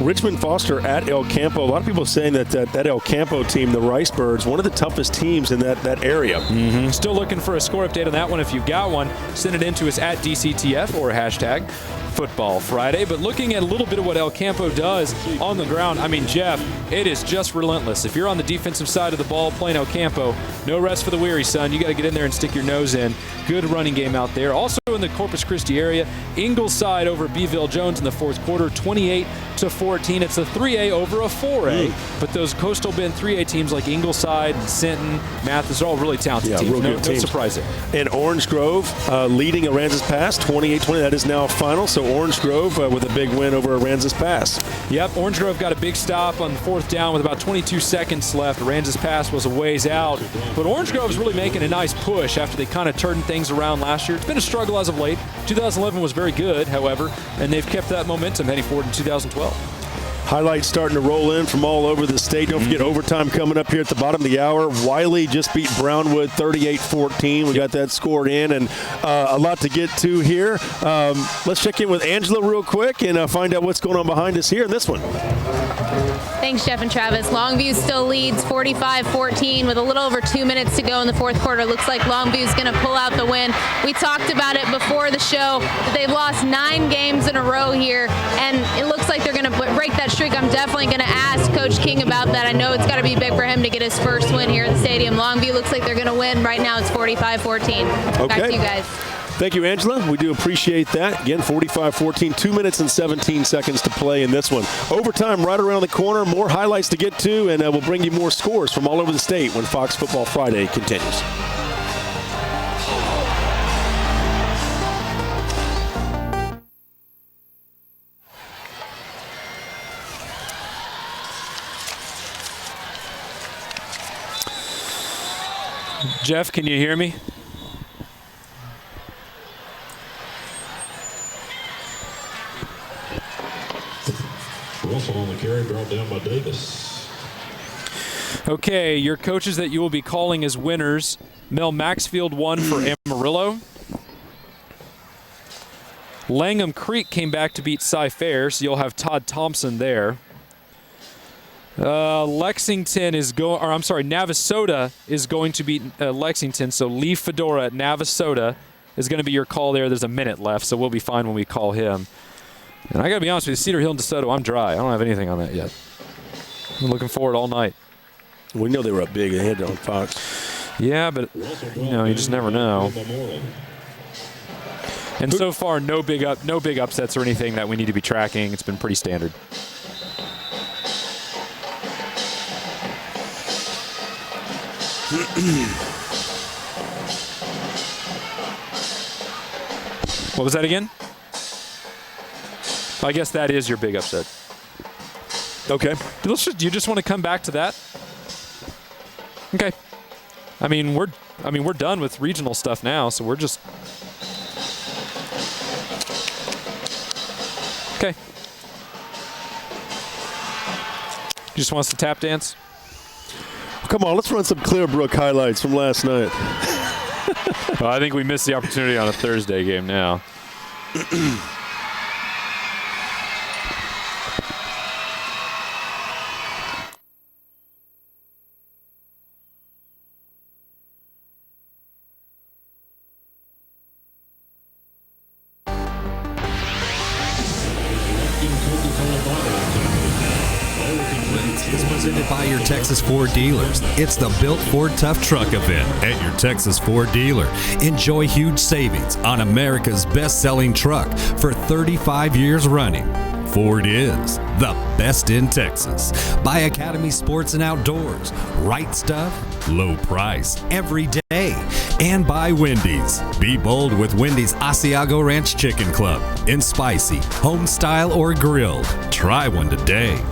Richmond Foster at El Campo. A lot of people saying that El Campo team, the Ricebirds, one of the toughest teams in that area. Mm-hmm. Still looking for a score update on that one. If you've got one, send it in to us at DCTF or hashtag Football Friday. But looking at a little bit of what El Campo does on the ground, I mean, Jeff, it is just relentless. If you're on the defensive side of the ball playing El Campo, no rest for the weary, son. You got to get in there and stick your nose in. Good running game out there. Also in the Corpus Christi area, Ingleside over Beeville Jones in the fourth quarter, 28-14. It's a 3A over a 4A. But those Coastal Bend 3A teams like Ingleside and Sinton, Mathis are all really talented teams. No surprise there. And Orange Grove leading Aransas Pass, 28-20. That is now final. So Orange Grove with a big win over Aransas Pass. Yep, Orange Grove got a big stop on the fourth down with about 22 seconds left. Aransas Pass was a ways out. But Orange Grove's really making a nice push after they kind of turned things around last year. It's been a struggle as of late. 2011 was very good, however, and they've kept that momentum heading forward in 2012. Highlights starting to roll in from all over the state. Don't forget overtime coming up here at the bottom of the hour. Wiley just beat Brownwood 38-14. We got that scored in, and a lot to get to here. Let's check in with Angela real quick and find out what's going on behind us here in this one. Thanks, Jeff and Travis. Longview still leads 45-14 with a little over 2 minutes to go in the fourth quarter. Looks like Longview's going to pull out the win. We talked about it before the show. They've lost 9 games in a row here, and it looks like they're going to break that streak. I'm definitely going to ask Coach King about that. I know it's got to be big for him to get his first win here at the stadium. Longview looks like they're going to win. Right now it's 45-14. Okay. Back to you guys. Thank you, Angela. We do appreciate that. Again, 45-14, 2 minutes and 17 seconds to play in this one. Overtime right around the corner. More highlights to get to, and we'll bring you more scores from all over the state when Fox Football Friday continues. Jeff, can you hear me? Russell on the carry, brought down by Davis. Okay, your coaches that you will be calling as winners. Mel Maxfield won for Amarillo. Langham Creek came back to beat Cy Fair, so you'll have Todd Thompson there. Lexington is going, or I'm sorry, Navasota is going to beat Lexington, so Lee Fedora at Navasota is going to be your call there. There's a minute left, so we'll be fine when we call him. And I got to be honest with you, Cedar Hill and DeSoto, I'm dry. I don't have anything on that yet. I'm looking forward all night. We know they were up big ahead on Fox. Yeah, but, you know, you just never know. And so far, no big upsets or anything that we need to be tracking. It's been pretty standard. What was that again? I guess that is your big upset. Okay. You just want to come back to that? Okay. I mean, we're done with regional stuff now, so we're just okay. You just want us to tap dance? Come on, let's run some Clearbrook highlights from last night. Well, I think we missed the opportunity on a Thursday game now. Is presented by your Texas Ford dealers. It's the Built Ford Tough Truck event at your Texas Ford dealer. Enjoy huge savings on America's best-selling truck for 35 years running. Ford is the best in Texas. By Academy Sports and Outdoors. Right stuff, low price, every day. And by Wendy's. Be bold with Wendy's Asiago Ranch Chicken Club. In spicy, home style, or grilled. Try one today.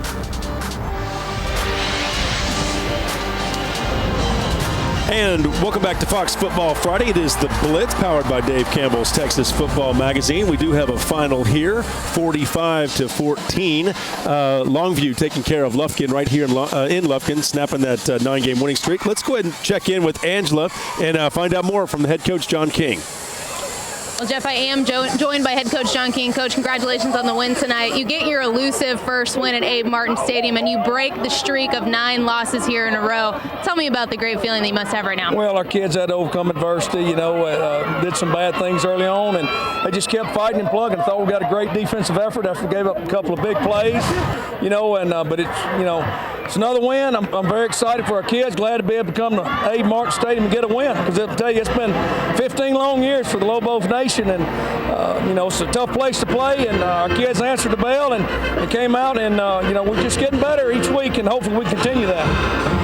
And welcome back to Fox Football Friday. It is the Blitz, powered by Dave Campbell's Texas Football Magazine. We do have a final here, 45-14. Longview taking care of Lufkin right here in Lufkin, snapping that 9-game winning streak. Let's go ahead and check in with Angela and find out more from the head coach, John King. Well, Jeff, I am joined by head coach John King. Coach, congratulations on the win tonight. You get your elusive first win at Abe Martin Stadium, and you break the streak of 9 losses here in a row. Tell me about the great feeling that you must have right now. Well, our kids had to overcome adversity, did some bad things early on, and they just kept fighting and plugging. Thought we got a great defensive effort after we gave up a couple of big plays, but it's another win. I'm very excited for our kids. Glad to be able to come to Abe Martin Stadium and get a win, because I'll tell you, it's been 15 long years for the Lobos Nation, and it's a tough place to play, and our kids answered the bell and came out, and we're just getting better each week, and hopefully we continue that.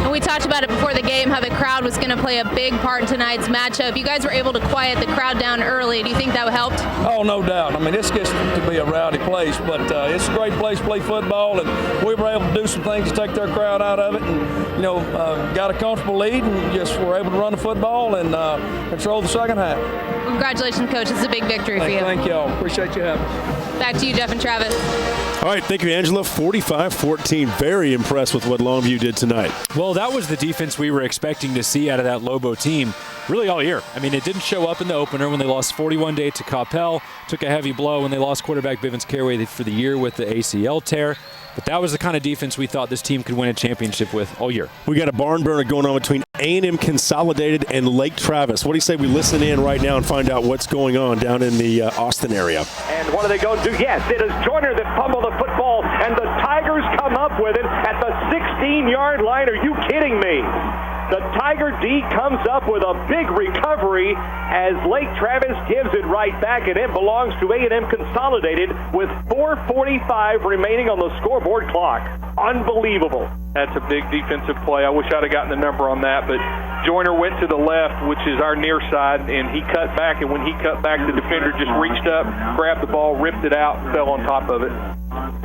And we talked about it before the game, how the crowd was going to play a big part in tonight's matchup. You guys were able to quiet the crowd down early. Do you think that helped? Oh, no doubt. I mean, this gets to be a rowdy place, but it's a great place to play football, and we were able to do some things to take their crowd out of it, and got a comfortable lead, and just were able to run the football and control the second half. Congratulations, Coach. This is a big victory for you. Thank y'all. Appreciate you having me. Back to you, Jeff and Travis. All right, thank you, Angela. 45-14. Very impressed with what Longview did tonight. Well, that was the defense we were expecting to see out of that Lobo team really all year. I mean, it didn't show up in the opener when they lost 41-8 to Campbell, took a heavy blow when they lost quarterback Bivens Caraway for the year with the ACL tear. But that was the kind of defense we thought this team could win a championship with all year. We got a barn burner going on between A&M Consolidated and Lake Travis. What do you say we listen in right now and find out what's going on down in the Austin area? And what are they going to do? Yes, it is Joyner that fumbled the football, and the Tigers come up with it at the 16-yard line. Are you kidding me? The Tiger D comes up with a big recovery as Lake Travis gives it right back, and it belongs to A&M Consolidated with 4:45 remaining on the scoreboard clock. Unbelievable. That's a big defensive play. I wish I'd have gotten the number on that, but Joyner went to the left, which is our near side, and he cut back, and when he cut back, the defender just reached up, grabbed the ball, ripped it out, and fell on top of it.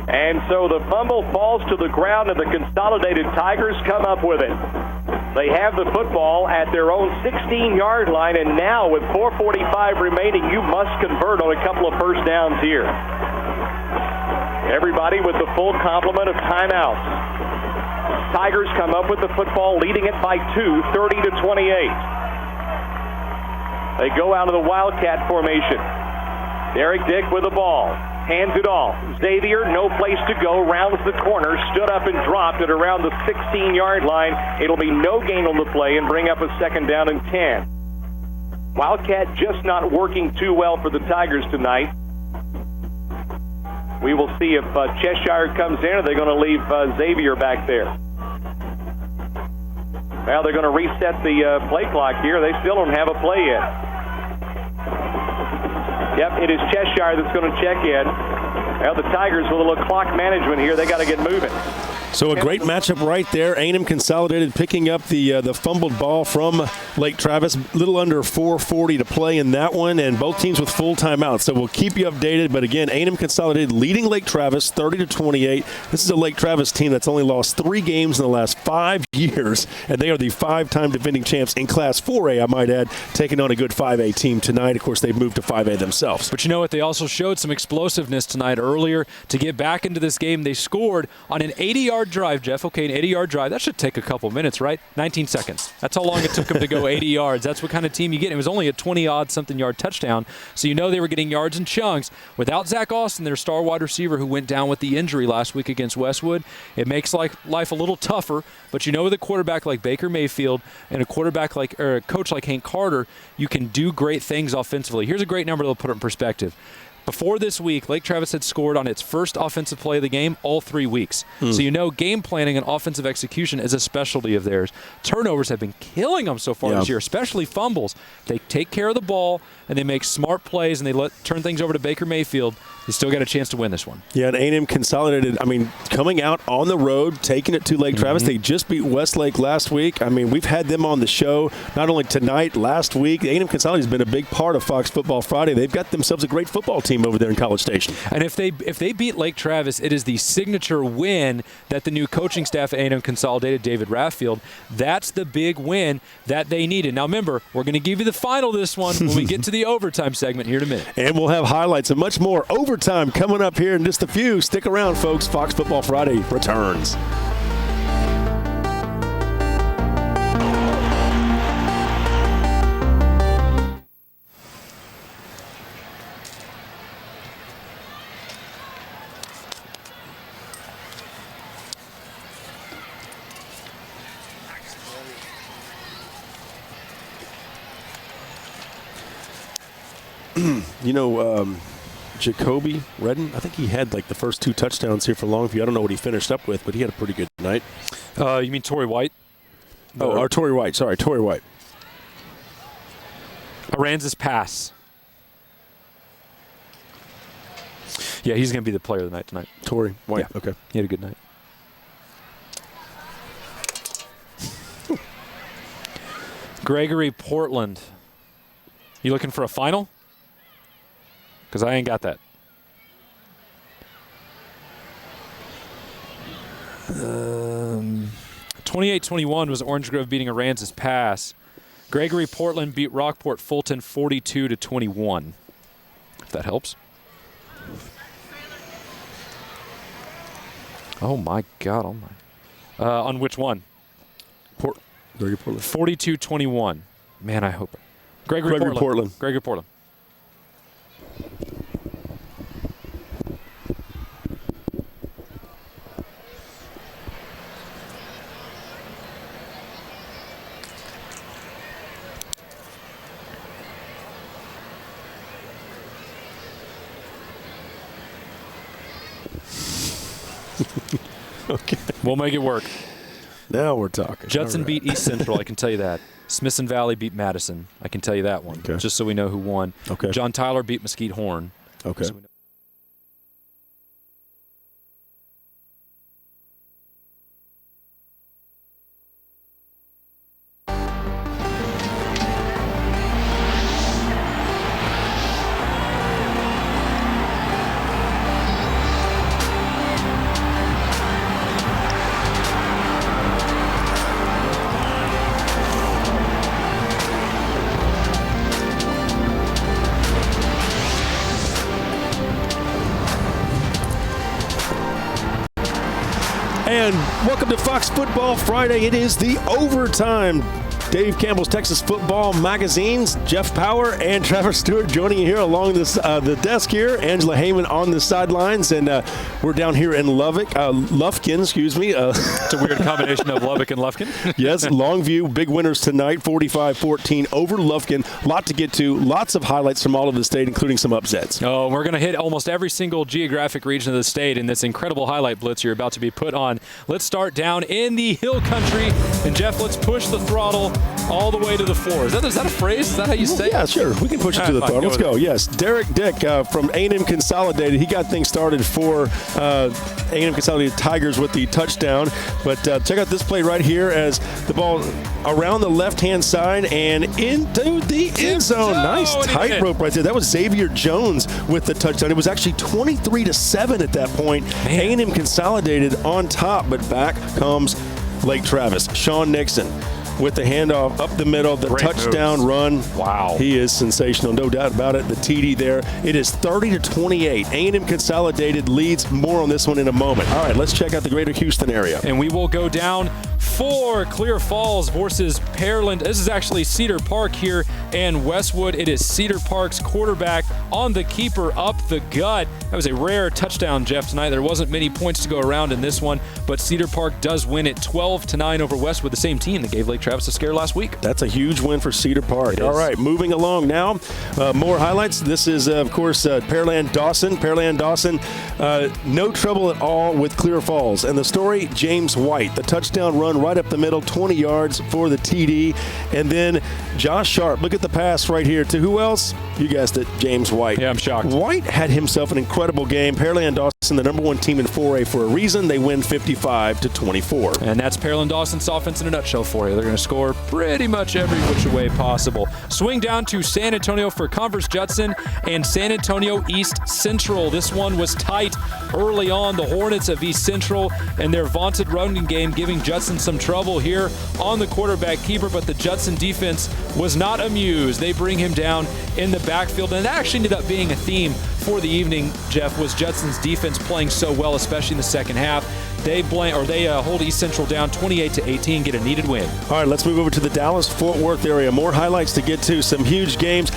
And so the fumble falls to the ground, and the Consolidated Tigers come up with it. They have the football at their own 16-yard line, and now with 4:45 remaining, you must convert on a couple of first downs here. Everybody with the full complement of timeouts. Tigers come up with the football, leading it by 2, 30-28. They go out of the Wildcat formation. Derek Dick with the ball. Hands it off. Xavier, no place to go, rounds the corner, stood up and dropped it around the 16-yard line. It'll be no gain on the play and bring up a second down and 10. Wildcat just not working too well for the Tigers tonight. We will see if Cheshire comes in, or they're going to leave Xavier back there. Well, they're going to reset the play clock here. They still don't have a play yet. Yep, it is Cheshire that's going to check in. Well, the Tigers with a little clock management here. They got to get moving. So a great matchup right there. A&M Consolidated picking up the fumbled ball from Lake Travis. A little under 4:40 to play in that one, and both teams with full timeouts. So we'll keep you updated. But again, A&M Consolidated leading Lake Travis 30-28. This is a Lake Travis team that's only lost 3 games in the last 5 years, and they are the 5-time defending champs in Class 4A, I might add, taking on a good 5A team tonight. Of course, they've moved to 5A themselves. But you know what? They also showed some explosiveness tonight earlier to get back into this game. They scored on an 80-yard drive, Jeff. Okay, an 80-yard drive. That should take a couple minutes, right? 19 seconds. That's how long it took them to go 80 yards. That's what kind of team you get. It was only a 20-odd-something yard touchdown, so you know they were getting yards in chunks. Without Zach Austin, their star wide receiver who went down with the injury last week against Westwood, it makes life a little tougher. But you know with a quarterback like Baker Mayfield and a coach like Hank Carter, you can do great things offensively. Here's a great number that'll put it in perspective. Before this week, Lake Travis had scored on its first offensive play of the game all 3 weeks. So you know game planning and offensive execution is a specialty of theirs. Turnovers have been killing them so far this year, especially fumbles. They take care of the ball, and they make smart plays, and they turn things over to Baker Mayfield. They still got a chance to win this one. Yeah, and A&M Consolidated, coming out on the road, taking it to Lake Travis. They just beat Westlake last week. We've had them on the show not only tonight, last week. A&M Consolidated has been a big part of Fox Football Friday. They've got themselves a great football team over there in College Station. And if they beat Lake Travis, it is the signature win that the new coaching staff at A&M Consolidated, David Rathfield, that's the big win that they needed. Now remember, we're going to give you the final of this one when we get to the overtime segment here in a minute. And we'll have highlights and much more overtime coming up here in just a few. Stick around, folks. Fox Football Friday returns. Jacoby Redden, I think he had the first 2 touchdowns here for Longview. I don't know what he finished up with, but he had a pretty good night. You mean Torrey White? Or Torrey White. Sorry, Torrey White. Aranza's pass. Yeah, he's going to be the player of the night tonight. Torrey White, yeah. Okay. He had a good night. Gregory Portland. You looking for a final? Because I ain't got that. 28-21 was Orange Grove beating Aranza's pass. Gregory Portland beat Rockport Fulton 42-21. If that helps. Oh my God! Oh my. On which one? Gregory Portland. 42-21. Man, I hope. Gregory Portland. Gregory Portland. Okay. We'll make it work. Now we're talking. Judson beat East Central, I can tell you that. Smithson Valley beat Madison, I can tell you that one, just so we know who won. Okay. John Tyler beat Mesquite Horn. Okay. So And welcome to Fox Football Friday. It is the overtime. Dave Campbell's Texas Football Magazine's Jeff Power and Travis Stewart joining you here along this the desk here. Angela Heyman on the sidelines, and we're down here in Lufkin, excuse me. It's a weird combination of Lubbock and Lufkin. Yes, Longview, big winners tonight, 45-14 over Lufkin. A lot to get to, lots of highlights from all of the state, including some upsets. Oh, we're going to hit almost every single geographic region of the state in this incredible highlight blitz you're about to be put on. Let's start down in the hill country. And Jeff, let's push the throttle all the way to the floor. Is that a phrase? Is that how you say it? Yeah, sure. We can push it to the floor. Let's go. Yes. Derek Dick from A&M Consolidated. He got things started for A&M Consolidated Tigers with the touchdown. But check out this play right here as the ball around the left-hand side and into the end zone. Nice tightrope right there. That was Xavier Jones with the touchdown. It was actually 23-7 at that point. A&M Consolidated on top, but back comes Lake Travis. Sean Nixon with the handoff up the middle, the touchdown run. Wow. He is sensational, no doubt about it. The TD there. It is 30-28. A&M Consolidated leads. More on this one in a moment. All right, let's check out the greater Houston area. And we will go down for Clear Falls versus Pearland. This is actually Cedar Park here and Westwood. It is Cedar Park's quarterback on the keeper up the gut. That was a rare touchdown, Jeff, tonight. There wasn't many points to go around in this one, but Cedar Park does win it 12-9 over Westwood, the same team that gave Lake Travis a scare last week. That's a huge win for Cedar Park. All right, moving along now. More highlights. This is, of course, Pearland Dawson. Pearland Dawson, no trouble at all with Clear Falls. And the story, James White, the touchdown run right up the middle, 20 yards for the TD. And then Josh Sharp, look at the pass right here to who else? You guessed it, James White. Yeah, I'm shocked. White had himself an incredible game. Pearland Dawson, the number one team in 4A for a reason. They win 55-24. And that's Pearland Dawson's offense in a nutshell for you. They're going to score pretty much every which way possible. Swing down to San Antonio for Converse Judson and San Antonio East Central. This one was tight early on. The Hornets of East Central and their vaunted running game giving Judson some trouble here on the quarterback keeper, but the Judson defense was not amused. They bring him down in the backfield, and it actually ended up being a theme for the evening, Jeff, was Judson's defense playing so well, especially in the second half. They hold East Central down 28-18, get a needed win. All right, let's move over to the Dallas-Fort Worth area. More highlights to get to. Some huge games.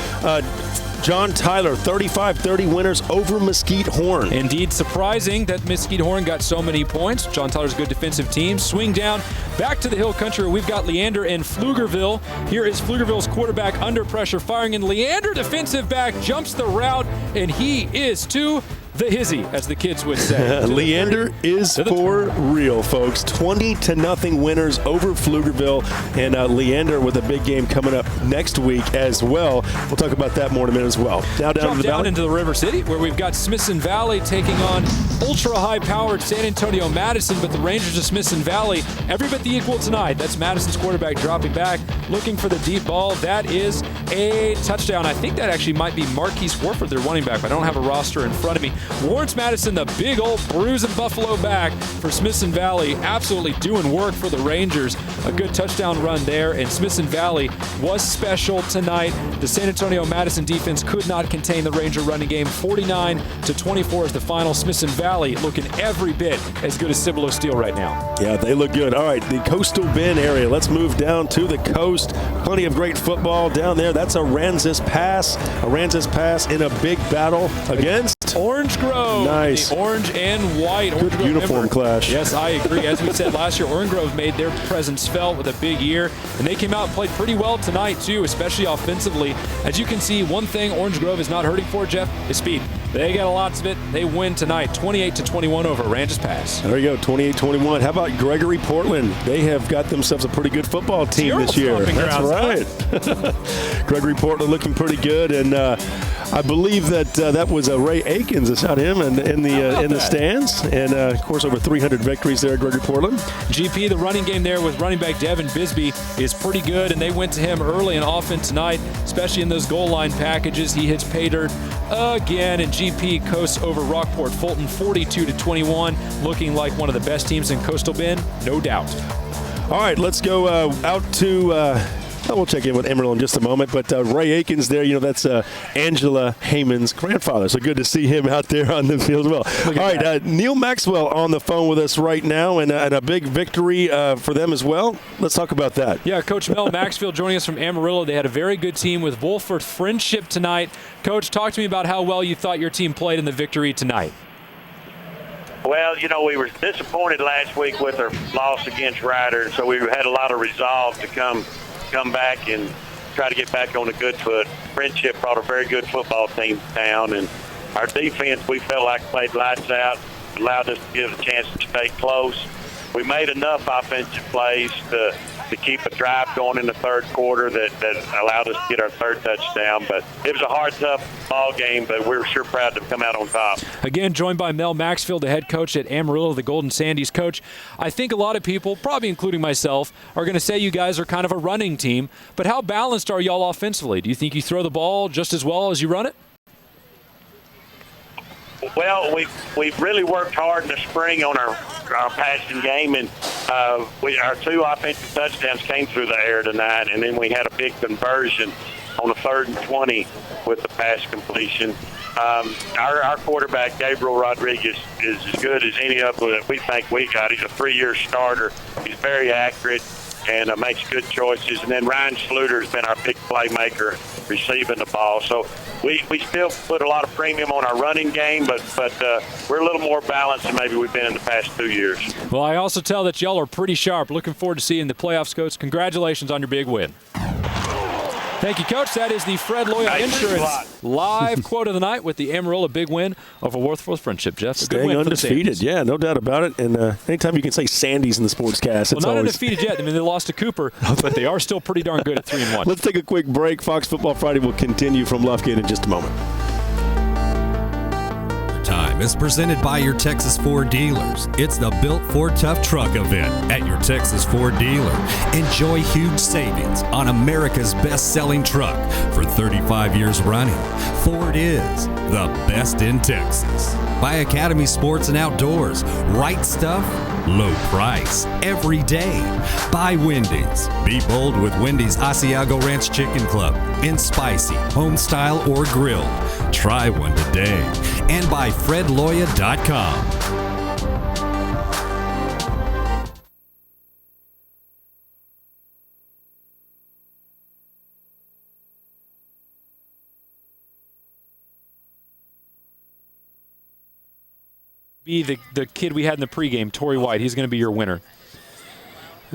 John Tyler, 35-30 winners over Mesquite Horn. Indeed, surprising that Mesquite Horn got so many points. John Tyler's a good defensive team. Swing down back to the Hill Country. We've got Leander and Pflugerville. Here is Pflugerville's quarterback under pressure, firing, and Leander, defensive back, jumps the route, and he is to the hizzy, as the kids would say. Leander is for real, folks. 20-0 winners over Pflugerville, and Leander with a big game coming up next week as well. We'll talk about that more in a minute as well. Now down into the River City, where we've got Smithson Valley taking on ultra-high-powered San Antonio Madison, but the Rangers of Smithson Valley, every bit the equal tonight. That's Madison's quarterback dropping back, looking for the deep ball. That is a touchdown. I think that actually might be Marquise Warford, their running back, but I don't have a roster in front of me. Lawrence Madison, the big old bruising Buffalo back for Smithson Valley, absolutely doing work for the Rangers. A good touchdown run there, and Smithson Valley was special tonight. The San Antonio Madison defense could not contain the Ranger running game. 49-24 is the final. Smithson Valley looking every bit as good as Cibolo Steel right now. Yeah, they look good. All right, the Coastal Bend area. Let's move down to the coast. Plenty of great football down there. That's Aransas Pass. Aransas Pass in a big battle against Orange Grove. Nice. The orange and white. Good uniform clash. Yes, I agree. As we said last year, Orange Grove made their presence felt with a big year, and they came out and played pretty well tonight, too, especially offensively. As you can see, one thing Orange Grove is not hurting for, Jeff, is speed. They got lots of it. They win tonight, 28-21 over Aransas Pass. There you go, 28-21. How about Gregory Portland? They have got themselves a pretty good football team this year. That's right. Gregory Portland looking pretty good, and I believe that was Ray Akins. It's not him in the stands, and of course over 300 victories there at Gregory Portland. GP, the running game there with running back Devin Bisbee is pretty good, and they went to him early and often tonight, especially in those goal line packages. He hits pay dirt again, and GP coasts over Rockport Fulton 42-21, looking like one of the best teams in Coastal Bend, no doubt. All right, let's go out to. We'll check in with Emerald in just a moment, but Ray Akins there, that's Angela Heyman's grandfather, so good to see him out there on the field as well. All right, Neil Maxwell on the phone with us right now, and a big victory for them as well. Let's talk about that. Yeah, Coach Mel Maxfield joining us from Amarillo. They had a very good team with Wolford Friendship tonight. Coach, talk to me about how well you thought your team played in the victory tonight. Well, we were disappointed last week with our loss against Ryder, so we had a lot of resolve to come back and try to get back on a good foot. Friendship brought a very good football team down, and our defense, we felt like played lights out, allowed us to give a chance to stay close. we made enough offensive plays to keep a drive going in the third quarter that allowed us to get our third touchdown. But it was a hard, tough ball game, but we're sure proud to come out on top. Again, joined by Mel Maxfield, the head coach at Amarillo, the Golden Sandies. Coach, I think a lot of people, probably including myself, are going to say you guys are kind of a running team, but how balanced are y'all offensively? Do you think you throw the ball just as well as you run it? Well, we've really worked hard in the spring on our passing game, and our 2 offensive touchdowns came through the air tonight, and then we had a big conversion on a 3rd and 20 with the pass completion. Our quarterback, Gabriel Rodriguez, is as good as any of them that we think we got. He's a 3-year starter. He's very accurate and makes good choices. And then Ryan Sluter's been our big playmaker receiving the ball. So we still put a lot of premium on our running game, but we're a little more balanced than maybe we've been in the past 2 years. Well, I also tell that y'all are pretty sharp. Looking forward to seeing the playoffs, Coach. Congratulations on your big win. Thank you, Coach. That is the Fred Loya Insurance live quote of the night with the Amarillo big win over Worthforth Friendship, Jeff. Staying undefeated, yeah, no doubt about it. And anytime you can say Sandies in the sportscast, it's not always undefeated yet. I mean, they lost to Cooper, but they are still pretty darn good at 3-1. Let's take a quick break. Fox Football Friday will continue from Lufkin in just a moment. Time is presented by your Texas Ford dealers. It's the Built Ford Tough Truck event at your Texas Ford dealer. Enjoy huge savings on America's best-selling truck for 35 years running. Ford is the best in Texas. By Academy Sports and Outdoors. Right stuff, low price, every day. By Wendy's. Be bold with Wendy's Asiago Ranch Chicken Club. In spicy, home style, or grilled. Try one today. And by FredLoya.com. Be the kid we had in the pregame, Torrey White. He's going to be your winner.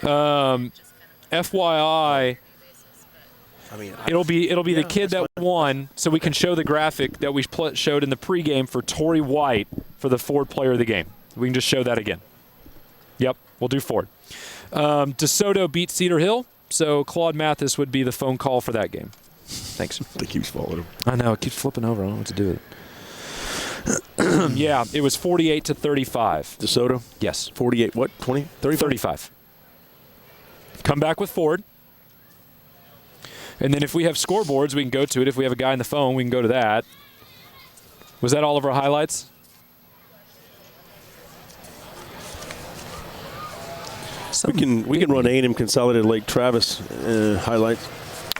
FYI, it'll be the kid that won, so we can show the graphic that we showed in the pregame for Torrey White for the Ford Player of the Game. We can just show that again. Yep, we'll do Ford. DeSoto beat Cedar Hill, so Claude Mathis would be the phone call for that game. Thanks. It keeps following him. I know, it keeps flipping over. I don't know what to do with it. Yeah, it was 48-35. DeSoto? Yes. 48, what, 20, 35. Come back with Ford. And then if we have scoreboards, we can go to it. If we have a guy on the phone, we can go to that. Was that all of our highlights? We can run A&M Consolidated Lake Travis highlights.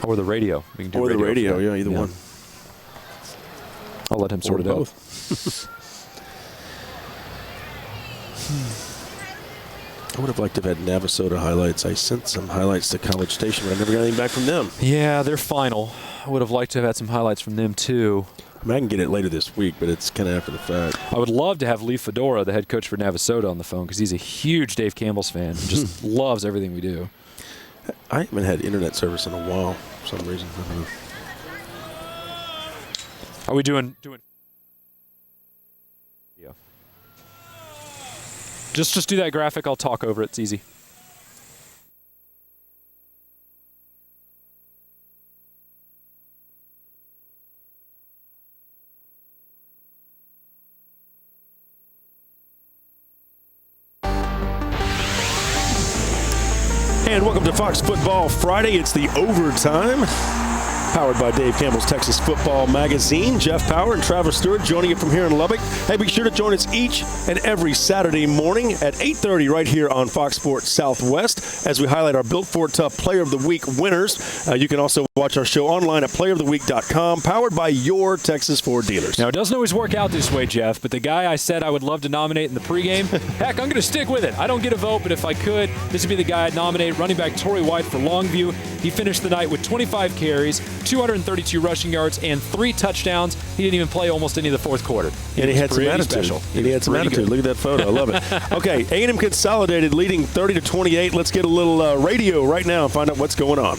Or the radio. We can do or radio the radio, yeah, either one. I'll let him sort it both. out. I would have liked to have had Navasota highlights. I sent some highlights to College Station, but I never got anything back from them. Yeah, they're final. I would have liked to have had some highlights from them, too. I mean, I can get it later this week, but it's kind of after the fact. I would love to have Lee Fedora, the head coach for Navasota, on the phone because he's a huge Dave Campbell's fan and just loves everything we do. I haven't had internet service in a while for some reason. I don't know. Are we doing? Yeah. Just do that graphic. I'll talk over it. It's easy. And welcome to Fox Football Friday. It's the overtime. Powered by Dave Campbell's Texas Football Magazine. Jeff Power and Travis Stewart joining you from here in Lubbock. Hey, be sure to join us each and every Saturday morning at 8:30 right here on Fox Sports Southwest as we highlight our Built Ford Tough Player of the Week winners. You can also watch our show online at playeroftheweek.com, powered by your Texas Ford dealers. Now, it doesn't always work out this way, Jeff, but the guy I said I would love to nominate in the pregame, heck, I'm going to stick with it. I don't get a vote, but if I could, this would be the guy I'd nominate, running back Torrey White for Longview. He finished the night with 25 carries, 232 rushing yards, and 3 touchdowns. He didn't even play almost any of the fourth quarter. And he had some attitude. Special. And he had some attitude. Look at that photo. I love it. Okay, A&M Consolidated leading 30-28. Let's get a little radio right now and find out what's going on.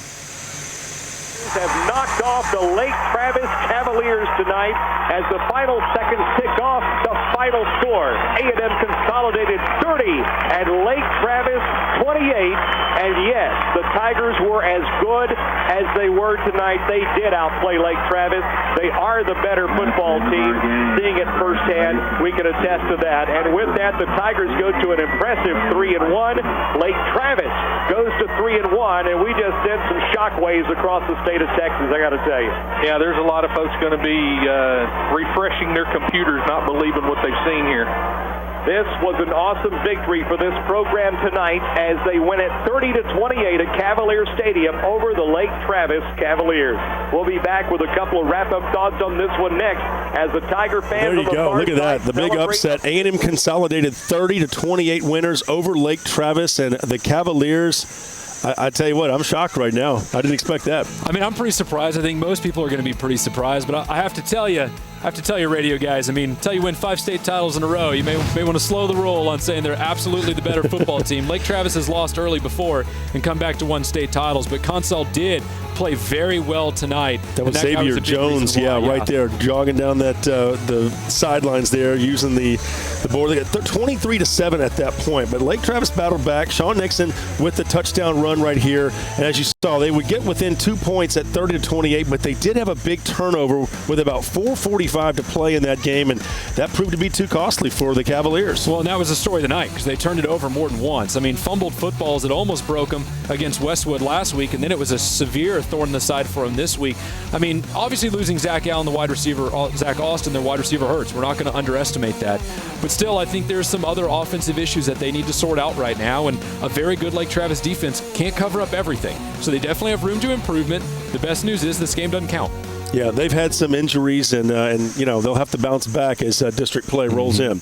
Have knocked off the Lake Travis Cavaliers tonight as the final seconds tick off the final score, A&M Consolidated 30 and Lake Travis 28. And yes, the Tigers were as good as they were tonight. They did outplay Lake Travis. They are the better football team. Seeing it firsthand, we can attest to that. And with that, the Tigers go to an impressive 3-1. Lake Travis goes to 3-1, and we just sent some shockwaves across the state of Texas, I got to tell you. Yeah, there's a lot of folks going to be refreshing their computers, not believing what they've seen here. This was an awesome victory for this program tonight as they win it 30-28 at Cavalier Stadium over the Lake Travis Cavaliers. We'll be back with a couple of wrap-up thoughts on this one next as the Tiger fans. There you go. Look at that. The big upset. A&M Consolidated 30-28 winners over Lake Travis, and the Cavaliers. I tell you what, I'm shocked right now. I didn't expect that. I mean, I'm pretty surprised. I think most people are going to be pretty surprised, but I have to tell you, radio guys, I mean, until you win 5 state titles in a row, you may want to slow the roll on saying they're absolutely the better football team. Lake Travis has lost early before and come back to 1 state titles, but Consol did play very well tonight. That was Xavier Jones, right there, jogging down that the sidelines there, using the board. They got 23-7 at that point, but Lake Travis battled back. Sean Nixon with the touchdown run right here, and as you saw, they would get within 2 points at 30-28, but they did have a big turnover with about 4:45 to play in that game, and that proved to be too costly for the Cavaliers. Well, and that was the story of the night because they turned it over more than once. I mean, fumbled footballs that almost broke them against Westwood last week, and then it was a severe thorn in the side for them this week. I mean, obviously losing Zach Allen, the wide receiver, Zach Austin, their wide receiver, hurts. We're not going to underestimate that. But still, I think there's some other offensive issues that they need to sort out right now, and a very good Lake Travis defense can't cover up everything. So they definitely have room to improvement. The best news is this game doesn't count. Yeah, they've had some injuries, and you know, they'll have to bounce back as district play rolls in.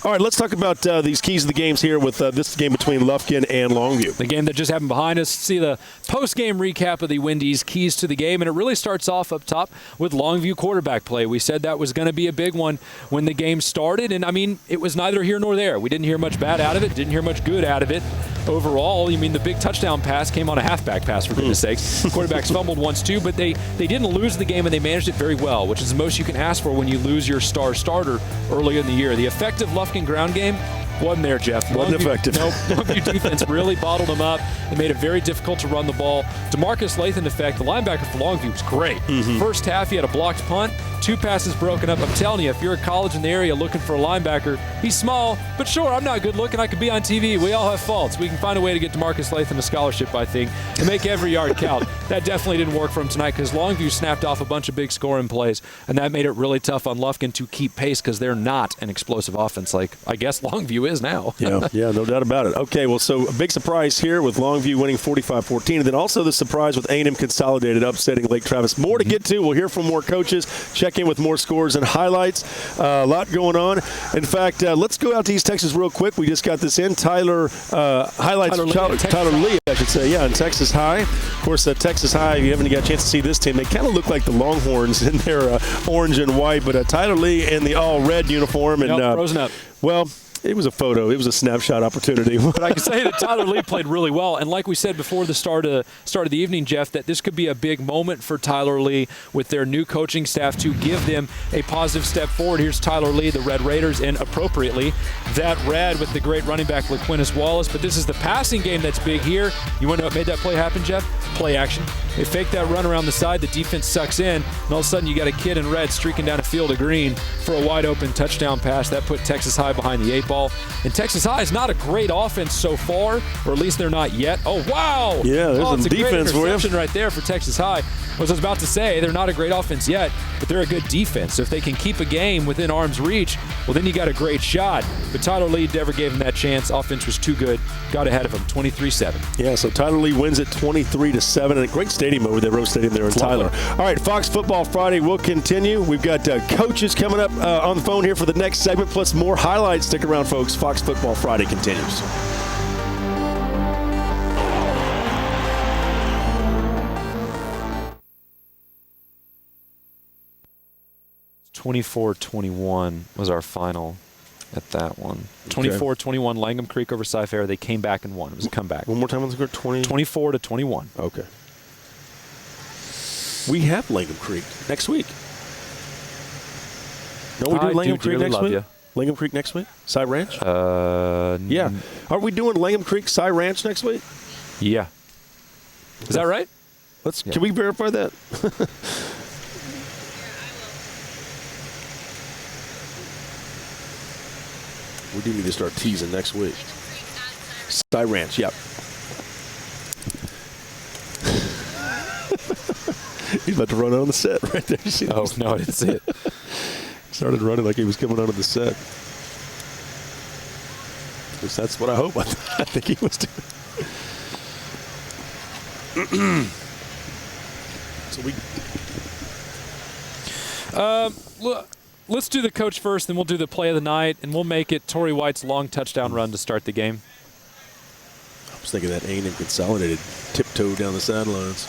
All right, let's talk about these keys of the games here with this game between Lufkin and Longview. The game that just happened behind us. See the post-game recap of the Wendy's keys to the game, and it really starts off up top with Longview quarterback play. We said that was going to be a big one when the game started, and I mean, it was neither here nor there. We didn't hear much bad out of it, didn't hear much good out of it. Overall, I mean, the big touchdown pass came on a halfback pass, for goodness sakes. Quarterbacks fumbled once too, but they didn't lose the game, and they managed it very well, which is the most you can ask for when you lose your star starter early in the year. The effective Lufkin ground game wasn't there, Jeff. Wasn't effective. Nope. Longview defense really bottled them up. They made it very difficult to run the ball. DeMarcus Lathan effect, the linebacker for Longview, was great. First half, he had a blocked punt, 2 passes broken up. I'm telling you, if you're a college in the area looking for a linebacker, he's small, but sure, I'm not good looking. I could be on TV. We all have faults. We can find a way to get DeMarcus Lathan a scholarship, I think, and make every yard count. That definitely didn't work for him tonight because Longview snapped off a bunch of big scoring plays, and that made it really tough on Lufkin to keep pace because they're not an explosive offense like I guess Longview is now. Yeah, no doubt about it. Okay, well, so a big surprise here with Longview winning 45-14, and then also the surprise with A&M Consolidated upsetting Lake Travis. More to get to. We'll hear from more coaches, check in with more scores and highlights. A lot going on. In fact, let's go out to East Texas real quick. We just got this in. Highlights from Tyler Lee, I should say. Yeah, in Texas High. Of course, Texas High, if you haven't got a chance to see this team, they kind of look like the Longhorns in their orange and white, but Tyler Lee in the all-red uniform. And frozen up. Well, it was a photo. It was a snapshot opportunity. But I can say that Tyler Lee played really well. And like we said before the start of the evening, Jeff, that this could be a big moment for Tyler Lee with their new coaching staff to give them a positive step forward. Here's Tyler Lee, the Red Raiders, and appropriately, that red with the great running back LaQuintus Wallace. But this is the passing game that's big here. You want to know what made that play happen, Jeff? Play action. They fake that run around the side. The defense sucks in. And all of a sudden, you got a kid in red streaking down a field of green for a wide-open touchdown pass. That put Texas High behind the 8 ball. And Texas High is not a great offense so far, or at least they're not yet. Oh, wow. Yeah, there's some defense for you. Right there for Texas High. As I was about to say, they're not a great offense yet, but they're a good defense. So if they can keep a game within arm's reach, well, then you got a great shot. But Tyler Lee never gave him that chance. Offense was too good. Got ahead of him, 23-7. Yeah, so Tyler Lee wins it 23-7. And a great stadium over there, Rose Stadium there in Tyler. All right, Fox Football Friday will continue. We've got coaches coming up on the phone here for the next segment, plus more highlights. Stick around, folks. Fox Football Friday continues. 24-21 was our final at that one. 24-21, Langham Creek over Cy-Fair. They came back and won. It was a comeback. One more time on the score, 24-21. Okay. We have Langham Creek next week. Don't we do Langham Creek next week? Langham Creek next week? Cy Ranch? Yeah. Are we doing Langham Creek Cy Ranch next week? Yeah. Is that right? Can we verify that? We do need to start teasing next week. Cy Ranch, yep. He's about to run out on the set right there. You see no, I didn't see it. Started running like he was coming out of the set. At least that's what I hope. I think he was doing. Let's do the coach first, then we'll do the play of the night, and we'll make it Torrey White's long touchdown run to start the game. I was thinking that A&M Consolidated tiptoe down the sidelines.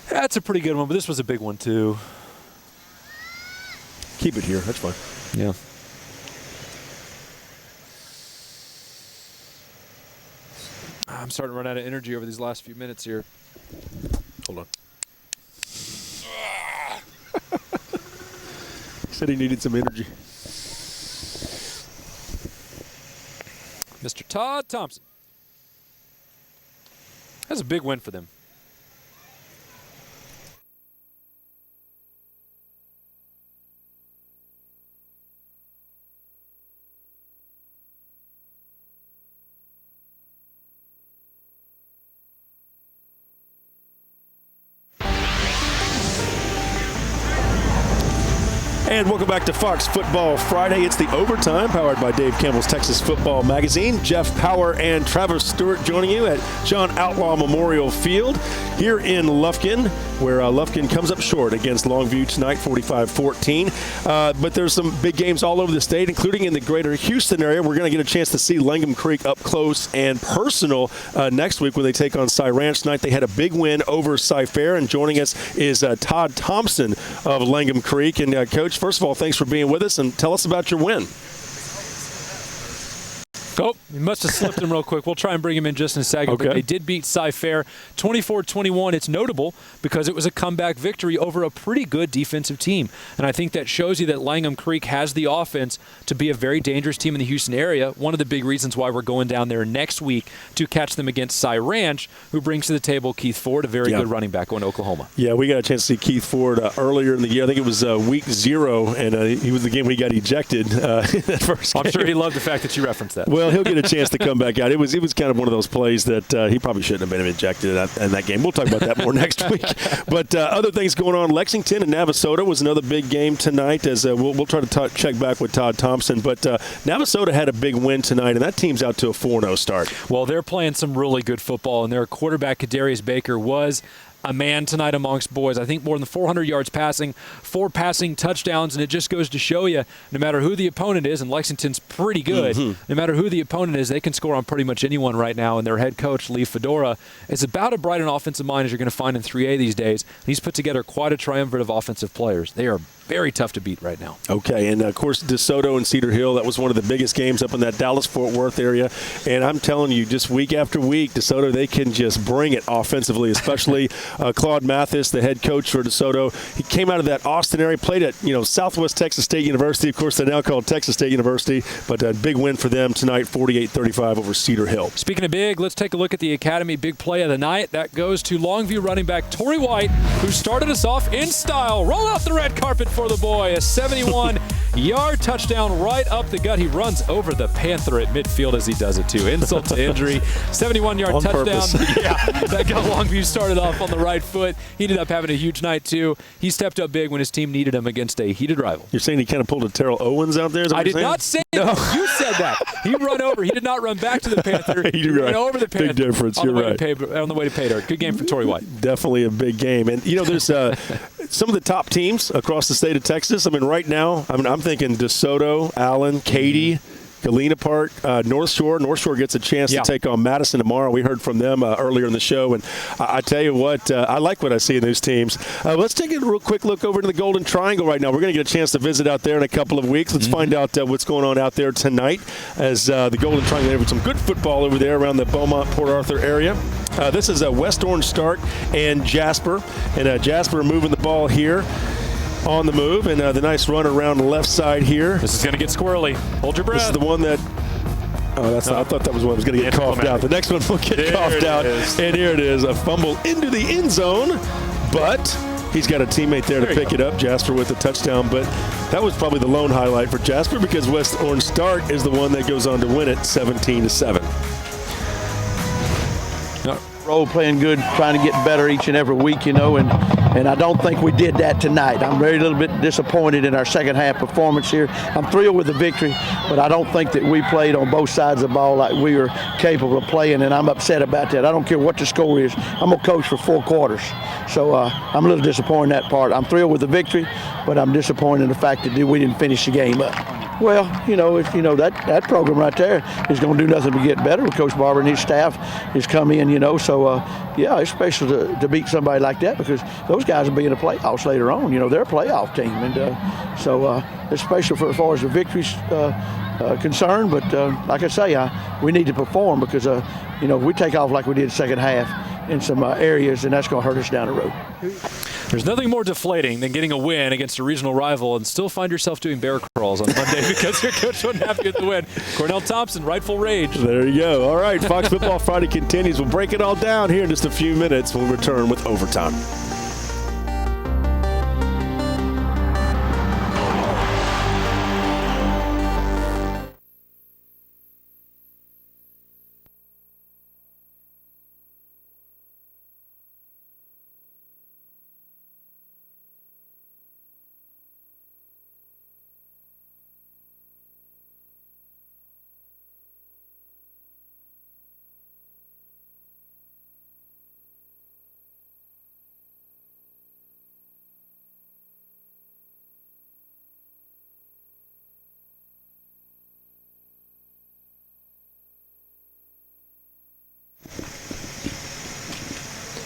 That's a pretty good one, but this was a big one too. Keep it here. That's fine. Yeah. I'm starting to run out of energy over these last few minutes here. Hold on. He said he needed some energy. Mr. Todd Thompson. That's a big win for them. And welcome back to Fox Football Friday. It's the overtime powered by Dave Campbell's Texas Football Magazine. Jeff Power and Travis Stewart joining you at John Outlaw Memorial Field here in Lufkin, where Lufkin comes up short against Longview tonight, 45-14. But there's some big games all over the state, including in the greater Houston area. We're going to get a chance to see Langham Creek up close and personal next week when they take on Cy Ranch. Tonight they had a big win over Cy Fair, and joining us is Todd Thompson of Langham Creek. And Coach, first of all, thanks for being with us, and tell us about your win. Oh, he must have slipped him real quick. We'll try and bring him in just in a second. Okay. But they did beat Cy Fair 24-21. It's notable because it was a comeback victory over a pretty good defensive team. And I think that shows you that Langham Creek has the offense to be a very dangerous team in the Houston area. One of the big reasons why we're going down there next week to catch them against Cy Ranch, who brings to the table Keith Ford, a very good running back going to Oklahoma. Yeah, we got a chance to see Keith Ford earlier in the year. I think it was week 0, and he was the game when he got ejected that first game. I'm sure he loved the fact that you referenced that. Well, he'll get a chance to come back out. It was kind of one of those plays that he probably shouldn't have been ejected in that game. We'll talk about that more next week. But other things going on. Lexington and Navasota was another big game tonight. As we'll try to check back with Todd Thompson. But Navasota had a big win tonight, and that team's out to a 4-0 start. Well, they're playing some really good football, and their quarterback, Kadarius Baker, was a man tonight amongst boys. I think more than 400 yards passing, 4 passing touchdowns, and it just goes to show you, no matter who the opponent is, and Lexington's pretty good, no matter who the opponent is, they can score on pretty much anyone right now, and their head coach, Lee Fedora, is about as bright an offensive mind as you're going to find in 3A these days. He's put together quite a triumvirate of offensive players. They are very tough to beat right now. Okay, and of course, DeSoto and Cedar Hill, that was one of the biggest games up in that Dallas-Fort Worth area, and I'm telling you, just week after week, DeSoto, they can just bring it offensively, especially Claude Mathis, the head coach for DeSoto. He came out of that Austin area, played at Southwest Texas State University. Of course, they're now called Texas State University, but a big win for them tonight, 48-35 over Cedar Hill. Speaking of big, let's take a look at the Academy big play of the night. That goes to Longview running back Torrey White, who started us off in style. Roll out the red carpet for the boy. A 71-yard touchdown right up the gut. He runs over the Panther at midfield as he does it, too. Insult to injury. 71-yard touchdown. Yeah, that got Longview started off on the right foot. He ended up having a huge night, too. He stepped up big when his team needed him against a heated rival. You're saying he kind of pulled a Terrell Owens out there? I did not say that. You said that. He run over. He did not run back to the Panther. He ran over the Panther. Big difference. You're right. On the way to pay dirt. Good game for Torrey White. Definitely a big game. And, there's some of the top teams across the state of Texas. I mean, right now, I'm thinking DeSoto, Allen, Katy, Galena Park, North Shore. North Shore gets a chance to take on Madison tomorrow. We heard from them earlier in the show, and I tell you what, I like what I see in those teams. Let's take a real quick look over to the Golden Triangle right now. We're going to get a chance to visit out there in a couple of weeks. Let's find out what's going on out there tonight as the Golden Triangle have some good football over there around the Beaumont-Port Arthur area. This is West Orange Stark and Jasper, and Jasper moving the ball here. on the move, and the nice run around the left side here. This is going to get squirrely. Hold your breath. This is the one that I thought that was one that was going to get coughed out. The next one will get coughed out. And here it is, a fumble into the end zone, but he's got a teammate there to pick it up, Jasper, with the touchdown. But that was probably the lone highlight for Jasper because West Orange Start is the one that goes on to win it 17-7. Role playing good, trying to get better each and every week, and I don't think we did that tonight. I'm very little bit disappointed in our second half performance here. I'm thrilled with the victory, but I don't think that we played on both sides of the ball like we were capable of playing, and I'm upset about that. I don't care what the score is. I'm going to coach for 4 quarters, so I'm a little disappointed in that part. I'm thrilled with the victory, but I'm disappointed in the fact that we didn't finish the game up. Well, that program right there is going to do nothing but get better. Coach Barber and his staff has come in, it's special to beat somebody like that because those guys will be in the playoffs later on. They're a playoff team, and it's special as far as the victory's concerned. But like I say, we need to perform because if we take off like we did the second half in some areas, then that's going to hurt us down the road. There's nothing more deflating than getting a win against a regional rival and still find yourself doing bear crawls on Monday because your coach wasn't happy with the win. Cornell Thompson, rightful rage. There you go. All right, Fox Football Friday continues. We'll break it all down here in just a few minutes when we return with Overtime.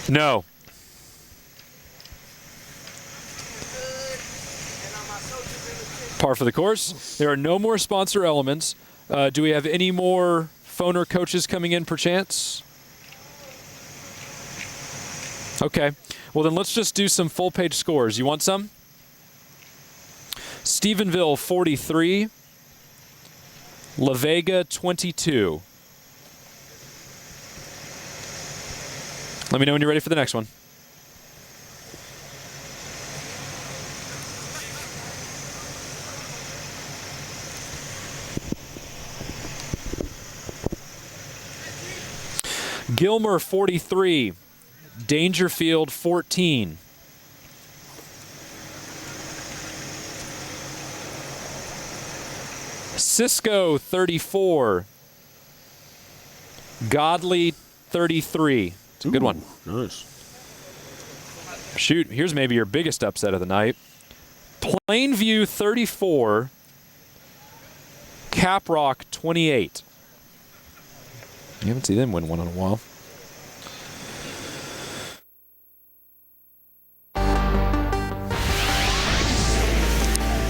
No. Par for the course. There are no more sponsor elements. Do we have any more phoner coaches coming in perchance? Okay. Well, then let's just do some full-page scores. You want some? Stephenville, 43. La Vega, 22. Let me know when you're ready for the next one. Gilmer, 43. Dangerfield, 14. Cisco, 34. Godley, 33. It's a good one. Nice. Shoot, here's maybe your biggest upset of the night. Plainview, 34. Caprock, 28. You haven't seen them win one in a while.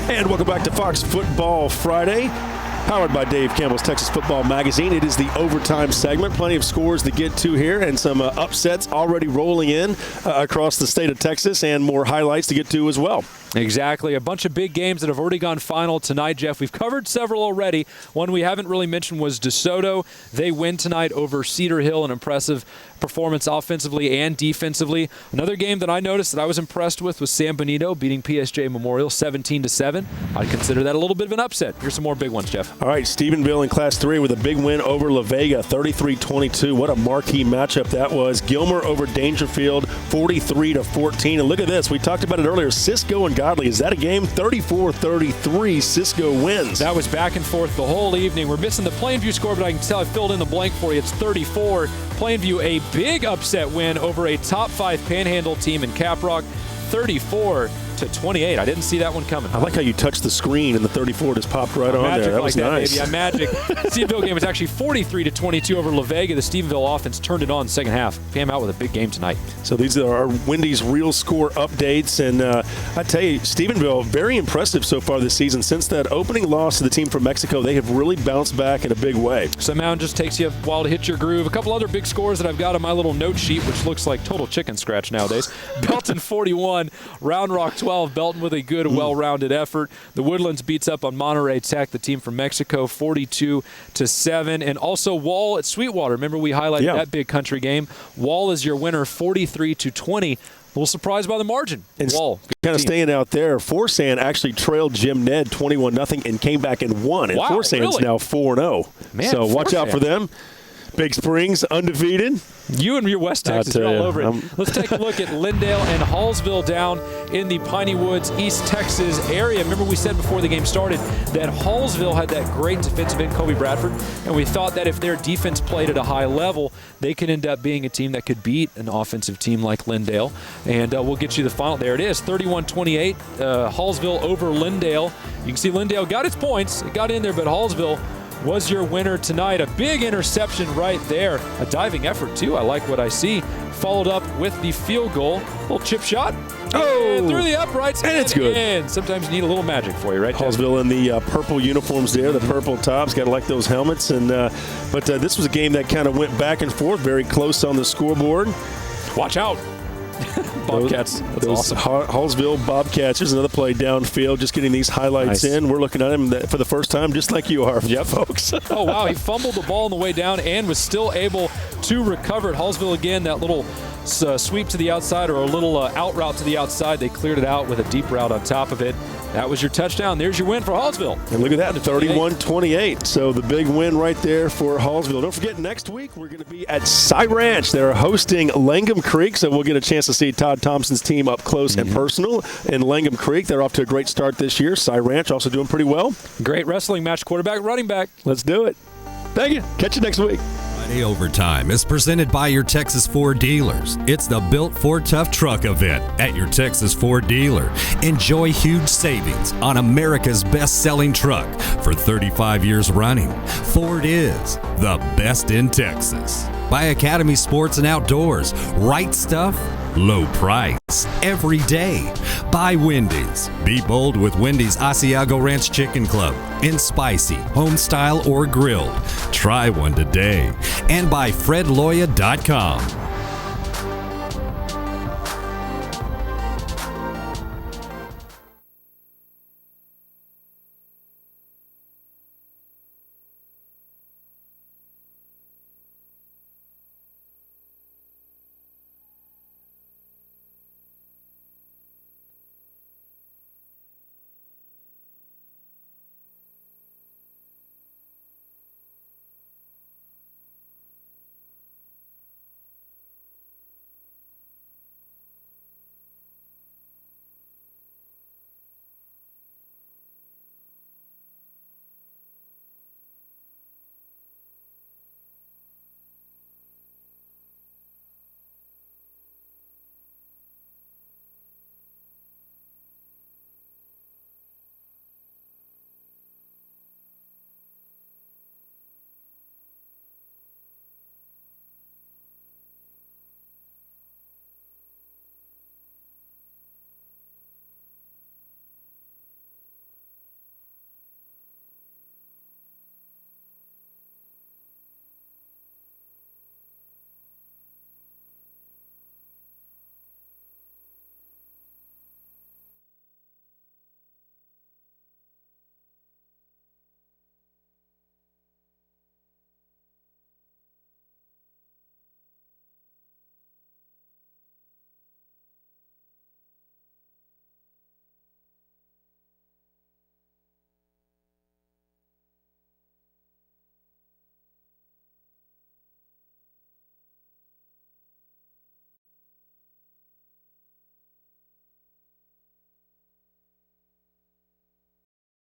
And welcome back to Fox Football Friday, powered by Dave Campbell's Texas Football Magazine. It is the overtime segment. Plenty of scores to get to here and some upsets already rolling in across the state of Texas and more highlights to get to as well. Exactly. A bunch of big games that have already gone final tonight, Jeff. We've covered several already. One we haven't really mentioned was DeSoto. They win tonight over Cedar Hill, an impressive performance offensively and defensively. Another game that I noticed that I was impressed with was San Benito beating PSJ Memorial 17-7. I'd consider that a little bit of an upset. Here's some more big ones, Jeff. All right, Stephenville in Class 3 with a big win over La Vega, 33-22. What a marquee matchup that was. Gilmer over Dangerfield, 43-14. And look at this. We talked about it earlier. Cisco and Godley. Is that a game? 34-33. Cisco wins. That was back and forth the whole evening. We're missing the Plainview score, but I can tell I filled in the blank for you. It's 34. Plainview, a big upset win over a top 5 Panhandle team in Caprock, 34-28. I didn't see that one coming. I like how you touched the screen and the 34 just popped right on there. That was nice. Baby. Magic. Stephenville game was actually 43-22 over La Vega. The Stephenville offense turned it on second half. Came out with a big game tonight. So these are our Wendy's real score updates. And I tell you, Stephenville, very impressive so far this season. Since that opening loss to the team from Mexico, they have really bounced back in a big way. Somehow it just takes you a while to hit your groove. A couple other big scores that I've got on my little note sheet, which looks like total chicken scratch nowadays. Belton 41, Round Rock 40-12. Belton with a good, well-rounded effort. The Woodlands beats up on Monterey Tech, the team from Mexico, 42-7. And also Wall at Sweetwater. Remember we highlighted that big country game. Wall is your winner, 43-20. A little surprised by the margin. And Wall kind of staying out there. Forsan actually trailed Jim Ned 21-0 and came back and won. And Forsan's now 4-0. So watch out for them. Big Springs, undefeated. You and your West Texas, you're all over it. Let's take a look at Lindale and Hallsville down in the Piney Woods, East Texas area. Remember we said before the game started that Hallsville had that great defensive end, Kobe Bradford, and we thought that if their defense played at a high level, they could end up being a team that could beat an offensive team like Lindale. And we'll get you the final. There it is, 31-28, Hallsville over Lindale. You can see Lindale got its points. It got in there, but Hallsville was your winner tonight. A big interception right there. A diving effort, too. I like what I see. Followed up with the field goal. Little chip shot. And through the uprights. And it's good. And sometimes you need a little magic for you, right? Hallsville in the purple uniforms there, the purple tops. Got to like those helmets. And but this was a game that kind of went back and forth, very close on the scoreboard. Watch out. Bobcats. That's awesome. Hallsville Bobcats. There's another play downfield. Just getting these highlights in. We're looking at him for the first time, just like you are, folks. Oh, wow. He fumbled the ball on the way down and was still able to recover it. Hallsville, again, that little sweep to the outside or a little out route to the outside. They cleared it out with a deep route on top of it. That was your touchdown. There's your win for Hallsville. And look at that, 31-28. So the big win right there for Hallsville. Don't forget, next week we're going to be at Cy Ranch. They're hosting Langham Creek, so we'll get a chance to see Todd Thompson's team up close and personal in Langham Creek. They're off to a great start this year. Cy Ranch also doing pretty well. Great wrestling match, quarterback, running back. Let's do it. Thank you. Catch you next week. Friday Overtime is presented by your Texas Ford dealers. It's the Built Ford Tough Truck event at your Texas Ford dealer. Enjoy huge savings on America's best-selling truck for 35 years running. Ford is the best in Texas. By Academy Sports and Outdoors. Right stuff, low price every day. By Wendy's. Be bold with Wendy's Asiago Ranch Chicken Club. In spicy, home style, or grilled. Try one today. And by FredLoya.com.